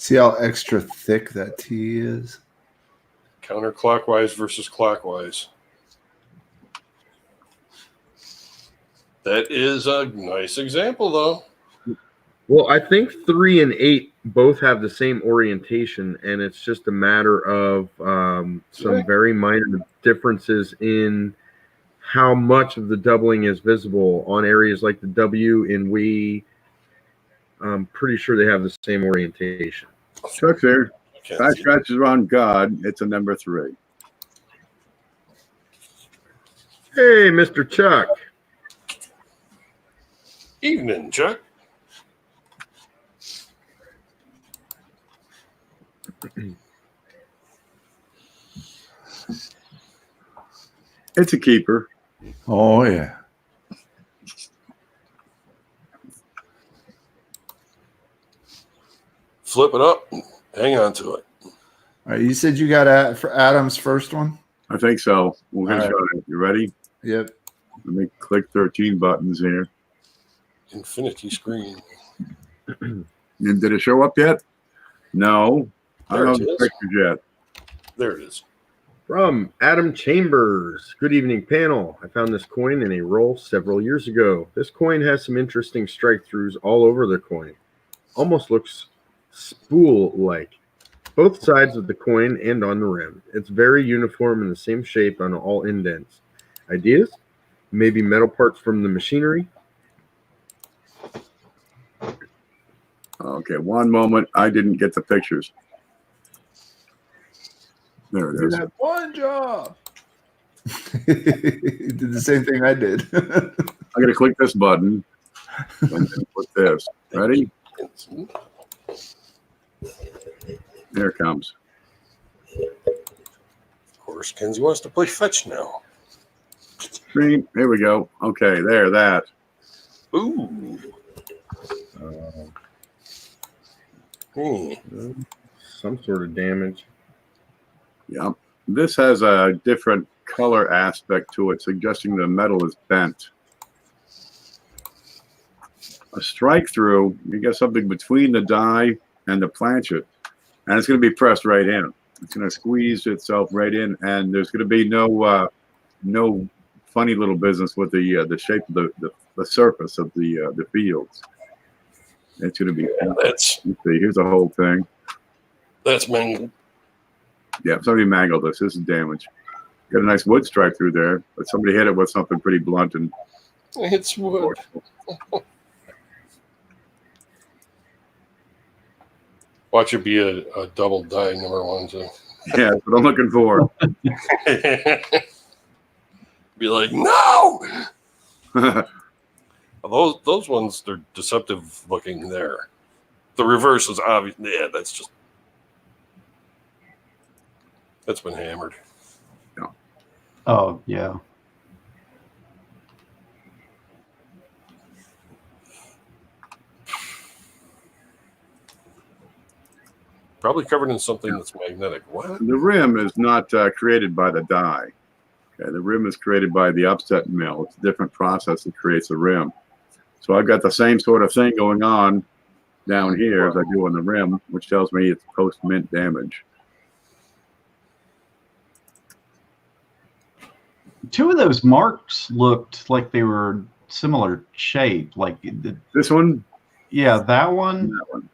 see how extra thick that T is? Counterclockwise versus clockwise. That is a nice example, though. Well, I think 3 and 8 both have the same orientation, and it's just a matter of some very minor differences in how much of the doubling is visible on areas like the W in we. I'm pretty sure they have the same orientation. Chuck's here. 5 scratches around God. It's a number 3. Hey, Mr. Chuck. Evening, Chuck. It's a keeper. Oh, yeah. Flip it up. Hang on to it. All right, you said you got for Adam's first one? I think so. We're going to All show it. You ready? Yep. Let me click 13 buttons here. Infinity screen. And did it show up yet? No. I There don't it have the is. pictures yet. There it is. From Adam Chambers. Good evening, panel. I found this coin in a roll several years ago. This coin has some interesting strike-throughs all over the coin. Almost looks spool-like. Both sides of the coin and on the rim. It's very uniform in the same shape on all indents. Ideas? Maybe metal parts from the machinery? Okay, one moment. I didn't get the pictures. There it You is. had one job. You did the same thing I did. I'm going to click this button and then put this. Ready? There it comes. Of course, Kenzie wants to play fetch now. Here we go. Okay, there, that. Ooh. Some sort of damage. Yeah. This has a different color aspect to it, suggesting the metal is bent. A strike through, you get something between the die and the planchet, and it's going to be pressed right in. It's going to squeeze itself right in, and there's going to be no funny little business with the shape of the surface of the fields. It's going to be. That's Let's see, here's the whole thing. That's mangled. Yeah, somebody mangled this. This is damage. Got a nice wood strike through there, but somebody hit it with something pretty blunt and. It's wood. Watch it be a double die number 1 too. Yeah, that's what I'm looking for. Be like, no. Those ones, they're deceptive looking there. The reverse is obvious. Yeah, that's been hammered. Oh, yeah. Probably covered in something that's magnetic. What? The rim is not created by the die. Okay, the rim is created by the upset mill. It's a different process that creates the rim. So I've got the same sort of thing going on down here as I do on the rim, which tells me it's post-mint damage. Two of those marks looked like they were similar shape. Like This one? yeah, that one, That one.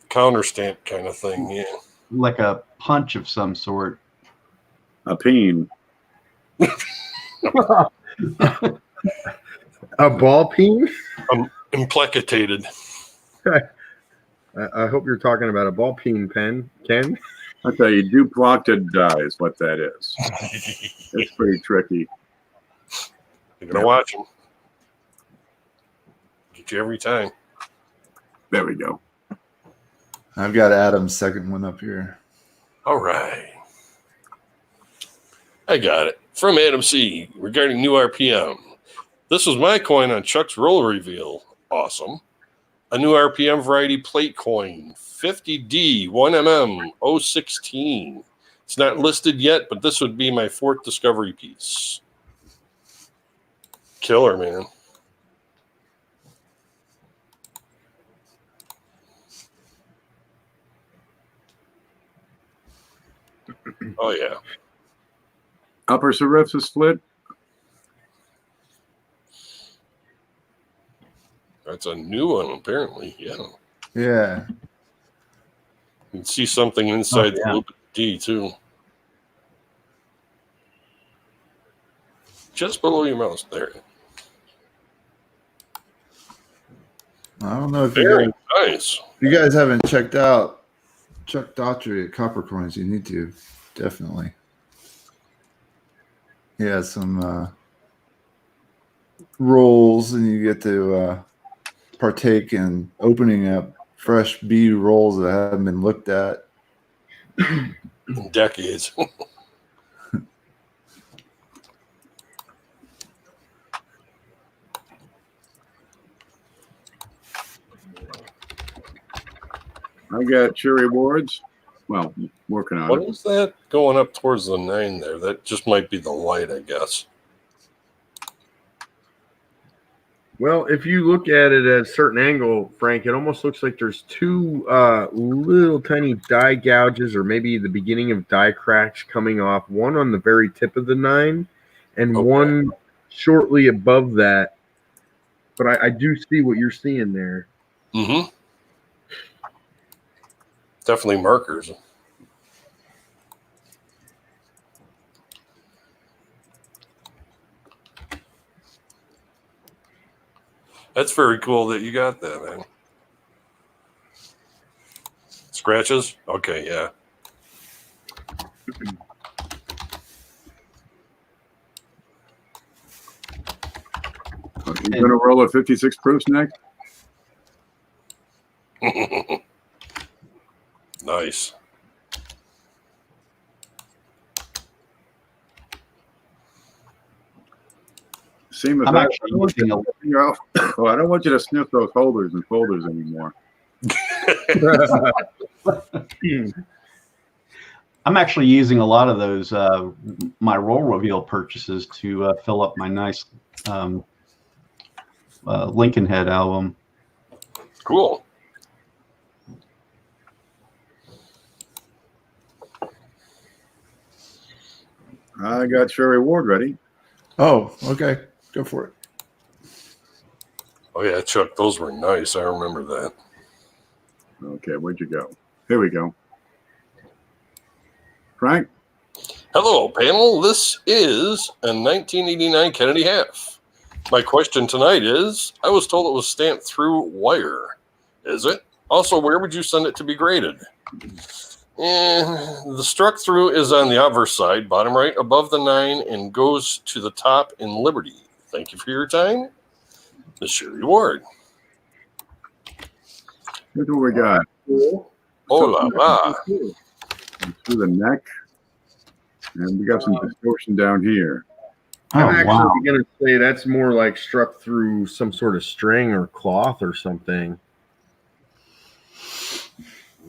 Counter stamp kind of thing, yeah. like a punch of some sort. A peen. A ball peen? Implicated. I hope you're talking about a ball peen pen, Ken. I tell you, duplicted die is what that is. It's pretty tricky. You're going to watch them. Get you every time. There we go. I've got Adam's second one up here. All right. I got it. From Adam C. regarding new RPM. This was my coin on Chuck's roller reveal. Awesome. A new RPM variety plate coin. 50D 1mm 016. It's not listed yet, but this would be my 4th discovery piece. Killer, man. Oh, yeah. Upper serifs is split. That's a new one, apparently. Yeah. Yeah. You can see something inside yeah. the loop D, too. Just below your mouse. There. I don't know if Very nice. you guys haven't checked out Chuck Daughtry at Copper Coins, you need to. Definitely. He has some rolls, and you get to partake in opening up fresh bead rolls that haven't been looked at. In decades. I got cherry awards. Well, working on What it. is that going up towards the 9 there? That just might be the light, I guess. Well, if you look at it at a certain angle, Frank, it almost looks like there's two little tiny die gouges, or maybe the beginning of die cracks coming off. One on the very tip of the 9, and Okay. one shortly above that. But I do see what you're seeing there. Mm-hmm. Definitely markers. That's very cool that you got that, man. Scratches? Okay, yeah. You're going to roll a 56 proofs next? Nice. Seam of I'm that. actually using a, Oh, I don't want you to sniff those holders and folders anymore. I'm actually using a lot of those my roll reveal purchases to fill up my nice Lincoln Head album. Cool. I got cherry award ready. Oh, okay. Go for it. Oh, yeah, Chuck, those were nice. I remember that. Okay, where'd you go? Here we go. Frank? Hello, panel. This is a 1989 Kennedy half. My question tonight is, I was told it was stamped through wire. Is it? Also, where would you send it to be graded? The struck through is on the obverse side, bottom right, above the 9, and goes to the top in Liberty. Thank you for your time. Monsieur Reward. Here's what we got. Oh la la. Through the neck. And we got some distortion down here. I'm Oh, actually wow. going to say that's more like struck through some sort of string or cloth or something.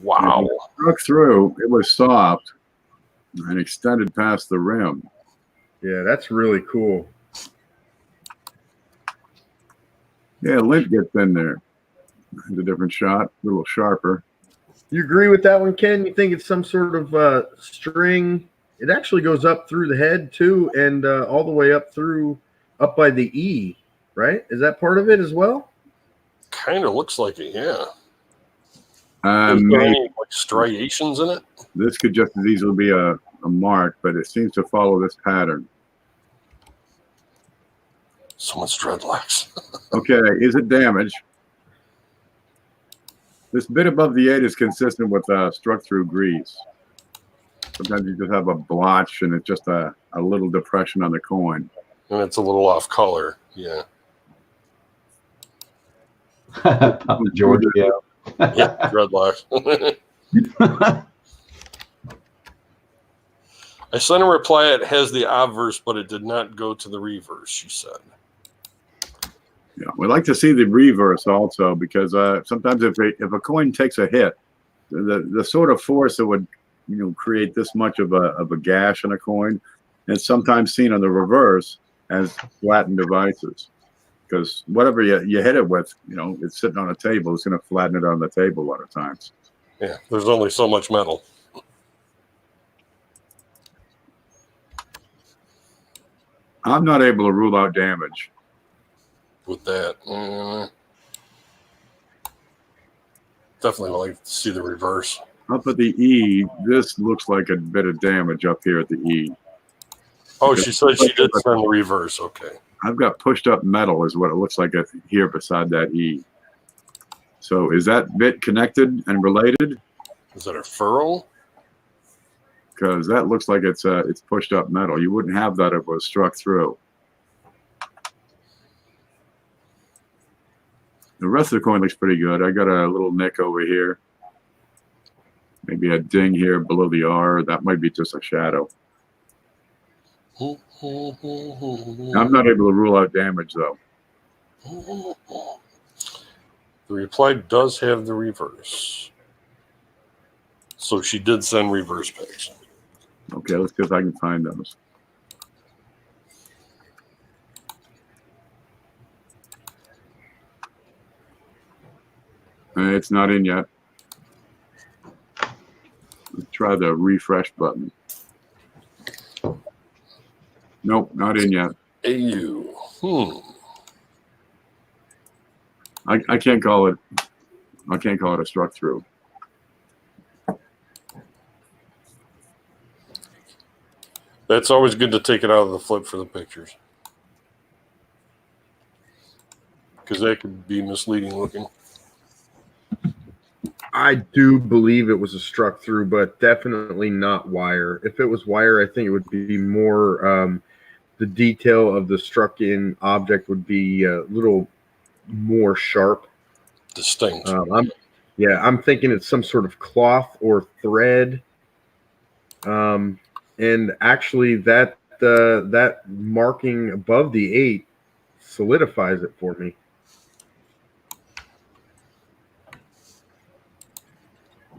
Wow. Struck through, it was soft and extended past the rim. Yeah, that's really cool. Yeah, lint gets in there. It's a different shot, a little sharper. You agree with that one, Ken? You think it's some sort of string? It actually goes up through the head too, and all the way up by the E, right? Is that part of it as well? Kind of looks like it, yeah. Is there any like striations in it? This could just as easily be a mark, but it seems to follow this pattern. Someone's dreadlocks. Okay, is it damaged? This bit above the 8 is consistent with struck through grease. Sometimes you just have a blotch and it's just a little depression on the coin. And it's a little off color. Yeah. Papa Georgia. Yeah, dreadlocks. I sent a reply. It has the obverse, but it did not go to the reverse, she said. Yeah, we like to see the reverse also because sometimes if a coin takes a hit, the sort of force that would create this much of a gash in a coin is sometimes seen on the reverse as flattened devices. Because whatever you hit it with, it's sitting on a table, it's going to flatten it on the table a lot of times. Yeah, there's only so much metal. I'm not able to rule out damage With that. Definitely would like to see the reverse. Up at the E, this looks like a bit of damage up here at the E. Oh, she said she did send the reverse. Okay. I've got pushed up metal is what it looks like here beside that E. So is that bit connected and related? Is that a furrow? Because that looks like it's pushed up metal. You wouldn't have that if it was struck through. The rest of the coin looks pretty good. I got a little nick over here. Maybe a ding here below the R. That might be just a shadow. I'm not able to rule out damage, though. The reply does have the reverse. So she did send reverse pics. Okay, let's see if I can find those. It's not in yet. Let's try the refresh button. Nope, not in yet. AU. I can't call it. I can't call it a struck through. That's always good to take it out of the flip for the pictures. Because that could be misleading looking. I do believe it was a struck through, but definitely not wire. If it was wire, I think it would be more the detail of the struck in object would be a little more sharp. Distinct. I'm thinking it's some sort of cloth or thread. And actually that marking above the 8 solidifies it for me.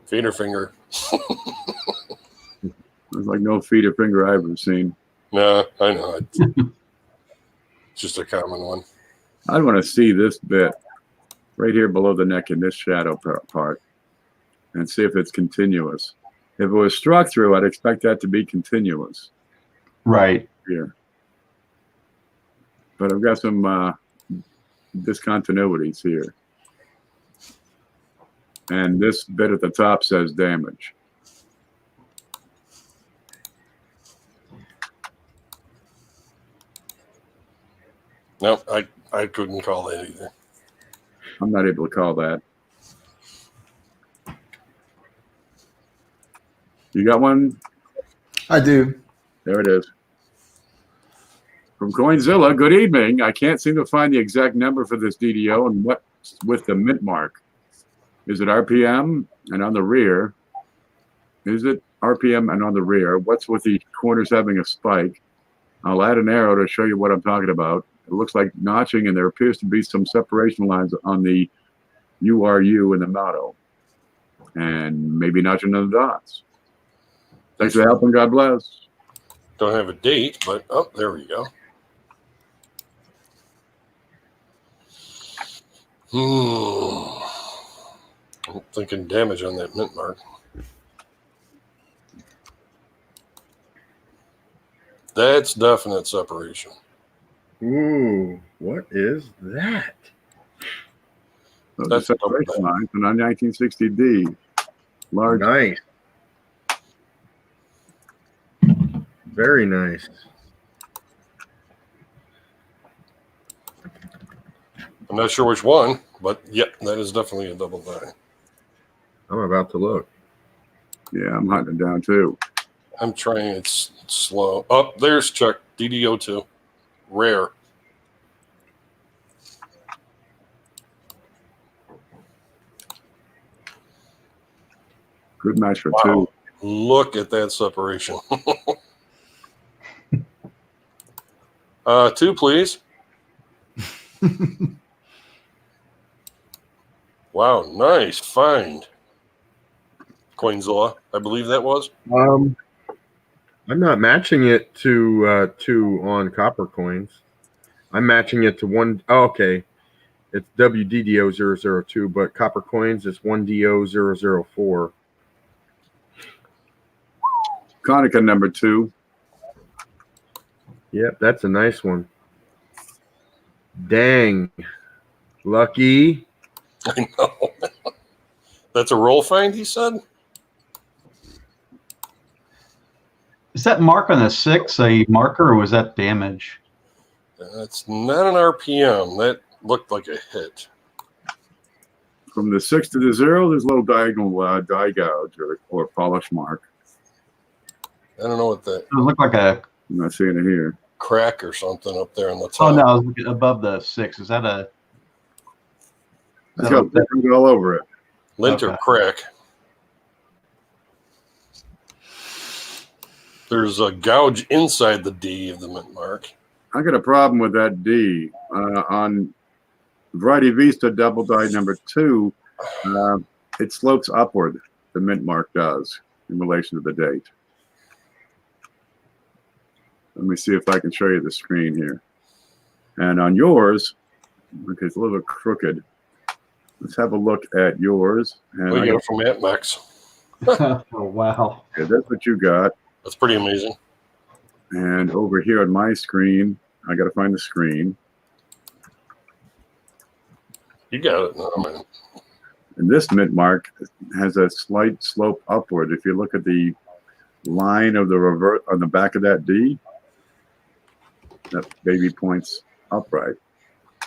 Feeder finger. There's like no feeder finger I've ever seen. No, I know. It's just a common one. I'd want to see this bit right here below the neck in this shadow part and see if it's continuous. If it was struck through, I'd expect that to be continuous. Right. Here. But I've got some discontinuities here. And this bit at the top says damage. No, I couldn't call that either. I'm not able to call that. You got one? I do. There it is. From Coinzilla, good evening. I can't seem to find the exact number for this DDO and what's with the mint mark. Is it RPM and on the rear? Is it RPM and on the rear? What's with the corners having a spike? I'll add an arrow to show you what I'm talking about. It looks like notching, and there appears to be some separation lines on the URU in the motto. And maybe notching on the dots. Thanks for helping. God bless. Don't have a date, but oh, there we go. I'm thinking damage on that mint mark. That's definite separation. Ooh, what is that? That's separation lines and on 1960D. Large. Nice. Very nice. I'm not sure which one, but yep, that is definitely a double die. I'm about to look. Yeah, I'm hunting it down too. I'm trying it slow. Oh, there's Chuck. DDO2. Rare. Good match for Wow. two. Look at that separation. 2, please. Wow, nice find. Coinzilla, I believe that was. I'm not matching it to 2 on copper coins. I'm matching it to 1. Oh, okay. It's WDDO002, but copper coins is 1DO004. Konica number 2. Yep, that's a nice one. Dang. Lucky. I know. That's a roll find, he said? Is that mark on the 6 a marker, or was that damage? That's not an RPM. That looked like a hit. From the 6 to the 0, there's a little diagonal die gouge or polish mark. I don't know what that It looked like a. I'm not seeing it here. crack or something up there on the Oh top. no, I was looking above the 6. Is that a? It's got letters all over it. Lint or Okay. crack. There's a gouge inside the D of the mint mark. I got a problem with that D. On Variety Vista double die number 2, it slopes upward. The mint mark does in relation to the date. Let me see if I can show you the screen here. And on yours, okay, it's a little bit crooked. Let's have a look at yours. And We got it from AtMax. Oh wow! okay, that's what you got. That's pretty amazing. And over here on my screen, I got to find the screen. You got it. No, man. And this mint mark has a slight slope upward. If you look at the line of the revert on the back of that D, that baby points upright.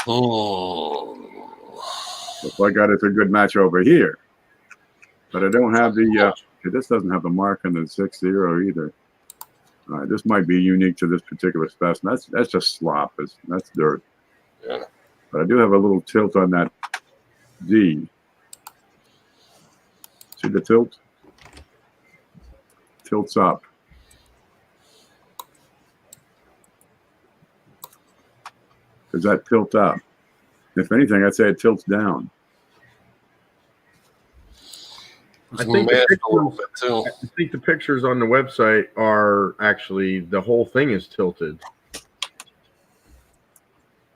Hmm. Looks like I got it a good match over here. But I don't have the, this doesn't have the mark on the 6-0 either. All right, this might be unique to this particular specimen. That's just slop. That's dirt. Yeah. But I do have a little tilt on that D. See the tilt? Tilts up. Does that tilt up? If anything, I'd say it tilts down. It's I think the mashed a little bit pictures- too. I think the pictures on the website are actually, the whole thing is tilted.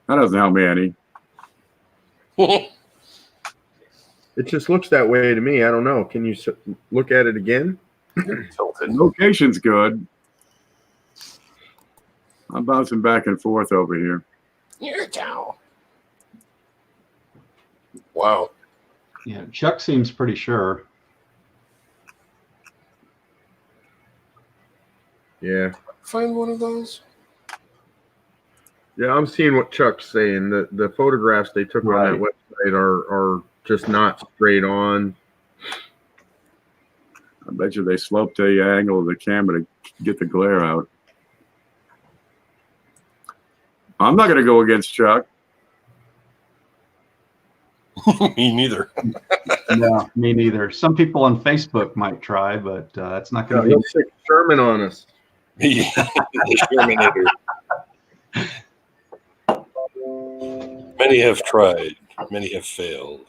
That doesn't help me any. It just looks that way to me. I don't know. Can you look at it again? Tilted. Location's good. I'm bouncing back and forth over here. Your cow. Wow. Yeah, Chuck seems pretty sure. Yeah. Find one of those. Yeah, I'm seeing what Chuck's saying. The photographs they took on that website are just not straight on. I bet you they sloped the angle of the camera to get the glare out. I'm not going to go against Chuck. Me neither. No, me neither. Some people on Facebook might try, but that's not going to He'll be. stick Sherman on us. The Exterminator. Many have tried. Many have failed.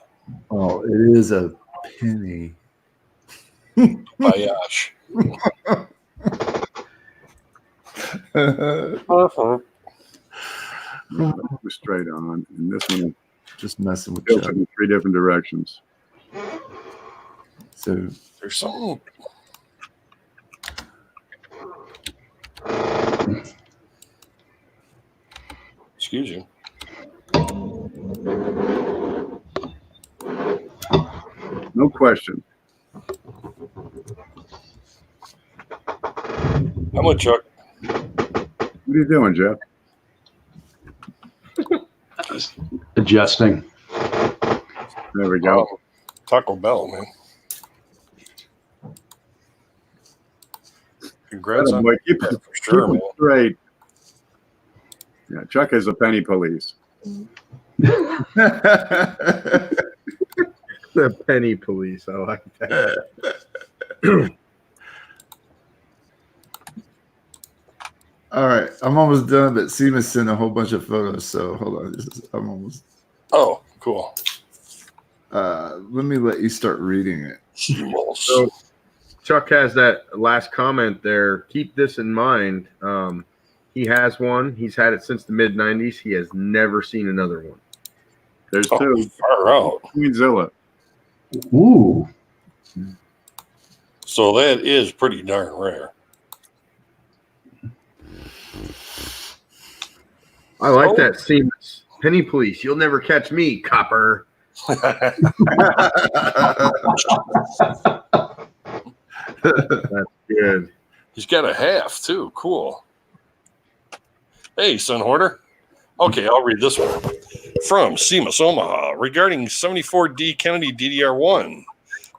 Oh, it is a penny. Bayash. We're straight on. And this one Just messing with tilted Chuck. in 3 different directions. So There's something. Excuse you. No question. I'm with Chuck. What are you doing, Jeff? Adjusting. There we go. Taco Bell, man. Congrats on Boy, keep that it, for sure, keep man. it straight. Yeah, Chuck is a penny police. The penny police. I like that. All right, I'm almost done, but Seema sent a whole bunch of photos, so hold on. I'm almost. Oh, cool. Let me let you start reading it. So Chuck has that last comment there. Keep this in mind. He has one. He's had it since the mid '90s. He has never seen another one. There's Oh, two. far out. Queenzilla. Ooh. So that is pretty darn rare. I like that seamless. Penny police. You'll never catch me, copper. That's good. He's got a half too. Cool. Hey, Sun Hoarder. Okay, I'll read this one. From Seamus Omaha regarding 74D Kennedy DDR1.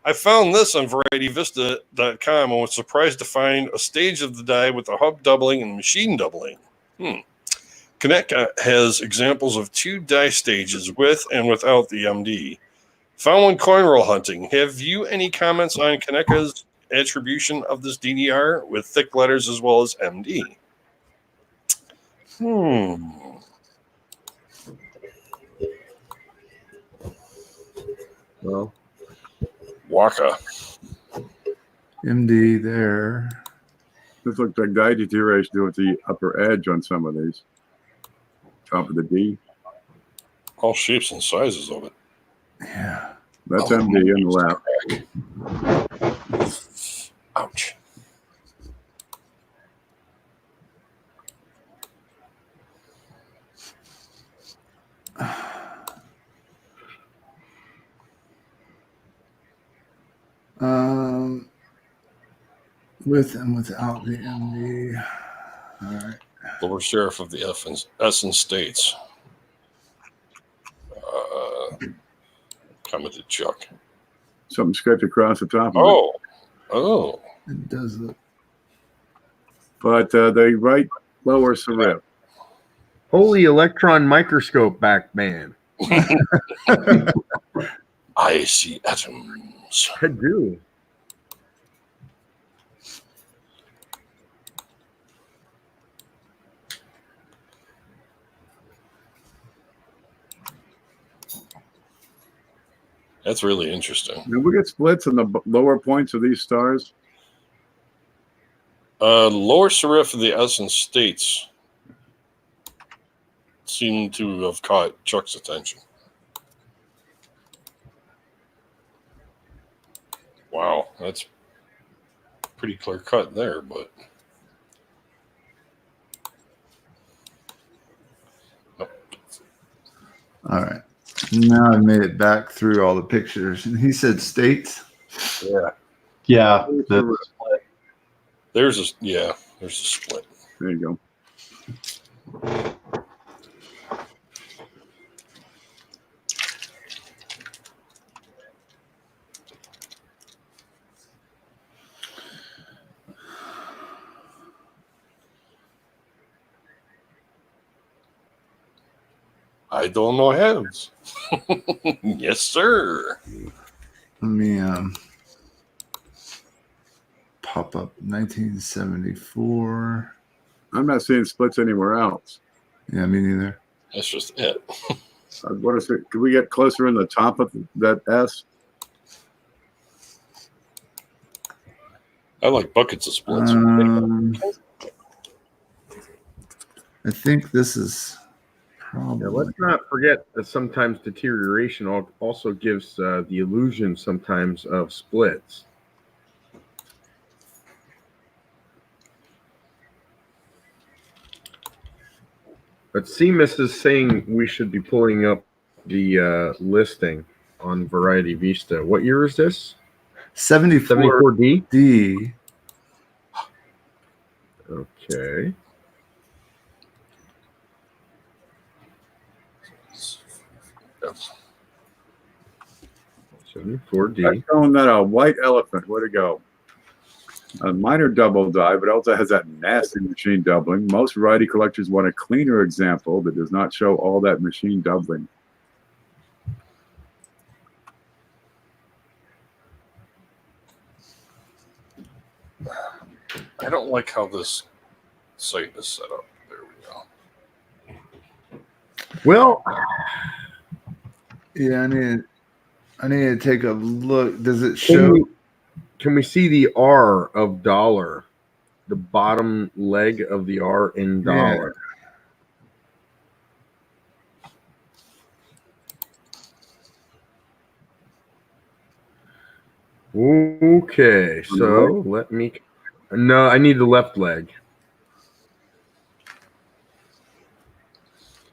I found this on VarietyVista.com and was surprised to find a stage of the die with the hub doubling and machine doubling. Kaneka has examples of 2 die stages with and without the MD. Found one coin roll hunting. Have you any comments on Kaneka's attribution of this DDR with thick letters as well as MD? Well, Waka. MD there. This looks like die deterioration with the upper edge on some of these. Top of the D. All shapes and sizes of it. Yeah. That's MD in the left. Ouch. With and without the MD. All right. Lower Sheriff of the Essen States. Commented Chuck. Something scraped across the top of it. Oh. It does look. But the right lower serif. holy electron microscope back man. I see atoms. I do. That's really interesting. Do we get splits in the lower points of these stars? Lower serif of the Essen States seem to have caught Chuck's attention. Wow, that's pretty clear cut there, but nope. All right. Now I made it back through all the pictures. And he said states. Yeah. Yeah. There's a split. There you go. I don't know hands. Yes, sir. Let me pop up 1974. I'm not seeing splits anywhere else. Yeah, me neither. That's just it. What is it? Could we get closer in the top of that S? I like buckets of splits. I think this is probably. Yeah, let's not forget that sometimes deterioration also gives the illusion sometimes of splits. But CMIS is saying we should be pulling up the listing on Variety Vista. What year is this? 74D. 74D? Okay. Yes. 74D. I'm calling that a white elephant. Where'd it go? A minor double die, but also has that nasty machine doubling. Most variety collectors want a cleaner example that does not show all that machine doubling. I don't like how this site is set up. There we go. Well, Yeah, I need to take a look. Does it can show? we see the R of dollar? The bottom leg of the R in dollar. Okay, so let me. No, I need the left leg.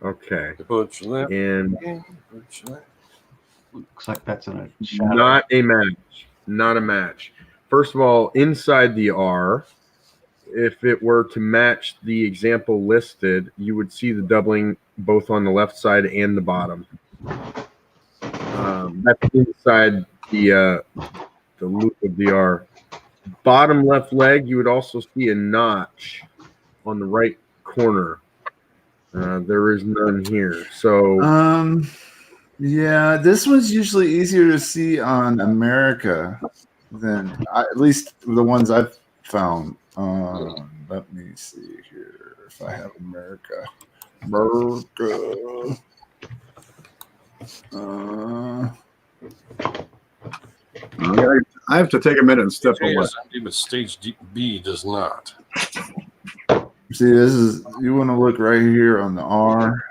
Okay, and Looks like that's in a shadow. not a match. Not a match. First of all, inside the R, if it were to match the example listed, you would see the doubling both on the left side and the bottom. That's inside the loop of the R. Bottom left leg, you would also see a notch on the right corner. There is none here. So, yeah, this one's usually easier to see on America than at least the ones I've found. Let me see here if I have America. I have to take a minute and step away. But stage B does not. See, this is you want to look right here on the R.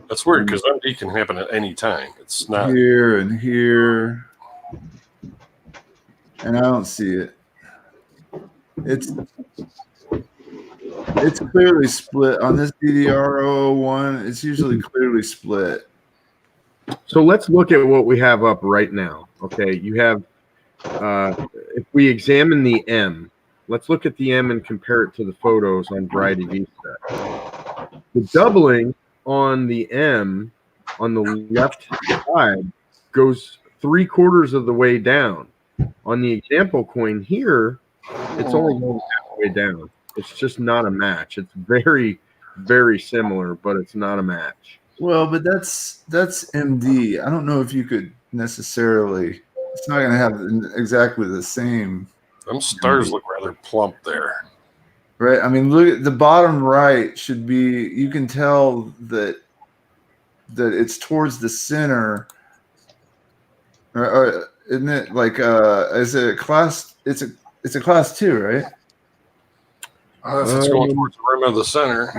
That's weird because MD can happen at any time. It's not Here and here, and I don't see it. It's clearly split on this DDR001. It's usually clearly split. So let's look at what we have up right now. Okay, you have, if we examine the M, let's look at the M and compare it to the photos on Variety Vista. The doubling on the M on the left side goes 3/4 of the way down. On the example coin here, it's only going halfway down. It's just not a match. It's very, very similar, but it's not a match. Well, but that's MD. I don't know if you could necessarily. It's not going to have exactly the same. them stars look rather plump there. Right. I mean, look at the bottom right should be. You can tell that it's towards the center. Or isn't it like is it a class? It's a class 2, right? If it's going towards the rim of the center.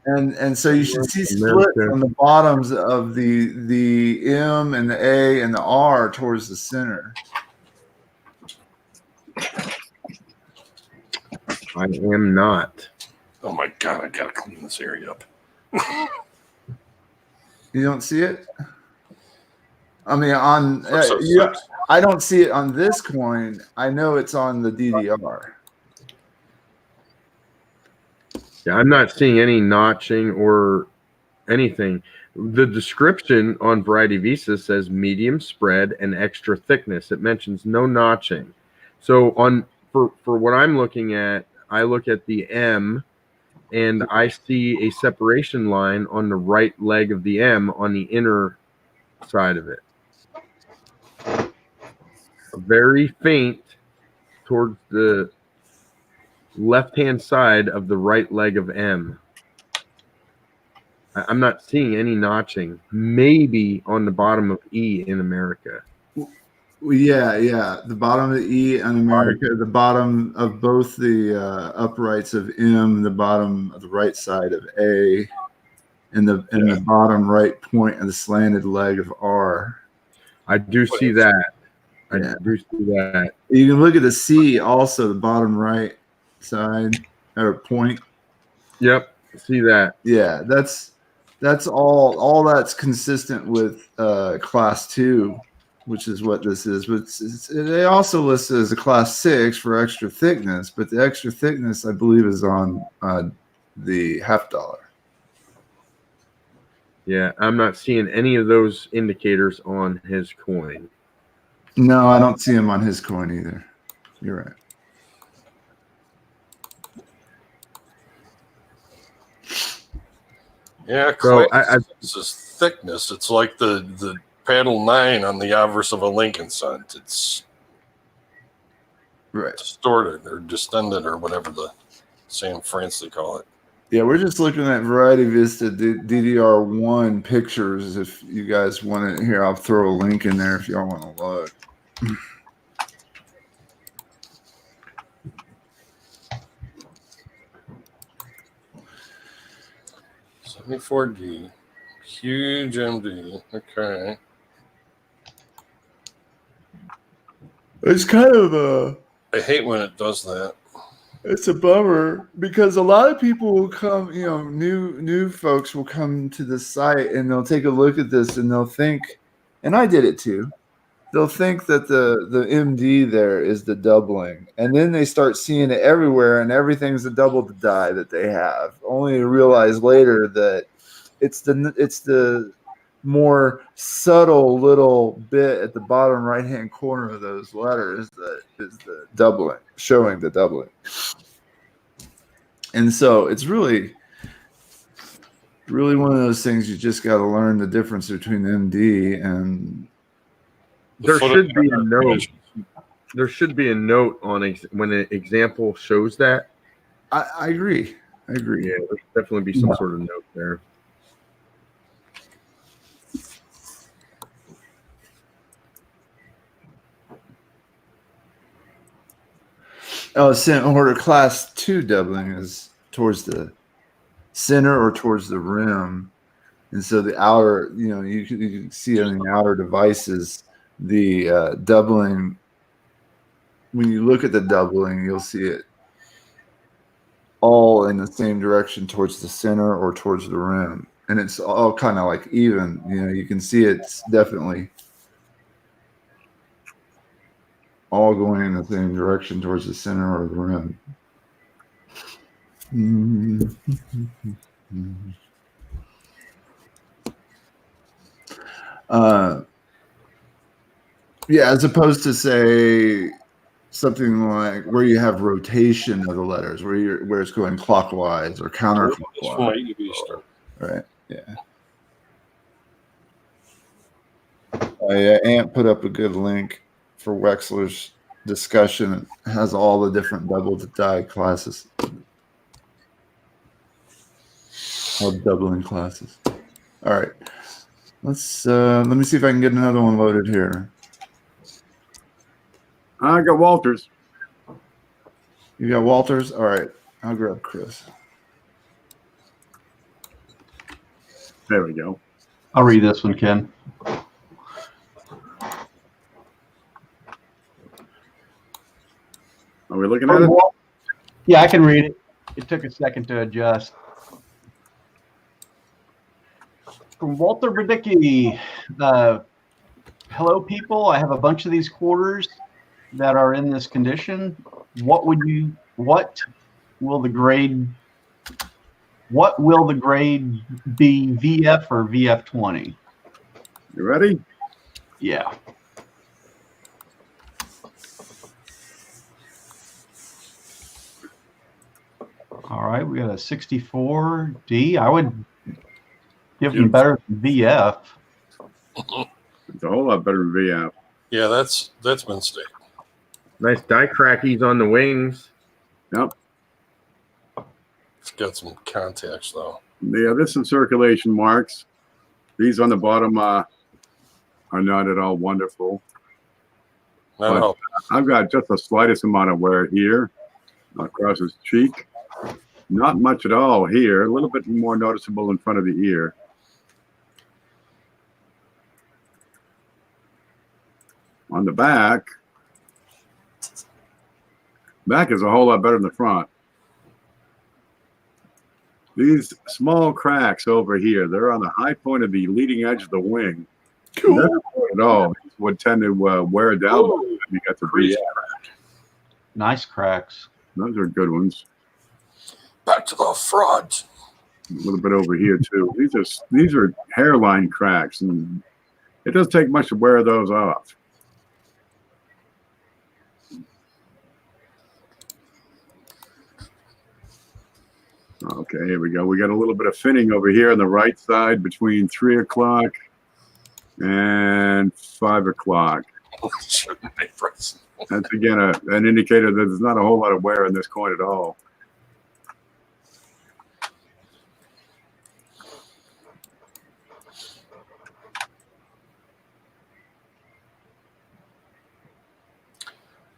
And so you should see split from the bottoms of the M and the A and the R towards the center. I am not. Oh my god, I gotta clean this area up. You don't see it? I mean, I don't see it on this coin. I know it's on the DDR. Yeah, I'm not seeing any notching or anything. The description on Variety Visa says medium spread and extra thickness. It mentions no notching. So for what I'm looking at, I look at the M and I see a separation line on the right leg of the M on the inner side of it. Very faint towards the left-hand side of the right leg of M. I'm not seeing any notching. Maybe on the bottom of E in America. Yeah. The bottom of the E in America, the bottom of both the uprights of M, the bottom of the right side of A, and the bottom right point of the slanted leg of R. I do see that. I do see that. You can look at the C also, the bottom right side or point. Yep, see that. Yeah, that's all that's consistent with class 2, which is what this is. But they also list it as a class 6 for extra thickness, but the extra thickness I believe is on the $0.50. Yeah, I'm not seeing any of those indicators on his coin. No, I don't see him on his coin either. You're right. Yeah, So this is thickness. It's like the paddle 9 on the obverse of a Lincoln cent. It's Right. distorted or distended or whatever the San France, they call it. Yeah, we're just looking at Variety Vista DDR1 pictures. If you guys want it, here, I'll throw a link in there if y'all want to look. 74D. Huge MD. Okay. It's kind of a... I hate when it does that. It's a bummer because a lot of people will come, you know, new folks will come to the site and they'll take a look at this and they'll think, and I did it too, they'll think that the MD there is the doubling. And then they start seeing it everywhere and everything's the double the die that they have, only to realize later that it's the more subtle little bit at the bottom right-hand corner of those letters that is the doubling, showing the doubling. And so it's really one of those things you just got to learn the difference between MD and... There should be a note. There should be a note on when an example shows that. I agree. Yeah, there should definitely be some sort of note there. Oh, center order class 2 doubling is towards the center or towards the rim. And so the outer, you know, you can see on the outer devices, the doubling. When you look at the doubling, you'll see it all in the same direction towards the center or towards the rim. And it's all kind of like even, you know, you can see it's definitely all going in the same direction towards the center or the rim. Yeah, as opposed to say something like where you have rotation of the letters, where it's going clockwise or counterclockwise. Right. Yeah. Yeah, Ant put up a good link for Wexler's discussion. It has all the different double die classes, all doubling classes. All right, let me see if I can get another one loaded here. I got Walters. You got Walters? All right, I'll grab Chris. There we go. I'll read this one, Ken. Are we looking at it? Yeah, I can read it. It took a second to adjust. From Walter Berdicki, hello people. I have a bunch of these quarters that are in this condition. What will the grade be, VF or VF20? You ready? Yeah. All right, we got a 64D. I would give them better than VF. It's a whole lot better than VF. Yeah, that's been stated. Nice die crackies on the wings. Yep. It's got some contacts though. Yeah, there's some circulation marks. These on the bottom are not at all wonderful. But I've got just the slightest amount of wear here across his cheek. Not much at all here. A little bit more noticeable in front of the ear. On the back is a whole lot better than the front. These small cracks over here, they're on the high point of the leading edge of the wing. Cool. At all. These would tend to wear down when you got the breeze. Nice cracks. Those are good ones. Back to the front. A little bit over here too. These are hairline cracks, and it doesn't take much to wear those off. Okay, here we go. We got a little bit of finning over here on the right side between 3 o'clock and 5 o'clock. That's again an indicator that there's not a whole lot of wear in this coin at all.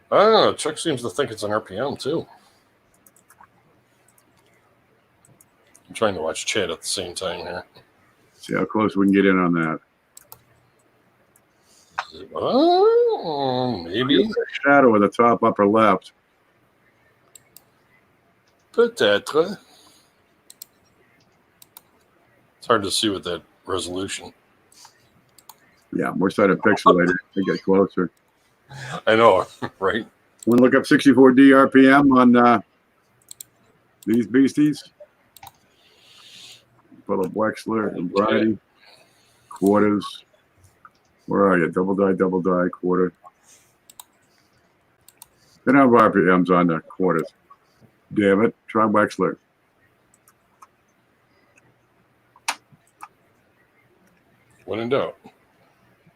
I don't know. Chuck seems to think it's an RPM too. I'm trying to watch chat at the same time here. See how close we can get in on that. Oh, maybe. Shadow of the top upper left. Peut-être. It's hard to see with that resolution. Yeah, more side of pixelated to get closer. I know, right? Want to look up 64D RPM on these beasties? Pull up Wexler and variety. Quarters. Where are you? Double die, quarter. They don't have RPMs on the quarters. Damn it. Try Wexler. When in doubt.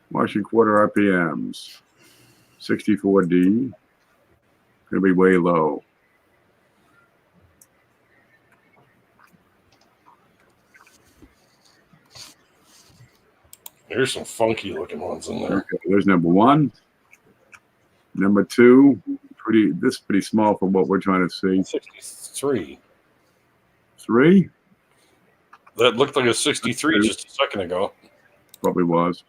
Martian quarter RPMs. 64D. Gonna be way low. There's some funky looking ones in there. Okay, there's number one. Number two, this is pretty small for what we're trying to see. 63. 3? That looked like a 63 just a second ago. Probably was.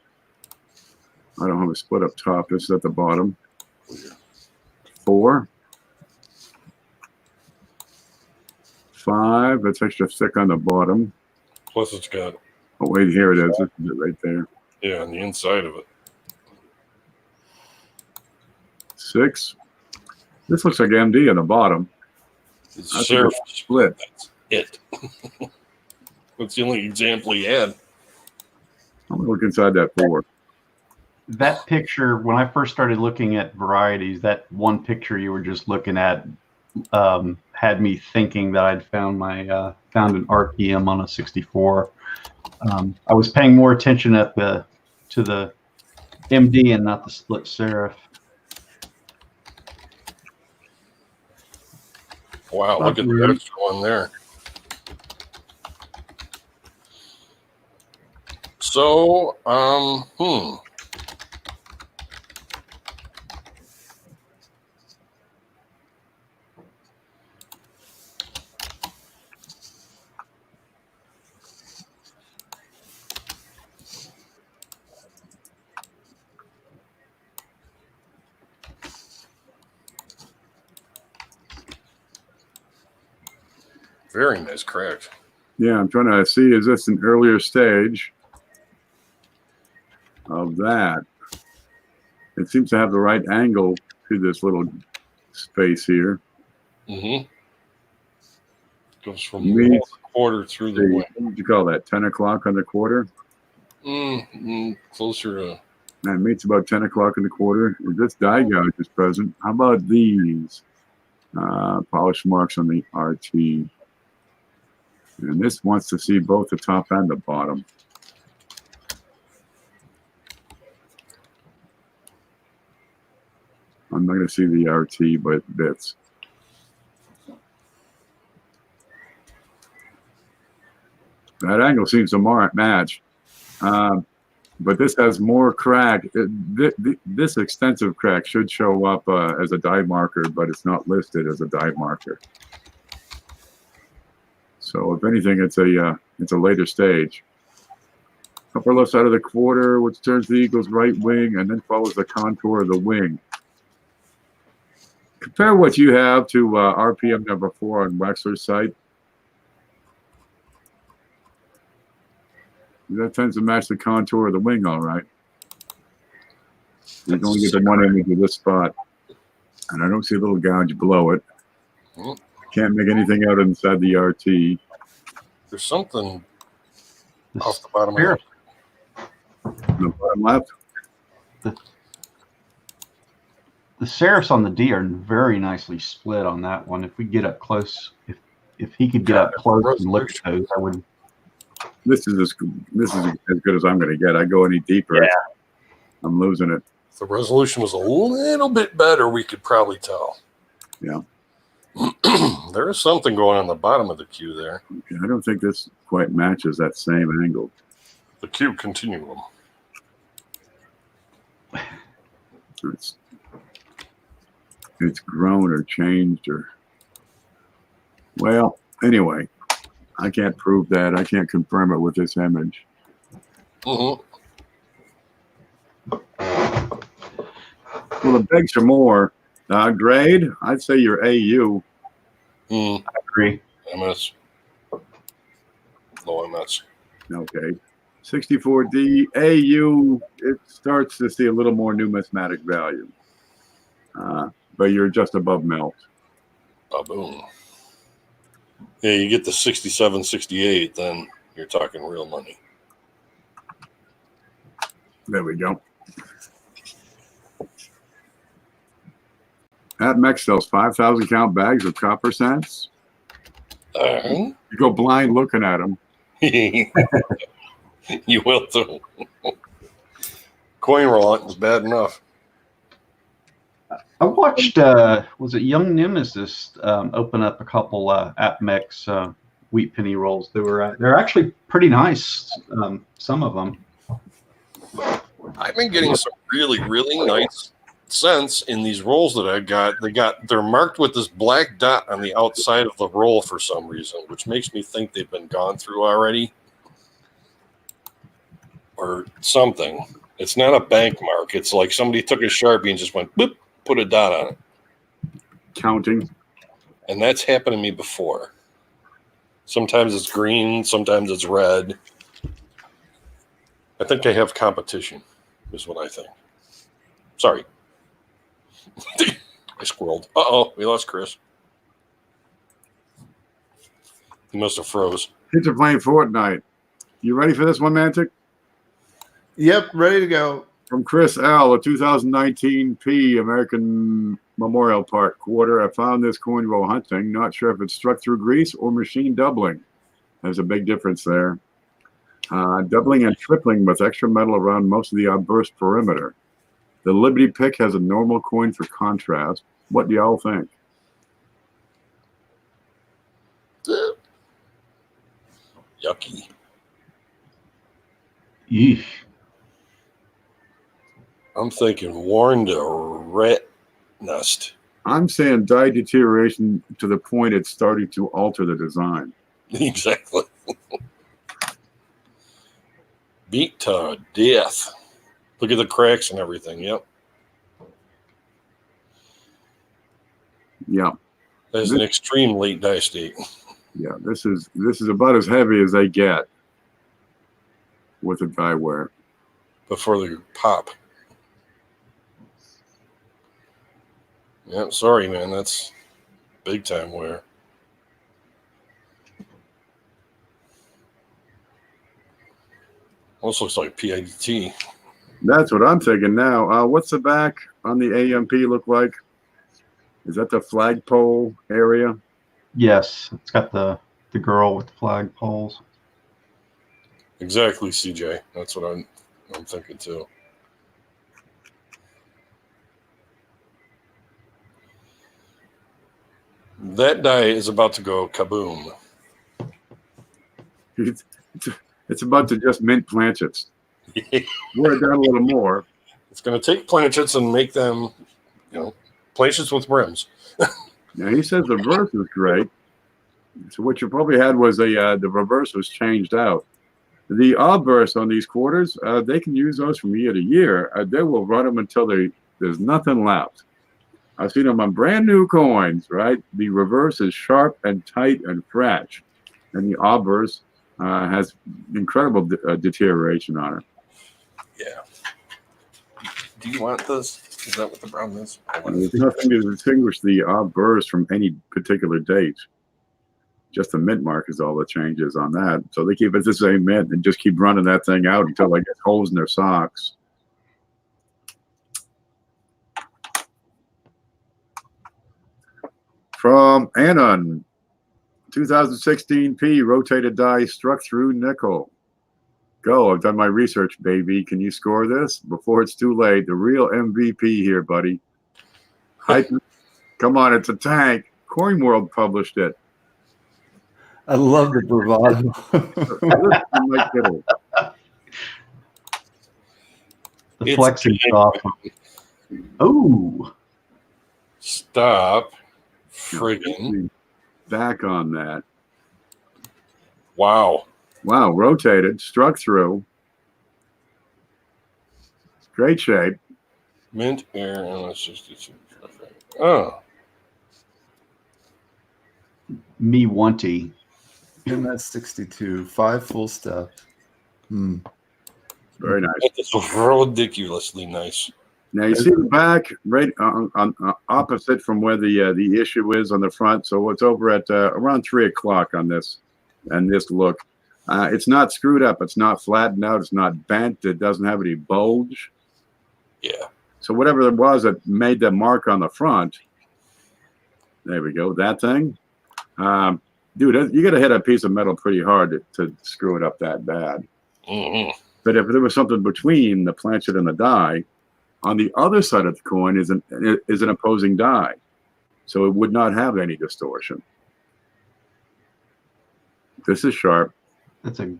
I don't have a split up top. This is at the bottom. 4. 5. That's extra thick on the bottom. Plus it's got, Oh, wait, here it is. This is it right there. yeah, on the inside of it. 6. This looks like MD on the bottom. It's That's Serif a split. That's it. That's the only example he had. I'm gonna look inside that 4. That picture, when I first started looking at varieties, that one picture you were just looking at had me thinking that I'd found found an RPM on a 64. I was paying more attention to the MD and not the split serif. Wow, look at the extra one there. So, very nice crack. Yeah, I'm trying to see, is this an earlier stage of that? It seems to have the right angle to this little space here. Mm-hmm. Goes from Means the quarter through the wing. What would you call that? 10 o'clock on the quarter? Closer to. And it meets about 10 o'clock in the quarter. This die gouge is present. How about these polish marks on the RT? And this wants to see both the top and the bottom. I'm not going to see the RT, but bits. That angle seems to match. But this has more crack. This extensive crack should show up as a die marker, but it's not listed as a die marker. So if anything, it's a later stage. Upper left side of the quarter, which turns the eagle's right wing and then follows the contour of the wing. Compare what you have to RPM number 4 on Wexler's site. That tends to match the contour of the wing all right. You can only get the one image of this spot. And I don't see a little gouge below it. Can't make anything out inside the RT. There's something off the bottom of it. The bottom left. The serifs on the D are very nicely split on that one. If we get up close, if he could get up close and look at those, I would. This is as good as I'm going to get. I go any deeper, Yeah. I'm losing it. If the resolution was a little bit better, we could probably tell. Yeah. There is something going on the bottom of the Q there. Okay, I don't think this quite matches that same angle. The Q continuum. It's it's grown or changed or, well, anyway, I can't prove that. I can't confirm it with this image. Mm-hmm. Well, it begs for more. Grade, I'd say your AU. I agree. MS. Low MS. Okay. 64D AU, it starts to see a little more numismatic value. But you're just above melt. Boom. Yeah, you get the 67, 68, then you're talking real money. There we go. At Mex sells 5,000 count bags of copper cents. You go blind looking at them. You will too. Coin roll was bad enough. I watched, was it Young Nemesis open up a couple AppMex wheat penny rolls. They're actually pretty nice, some of them. I've been getting some really, really nice cents in these rolls that I got. They're marked with this black dot on the outside of the roll for some reason, which makes me think they've been gone through already or something. It's not a bank mark. It's like somebody took a Sharpie and just went boop, put a dot on it. Counting. And that's happened to me before. Sometimes it's green, sometimes it's red. I think I have competition, is what I think. Sorry. I squirreled. Uh-oh, we lost Chris. He must have froze. Kids are playing Fortnite. You ready for this one, Mantic? Yep, ready to go. From Chris L., a 2019 P American Memorial Park quarter. I found this coin roll hunting. Not sure if it's struck through grease or machine doubling. There's a big difference there. Doubling and tripling with extra metal around most of the obverse perimeter. The Liberty pick has a normal coin for contrast. What do y'all think? Yucky. Yeesh. I'm thinking worn to rat nest. I'm saying die deterioration to the point it's starting to alter the design. Exactly. Beat to death. Look at the cracks and everything. Yep. Yeah. That's an extreme late die state. Yeah, this is about as heavy as they get with a die wear. Before they pop. Yep, sorry, man. That's big time wear. Almost looks like PIDT. That's what I'm thinking now. What's the back on the AMP look like? Is that the flagpole area? Yes, it's got the girl with the flag poles. Exactly, CJ. That's what I'm thinking too. That die is about to go kaboom. It's about to just mint planchets. Wear it down a little more. It's going to take planchets and make them, planchets with rims. Now he says the reverse is great. So what you probably had was the reverse was changed out. The obverse on these quarters, they can use those from year to year. They will run them until there's nothing left. I've seen them on brand new coins, right? The reverse is sharp and tight and fresh. And the obverse has incredible deterioration on it. Yeah. Do you want this? Is that what the problem is? There's nothing to distinguish the obverse from any particular date. Just the mint mark is all that changes on that. So they keep it the same mint and just keep running that thing out until they get holes in their socks. From Anon, 2016 P rotated die struck through nickel. Go, I've done my research, baby. Can you score this before it's too late? The real MVP here, buddy. Come on, it's a tank. Coin World published it. I love the bravado. The flexing is awesome. Oh, Stop. Friggin'. Back on that. Wow. Wow, rotated, struck through. Great shape. Mint air MS62. Oh. Me wanty. MS62, 5 full step. Very nice. It's ridiculously nice. Now you see the back right on opposite from where the issue is on the front. So it's over at around 3 o'clock on this and this look. It's not screwed up. It's not flattened out. It's not bent. It doesn't have any bulge. Yeah. So whatever it was that made the mark on the front, there we go. That thing, dude, you got to hit a piece of metal pretty hard to screw it up that bad. Mm-hmm. But if there was something between the planchet and the die, on the other side of the coin is an opposing die, so it would not have any distortion. This is sharp. That's a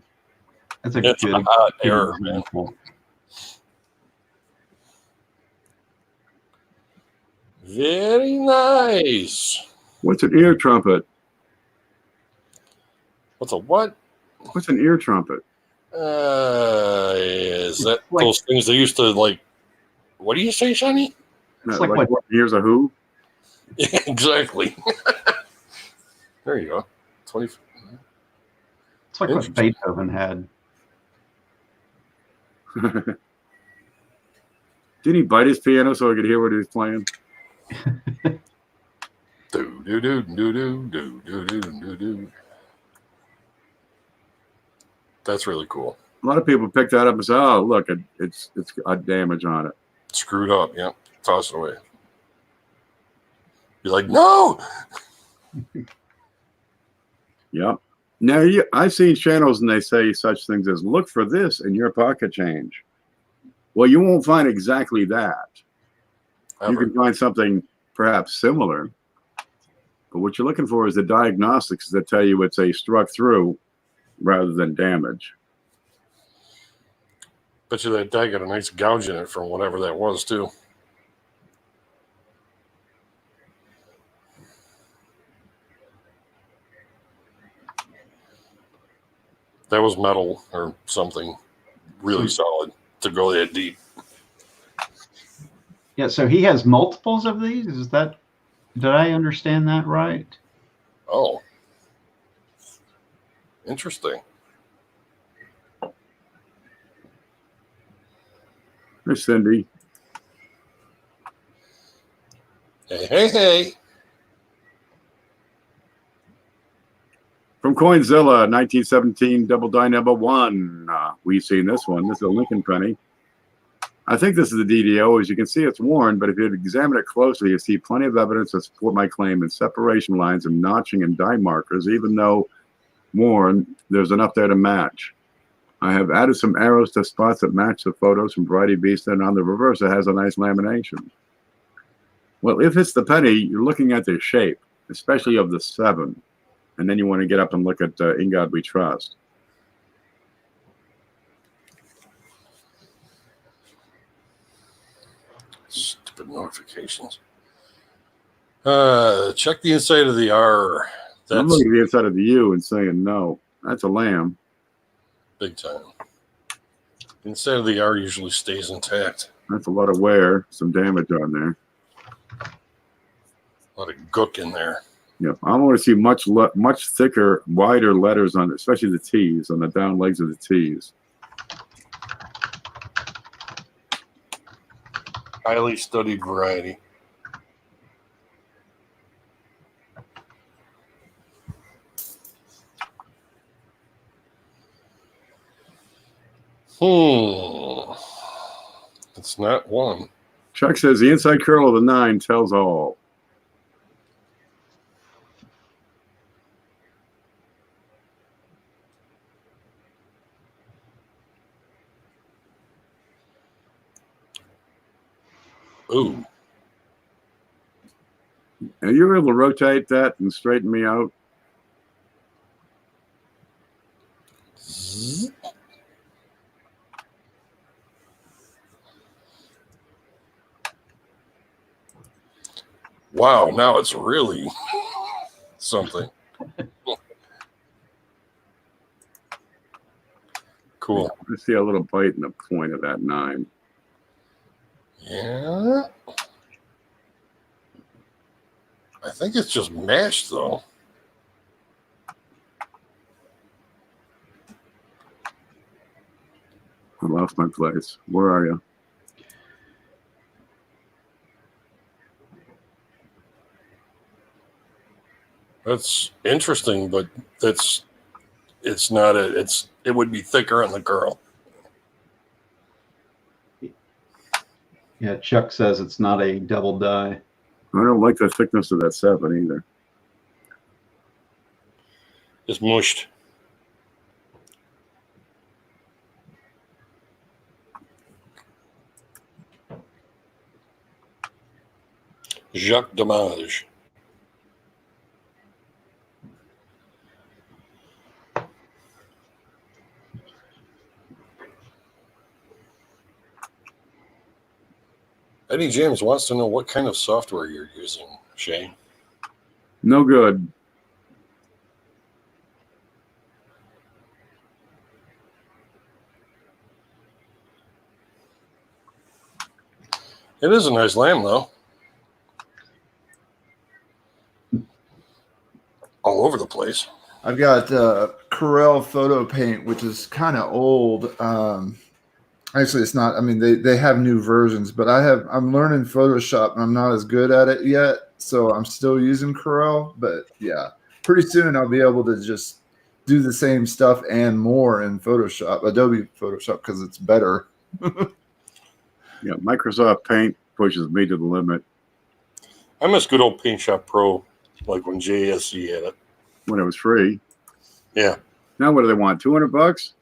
It's good a hot good error, man. example. Very nice. What's an ear trumpet? What's a what? What's an ear trumpet? Is that Like- those things they used to like? What do you say, Sonny? It's like what- what ears a who? Yeah, exactly. There you go. 20. It's like what Beethoven had. Did he bite his piano so I could hear what he was playing? Do do do do do do do do do do. That's really cool. A lot of people pick that up and say, "Oh, look, it's got damage on it." Screwed up. Yeah. Toss it away. You're like, no. Yep. Now, I've seen channels and they say such things as look for this in your pocket change. Well, you won't find exactly that. You Ever. can find something perhaps similar. But what you're looking for is the diagnostics that tell you it's a struck through rather than damage. Bet you that die got a nice gouge in it from whatever that was, too. That was metal or something really solid to go that deep. Yeah, so he has multiples of these. Is that? Did I understand that right? Oh. Interesting. Hey, Cindy. Hey, hey, hey. From Coinzilla, 1917 Double Die number 1. We've seen this one. This is a Lincoln penny. I think this is the DDO. As you can see, it's worn, but if you examine it closely, you see plenty of evidence to support my claim in separation lines and notching and die markers. Even though worn, there's enough there to match. I have added some arrows to spots that match the photos from Variety Beast, and on the reverse, it has a nice lamination. Well, if it's the penny, you're looking at the shape, especially of the 7. And then you want to get up and look at In God We Trust. Stupid notifications. Check the inside of the R. I'm That's looking at the inside of the U and saying, no, that's a lamb. big time. Inside of the R usually stays intact. That's a lot of wear, some damage on there. A lot of gook in there. Yep, I want to see much thicker, wider letters on, especially the T's, on the down legs of the T's. Highly studied variety. It's not one. Chuck says the inside curl of the 9 tells all. Ooh. Are you able to rotate that and straighten me out? Wow, now it's really something. Cool. I see a little bite in the point of that 9. Yeah. I think it's just mashed, though. I lost my place. Where are you? That's interesting, but it's not it would be thicker on the curl. Yeah, Chuck says it's not a double die. I don't like the thickness of that 7 either. It's mushed. Jacques Damage. Eddie James wants to know what kind of software you're using, Shay. No good. It is a nice lamb, though. All over the place. I've got Corel Photo Paint, which is kind of old. Actually, it's not. I mean, they have new versions, but I'm learning Photoshop, and I'm not as good at it yet. So I'm still using Corel. But yeah, pretty soon I'll be able to just do the same stuff and more in Photoshop, Adobe Photoshop, because it's better. Yeah, Microsoft Paint pushes me to the limit. I miss good old Paint Shop Pro, like when JSC had it. When it was free. Yeah. Now what do they want? $200? What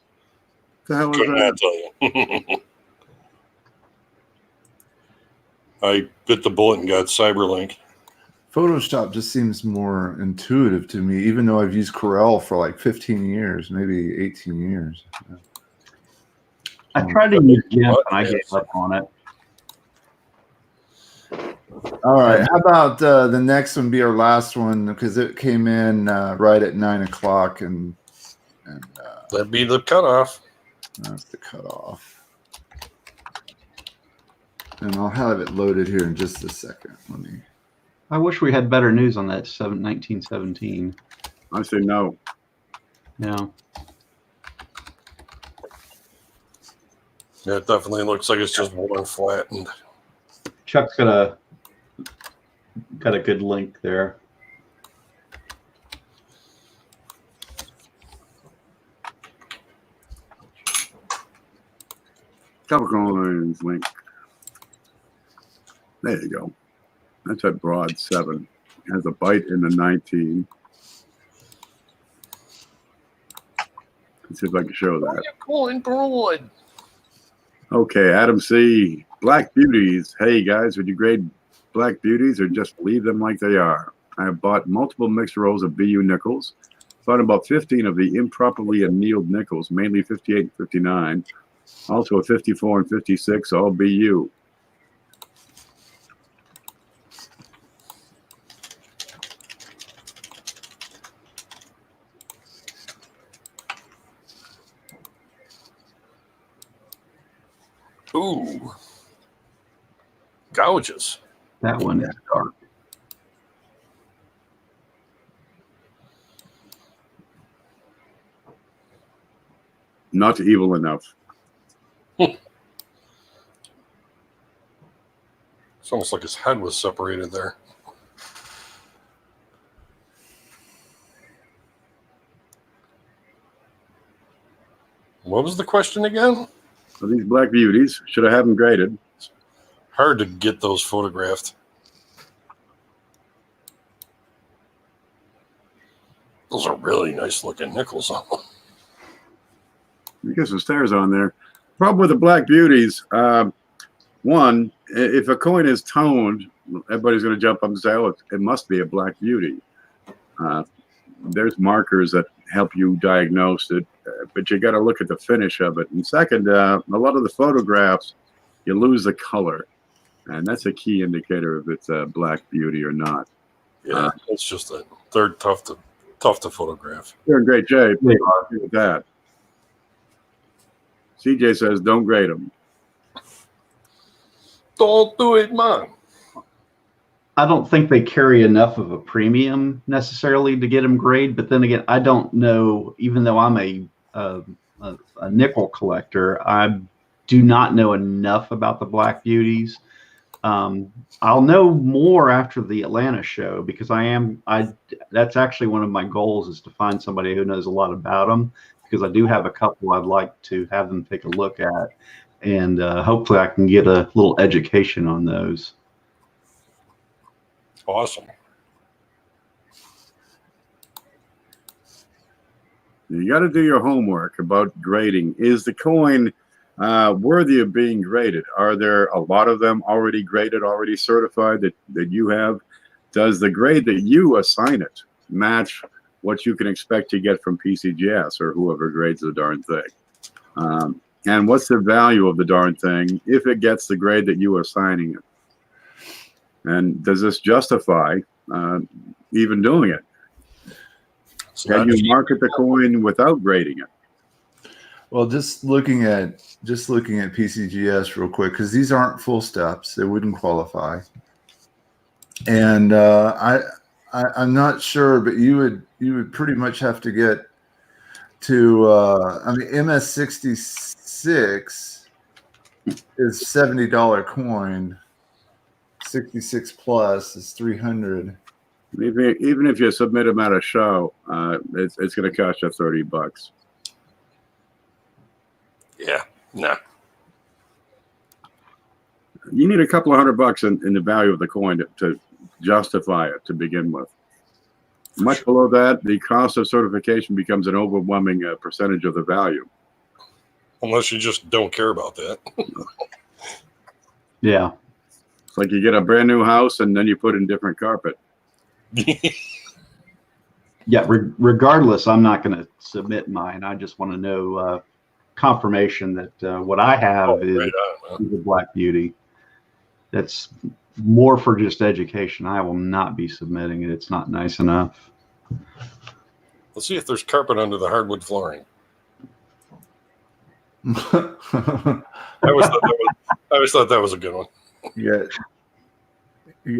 the hell is Couldn't that? I tell you? I bit the bullet and got CyberLink. Photoshop just seems more intuitive to me, even though I've used Corel for like 15 years, maybe 18 years. I tried to use GIMP and I gave up on it. All right. How about the next one be our last one, because it came in right at 9 o'clock, and That'd be the cutoff. that's the cutoff. And I'll have it loaded here in just a second. Let me. I wish we had better news on that 1917. I say no. Yeah. Yeah, it definitely looks like it's just worn flattened. Chuck's got a good link there. Couple coins link. There you go. That's a broad 7. It has a bite in the 19. Let's see if I can show that. Coin broad. Okay, Adam C. Black Beauties. Hey guys, would you grade Black Beauties or just leave them like they are? I have bought multiple mixed rolls of BU nickels. Found about 15 of the improperly annealed nickels, mainly 58 and 59. Also a 54 and 56, all BU. Ooh. Gouges. That one is dark. Not evil enough. It's almost like his head was separated there. What was the question again? So these Black Beauties, should I have them graded? Hard to get those photographed. Those are really nice looking nickels on them. You get some stairs on there. Problem with the Black Beauties, one, if a coin is toned, everybody's going to jump up and say, oh, it must be a Black Beauty. There's markers that help you diagnose it, but you got to look at the finish of it. And second, a lot of the photographs, you lose the color. And that's a key indicator if it's a black beauty or not. Yeah, it's just that they're tough to photograph. They're in great shape. They are with that. CJ says, don't grade them. Don't do it, man. I don't think they carry enough of a premium necessarily to get them grade. But then again, I don't know. Even though I'm a nickel collector, I do not know enough about the black beauties. I'll know more after the Atlanta show because that's actually one of my goals is to find somebody who knows a lot about them, because I do have a couple I'd like to have them take a look at, and hopefully I can get a little education on those. Awesome. You got to do your homework about grading. Is the coin worthy of being graded? Are there a lot of them already graded, already certified that you have? Does the grade that you assign it match what you can expect to get from PCGS or whoever grades the darn thing? And what's the value of the darn thing if it gets the grade that you are assigning it? And does this justify even doing it? Can you market the coin without grading it? Well, just looking at PCGS real quick, because these aren't full steps, they wouldn't qualify. And I'm not sure, but you would pretty much have to get to MS66 is $70 coin. 66 plus is 300. Even if you submit them at a show, it's going to cost you $30. Yeah, no. You need a couple of $100 in the value of the coin to justify it to begin with. Much below that, the cost of certification becomes an overwhelming percentage of the value. Unless you just don't care about that. Yeah. It's like you get a brand new house and then you put in different carpet. Yeah. Regardless, I'm not going to submit mine. I just want to know confirmation that what I have is a black beauty. That's more for just education. I will not be submitting it. It's not nice enough. Let's see if there's carpet under the hardwood flooring. I always thought that was a good one. You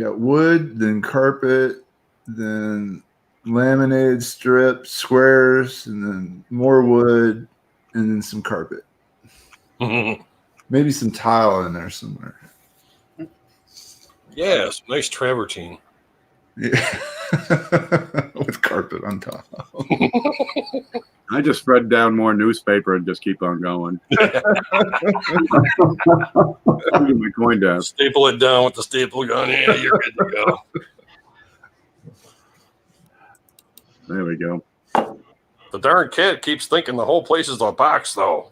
got wood, then carpet, then laminated strips, squares, and then more wood, and then some carpet. Maybe some tile in there somewhere. Yes, nice travertine. Yeah. With carpet on top. I just spread down more newspaper and just keep on going. My coin desk. Staple it down with the staple gun. Yeah, you're good to go. There we go. The darn cat keeps thinking the whole place is a box, though.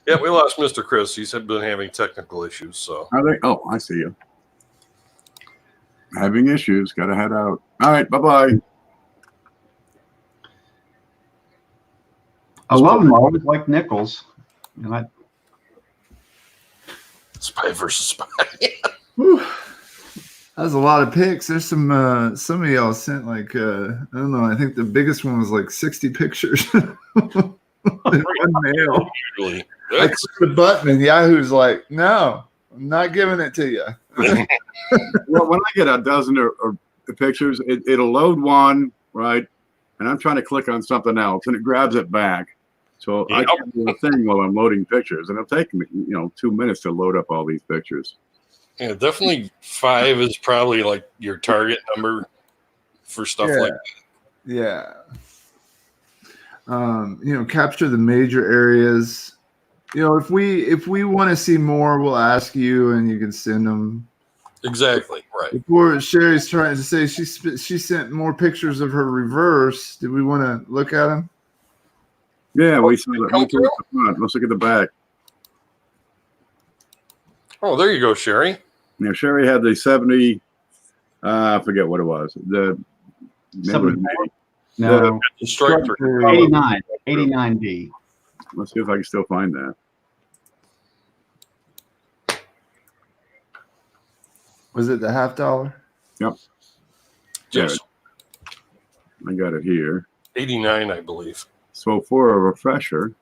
Yeah, we lost Mr. Chris. He's been having technical issues. So Are they? Oh, I see you. Having issues. Got to head out. All right. Bye-bye. I love them. I always like nickels. And Spy versus Spy. Whew. That was a lot of pics. There's some of y'all sent like I don't know, I think the biggest one was like 60 pictures. One mail. Usually. I clicked the button and Yahoo's like, no, I'm not giving it to you. Well, when I get a dozen or pictures, it'll load one, right? And I'm trying to click on something else, and it grabs it back. So I can't do a thing while I'm loading pictures, and it'll take me, 2 minutes to load up all these pictures. Yeah, definitely 5 is probably like your target number for stuff like that. Yeah. Capture the major areas. If we want to see more, we'll ask you, and you can send them. Exactly right. Before Sherry's trying to say she sent more pictures of her reverse. Did we want to look at them? Yeah, we saw that. Let's look at the back. Oh, there you go, Sherry. Yeah, Sherry had the 70. I forget what it was. The 74? No, The strike 89D. Let's see if I can still find that. Was it the $half? Yep. Yes. I got it here. 89, I believe. So for a refresher,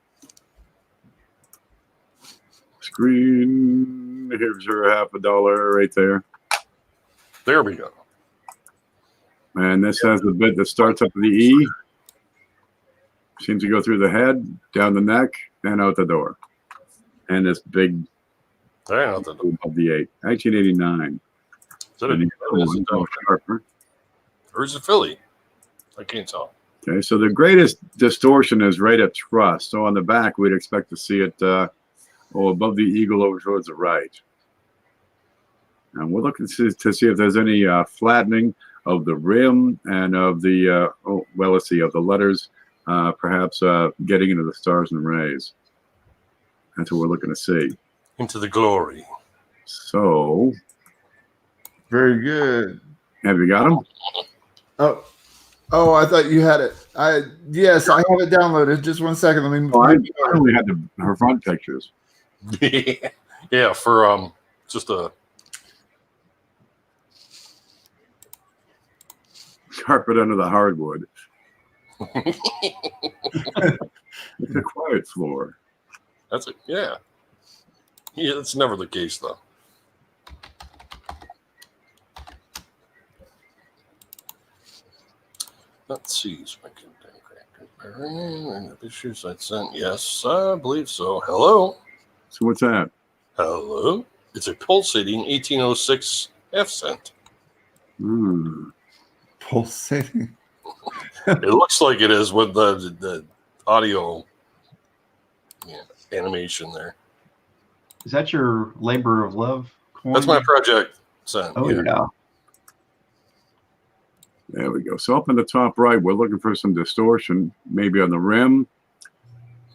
screen, here's your $half right there. There we go. And this has the bit that starts up with the E. Seems to go through the head, down the neck, and out the door. And this big There, not the, of the 8. 1989. is that a, And the other is one's it a little sharper. or is it Philly? I can't tell. Okay, so the greatest distortion is right at thrust. So on the back, we'd expect to see it above the eagle over towards the right. And we're looking to see if there's any flattening of the rim and of the, let's see, of the letters, perhaps getting into the stars and rays. That's what we're looking to see. Into the glory. So, Very good. have you got them? Oh, I thought you had it. Yes, I have it downloaded. Just 1 second. Let me. Oh, I only had her front pictures. Yeah, for just a Carpet under the hardwood. It's a quiet floor. that's it. Yeah. Yeah, that's never the case though. Let's see. And the issues I sent. Yes, I believe so. Hello. So what's that? Hello. It's a pulsating 1806 F-cent. Pulsating. It looks like it is with the audio animation there. Is that your labor of love coin? That's my project cent. Oh, yeah. There we go. So up in the top right, we're looking for some distortion, maybe on the rim,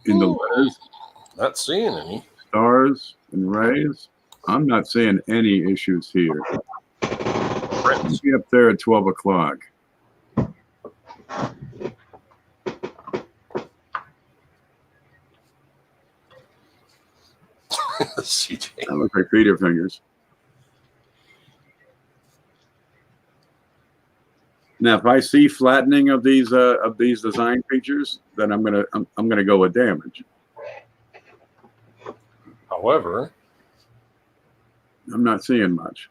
in the letters, Not seeing any. stars, and rays. I'm not seeing any issues here. See up there at 12 o'clock. CJ. That looks like Peter fingers. Now, if I see flattening of these design features, then I'm gonna go with damage. However, I'm not seeing much.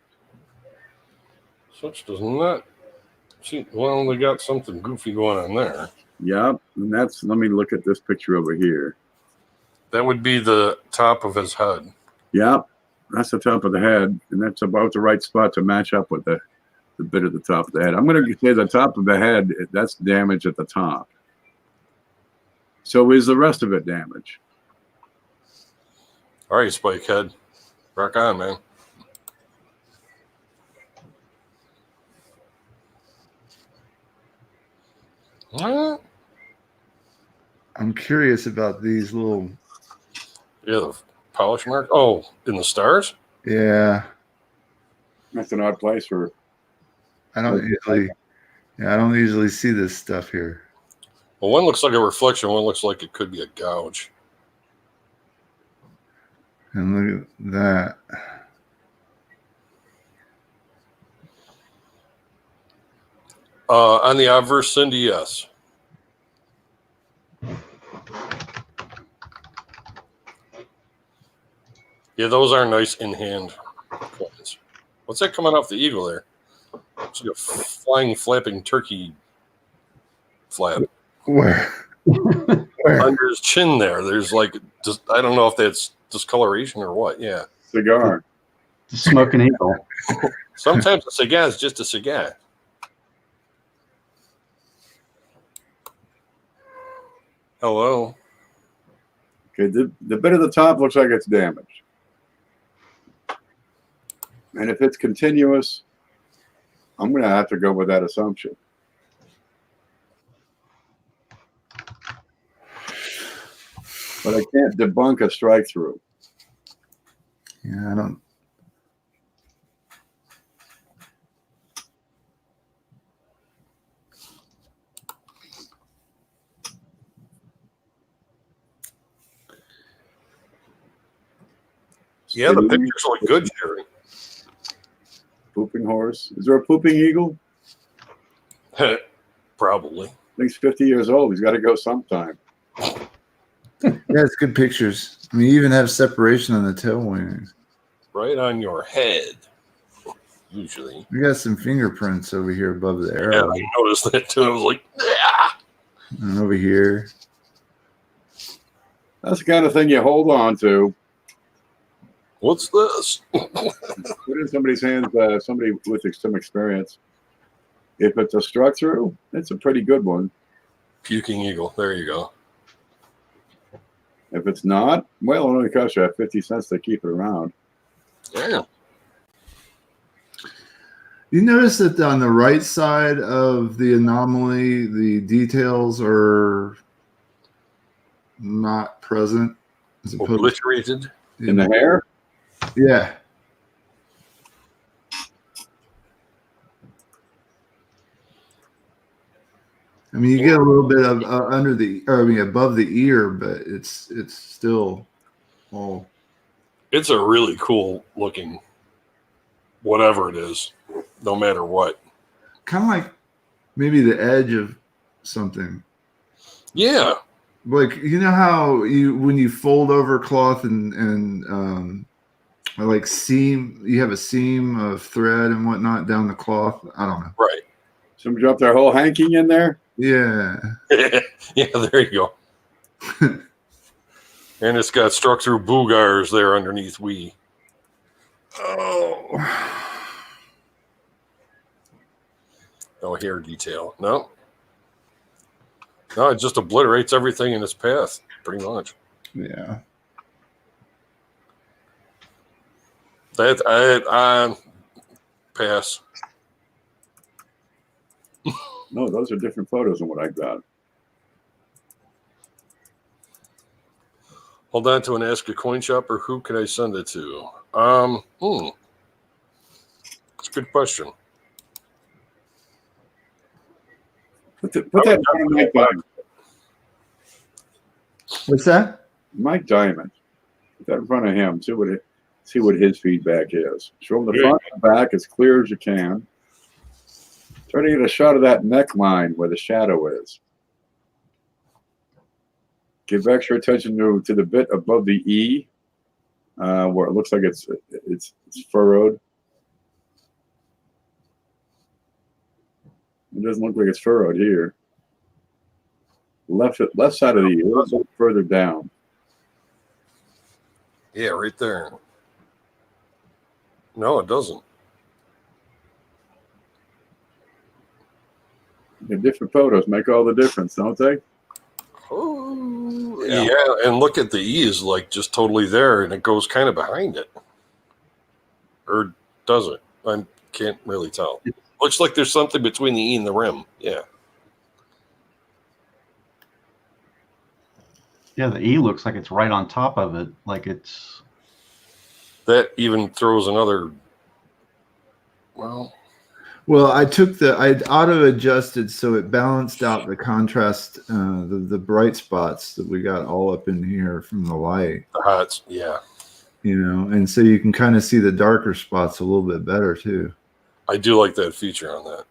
such does not see. Well, they got something goofy going on there. Yep, and that's. Let me look at this picture over here. That would be the top of his head. Yep, that's the top of the head, and that's about the right spot to match up with the bit at the top of the head. I'm going to say the top of the head, that's damage at the top. So is the rest of it damage? All right, Spikehead. Rock on, man. What? I'm curious about these little. Yeah, the polish mark. Oh, in the stars? Yeah, That's an odd place for. I don't usually see this stuff here. Well, one looks like a reflection. One looks like it could be a gouge. And look at that. On the obverse, Cindy, yes. Yeah, those are nice in-hand coins. What's that coming off the eagle there? It's like a flying, flapping turkey flap. Where? Where? Under his chin there, there's like, just I don't know if that's discoloration or what. Yeah. Cigar. Smoking eagle. Sometimes a cigar is just a cigar. Hello. Okay, the bit of the top looks like it's damaged. And if it's continuous, I'm going to have to go with that assumption. But I can't debunk a strike through. Yeah, I don't. Yeah, the pictures look good, Jerry. Pooping horse. Is there a pooping eagle? Probably. I think he's 50 years old. He's got to go sometime. Yeah, it's good pictures. I mean, you even have separation on the tail wings. Right on your head. Usually. We got some fingerprints over here above the Yeah, arrow. I noticed that too. I was like, yeah. And over here. That's the kind of thing you hold on to. What's this? Put in somebody's hands, somebody with some experience. If it's a struck through, it's a pretty good one. Puking eagle. There you go. If it's not, well, it only costs you 50 cents to keep it around. Yeah. You notice that on the right side of the anomaly, the details are not present. As opposed Obliterated. In the hair? Yeah. I mean, you get a little bit of under the, or I mean, above the ear, but it's still all. It's a really cool looking, whatever it is, no matter what. Kind of like maybe the edge of something. Yeah. Like, you know how you, when you fold over cloth and like seam, you have a seam of thread and whatnot down the cloth. I don't know. Right. Somebody dropped their whole hanky in there? Yeah. Yeah, there you go. And it's got struck through boogars there underneath we. Oh. No hair detail. No. No, it just obliterates everything in its path, pretty much. Yeah. That I pass. No, those are different photos than what I got. Hold on to an Ask a Coin Shopper. Who can I send it to? It's a good question. Put that in front of Mike Diamond. What's that? Mike Diamond. Put that in front of him. See what his feedback is. Show him the front and back as clear as you can. Try to get a shot of that neckline where the shadow is. Give extra attention to the bit above the E, where it looks like it's furrowed. It doesn't look like it's furrowed here. Left side of the E, a little bit further down. Yeah, right there. No, it doesn't. The different photos make all the difference, don't they? Oh, yeah, and look at the E is like just totally there, and it goes kind of behind it. Or does it? I can't really tell. Looks like there's something between the E and the rim. Yeah. Yeah, the E looks like it's right on top of it. Like it's... That even throws another... Well, I auto adjusted so it balanced out the contrast, the bright spots that we got all up in here from the light. the hots, yeah. You know, and so you can kind of see the darker spots a little bit better too. I do like that feature on that.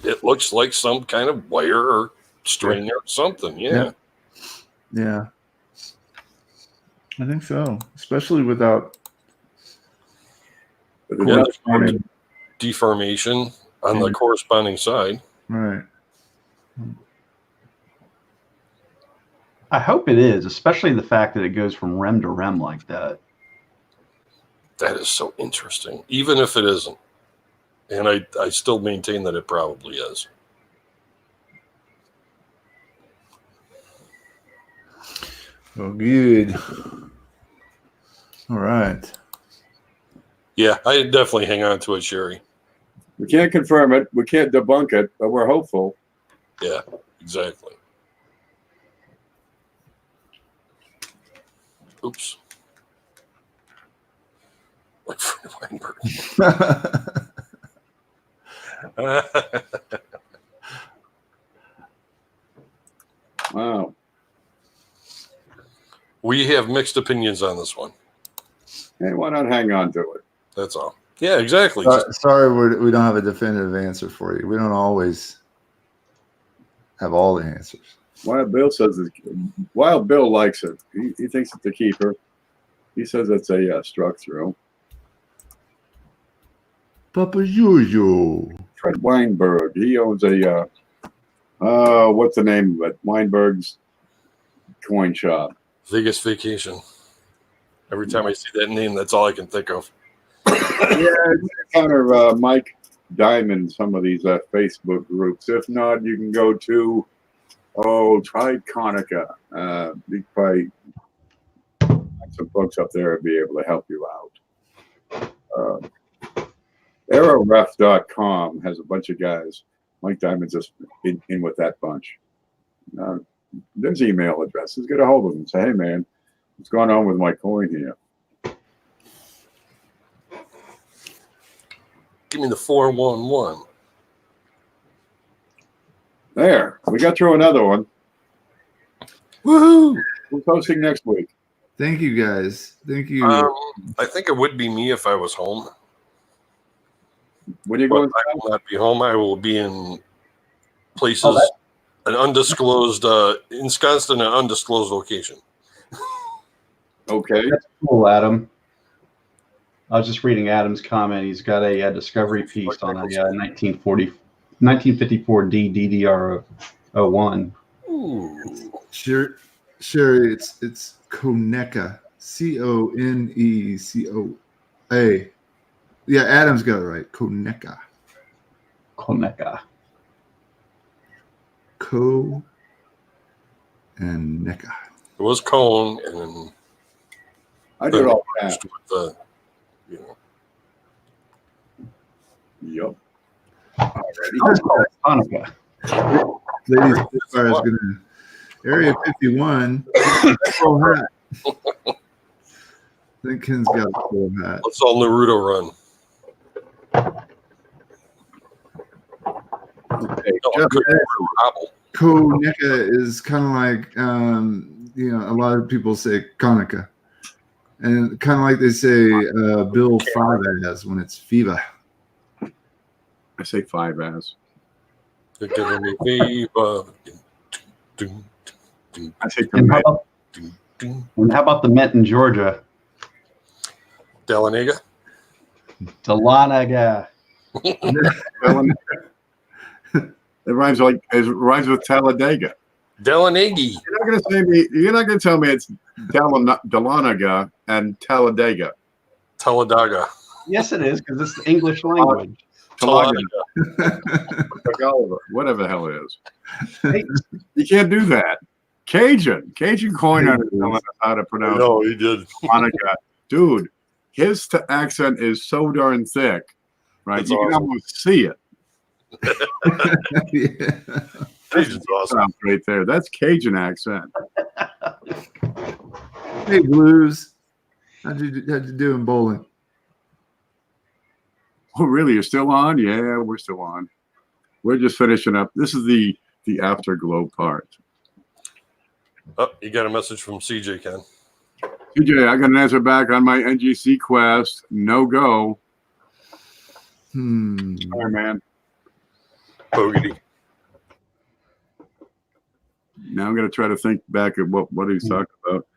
It looks like some kind of wire or string or something. Yeah. Yeah, I think so, especially without. Yeah, there's deformation on the corresponding side. Right. I hope it is, especially the fact that it goes from rim to rim like that. That is so interesting, even if it isn't. And I still maintain that it probably is. Oh, good. All right. Yeah, I definitely hang on to it, Sherry. We can't confirm it. We can't debunk it, but we're hopeful. Yeah, exactly. Oops. Like Weinberg. Wow. We have mixed opinions on this one. Hey, why not hang on to it? That's all. Yeah, exactly. Sorry, we don't have a definitive answer for you. We don't always have all the answers. Wild Bill says Wild Bill likes it. He thinks it's a keeper. He says it's a struck through. Papa Juju. Fred Weinberg. He owns a what's the name of it? Weinberg's coin shop. Vegas Vacation. Every time I see that name, that's all I can think of. Yeah, encounter Mike Diamond, some of these Facebook groups. If not, you can go to try Konica. You probably some folks up there will be able to help you out. Aeroref.com has a bunch of guys. Mike Diamond's just in with that bunch. There's email addresses. Get a hold of them. Say, hey man, what's going on with my coin here? Give me the 411. There, we got through another one. Woohoo! Who's hosting next week? Thank you, guys. Thank you. I think it would be me if I was home. When you But going? I will not be home. I will be in places, an undisclosed, ensconced in an undisclosed location. Okay. That's cool, Adam. I was just reading Adam's comment. He's got a discovery piece on a 1954 DDR01. Ooh. Sure, it's Coneca. Conecoa. Yeah, Adam's got it right. Coneca. Coneca. Co and Neca. It was Cone, and then I did all that. with the, Yep. Let's call it Hanukkah. Ladies, Spitfire is gonna Area 51. Full hat. I think Ken's got a full hat. let's all Naruto run. Okay. No, Jeff, good Naruto hobble. Coneca is kind of like a lot of people say Conica, and kind of like they say Bill Favaz when it's Fiva. I say 5 as. They're giving me fever. I say And how, command. about, and how about the Met in Georgia? Delanaga? Delanaga. It rhymes with Talladega. Delanegi. You're not gonna tell me it's Delanaga and Talladega. Talladega. Yes, it is, because it's the English language. Talladega. Whatever the hell it is. You can't do that. Cajun coin on how to pronounce No, he did. Monica. Dude, his accent is so darn thick, right? That's you can awesome. almost see it. Yeah. Cajun's awesome. Sounds right there. That's Cajun accent. Hey, Blues. How'd you do in bowling? Oh, really? You're still on? Yeah, we're still on. We're just finishing up. This is the afterglow part. Oh, you got a message from CJ, Ken. TJ, I got an answer back on my NGC quest. No go. Sorry, man. Bogey. Now I'm going to try to think back at what he's talking about.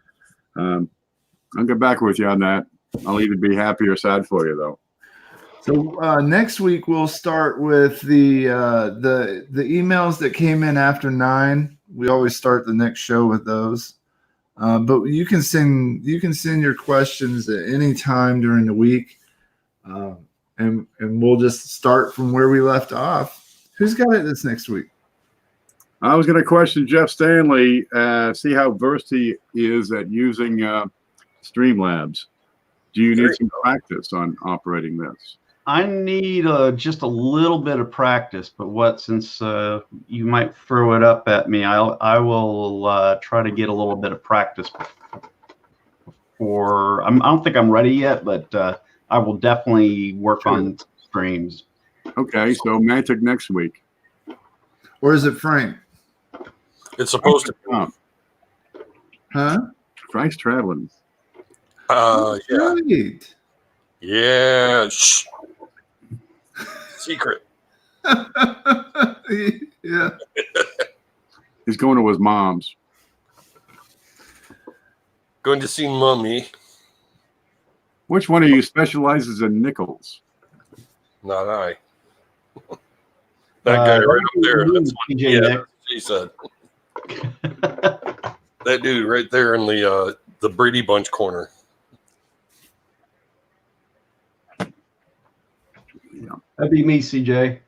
I'll get back with you on that. I'll either be happy or sad for you, though. So next week we'll start with the emails that came in after 9. We always start the next show with those. But you can send your questions at any time during the week, and we'll just start from where we left off. Who's got it this next week? I was going to question Jeff Stanley, see how versed he is at using Streamlabs. Do you need some practice on operating this? I need just a little bit of practice, but since you might throw it up at me, I will try to get a little bit of practice before. I don't think I'm ready yet, but I will definitely work on streams. Okay, so Mantic next week. Or is it Frank? It's supposed to. Oh, Huh? Frank's traveling. Yeah. Right. Yeah. Shh. Secret. Yeah. He's going to his mom's. Going to see Mummy. Which one of you specializes in nickels? Not I. That guy right up there. That's what, TJ yeah, Nick. she said. That dude right there in the Brady Bunch corner. Yeah, That'd be me, CJ.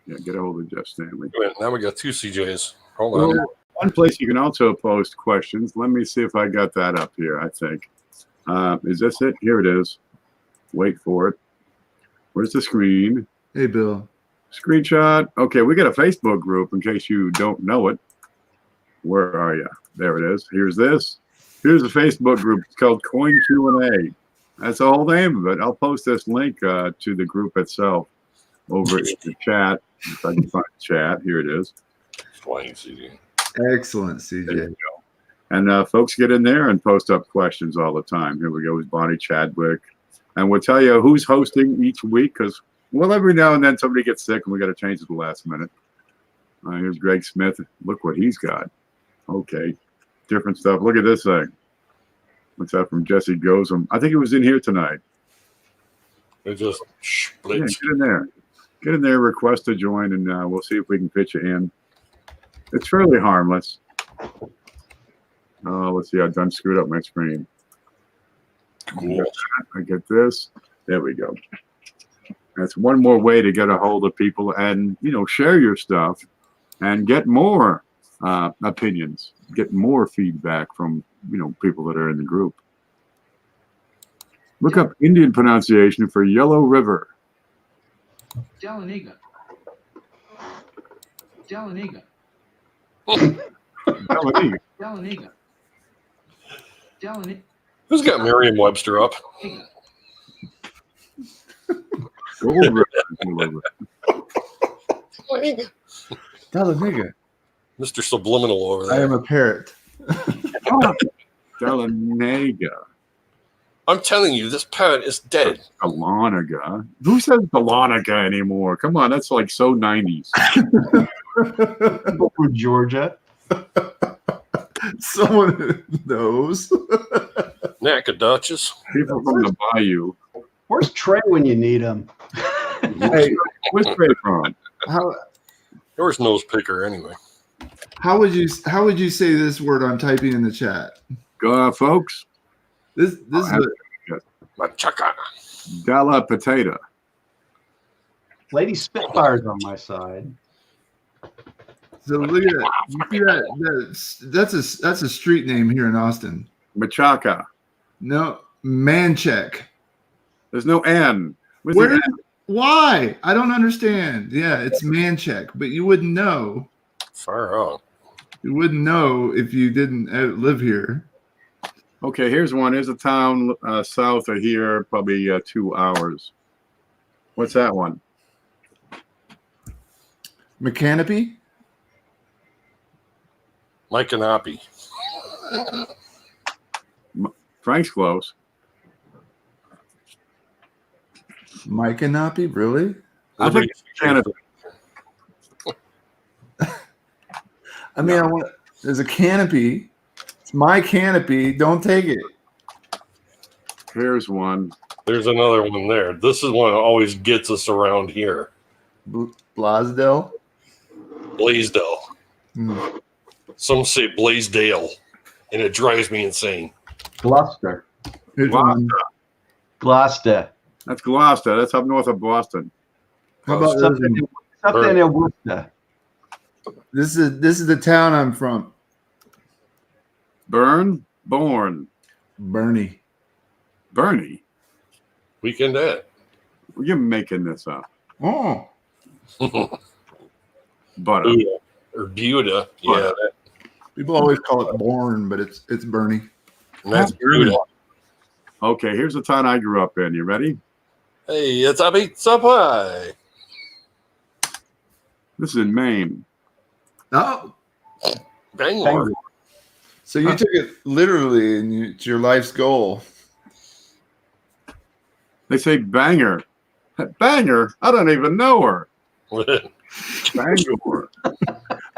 yeah. Get a hold of Jeff Stanley. Wait, now we got 2 CJs. Hold on. Well, one place you can also post questions. Let me see if I got that up here. I think. Is this it? Here it is. Wait for it. Where's the screen? Hey, Bill. Screenshot. Okay, we got a Facebook group in case you don't know it. Where are you? There it is. Here's this. Here's a Facebook group. It's called Coin Q&A. That's the whole name of it. I'll post this link to the group itself over in the chat. If I can find the chat. Here it is. Flying CD. Excellent, There CJ. you go. And folks get in there and post up questions all the time. Here we go with Bonnie Chadwick. And we'll tell you who's hosting each week because, well, every now and then somebody gets sick and we got to change it at the last minute. Here's Greg Smith. Look what he's got. Okay. Different stuff. Look at this thing. What's that from Jesse Gozum? I think it was in here tonight. It just Yeah, splits. get in there. Get in there, request to join, and we'll see if we can fit you in. It's fairly harmless. Let's see. I done screwed up my screen. Cool. I get this. There we go. That's one more way to get a hold of people and, share your stuff and get more opinions, get more feedback from, people that are in the group. Look up Indian pronunciation for Yellow River. Delaniga. Delaniga. Delaniga. Delaniga. Delaniga. Who's got Merriam-Webster up? Gold River. Gold River. Delaniga. Mr. Subliminal over there. I am a parrot. Delaniga. I'm telling you, this parrot is dead. Delaniga. Who says Delaniga anymore? Come on, that's like so 90s. People from Georgia. Someone knows. Nacogdoches. People from the bayou. Where's Trey when you need him? Hey, Where's Trey from? Yours nose picker anyway. how would you say this word I'm typing in the chat? Folks, This is what, Machaca. Della Potato. Lady Spitfire's on my side. so look at that. You see that that's a street name here in Austin. Machaca. No, Mancheck. There's no N. Where's Where? the N? Why? I don't understand. Yeah, it's Mancheck, but you wouldn't know. Far out. You wouldn't know if you didn't live here. Okay, here's one. Here's a town south of here, probably 2 hours. What's that one? Mechanipe? Mycanape. Frank's close. Mycanape? Really? I think it's Canada. I mean, there's a canopy. It's my canopy. Don't take it. Here's one. There's another one there. This is one that always gets us around here. Blasdell? Blaisdell. Hmm. Some say Blaisdale, and it drives me insane. Gloucester. Here's Gloucester. one. Gloucester. That's Gloucester. That's up north of Boston. How about this one? Something in Worcester. This is the town I'm from. Born. Bernie. Bernie. Weekend at. You're making this up. Oh. Butter. Or Buda. Yeah, that, People always call it Born, but it's Bernie. and that's Bernie. Buda. Okay, here's the town I grew up in. You ready? Hey, it's a pizza pie. This is in Maine. Oh. Bangor. So you took it literally, and it's your life's goal. They say banger. Banger? I don't even know her. Bangor.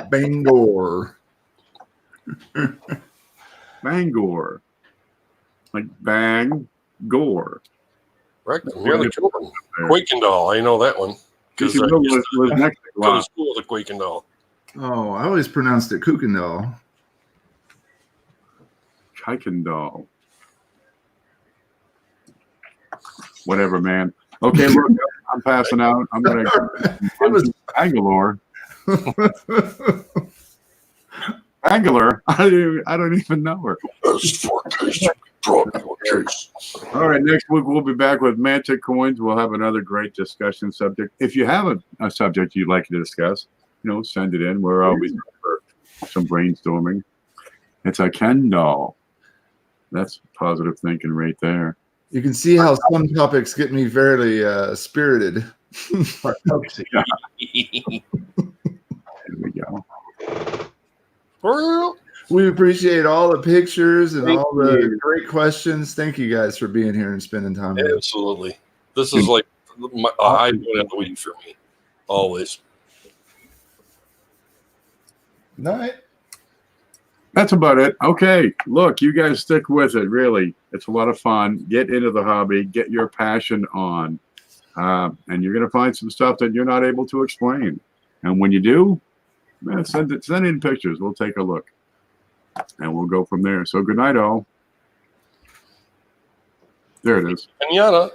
Bangor. Bangor. Like bang, gore. Right. Really cool. Quakendall. I know that one. Because I was next to go to school with Quakendall. Oh, I always pronounced it Kukendall. Kuykendall. Whatever, man. Okay, look, I'm passing out. I'm gonna It was Bangalore. Bangalore. I don't even know her. All right, next week we'll be back with Mantic coins. We'll have another great discussion subject. If you have a subject you'd like to discuss, send it in. We're always for some brainstorming. It's a Kendall. That's positive thinking right there. You can see how some topics get me very spirited. Here we go. We appreciate all the pictures and Thank all the you. great questions. Thank you guys for being here and spending time with us. Absolutely. This is like a high point of the week for me. Always. Night. That's about it. Okay, look, you guys stick with it. Really, it's a lot of fun. Get into the hobby. Get your passion on, and you're going to find some stuff that you're not able to explain. And when you do, man, send in pictures. We'll take a look, and we'll go from there. So good night, all. There it is. Pinata.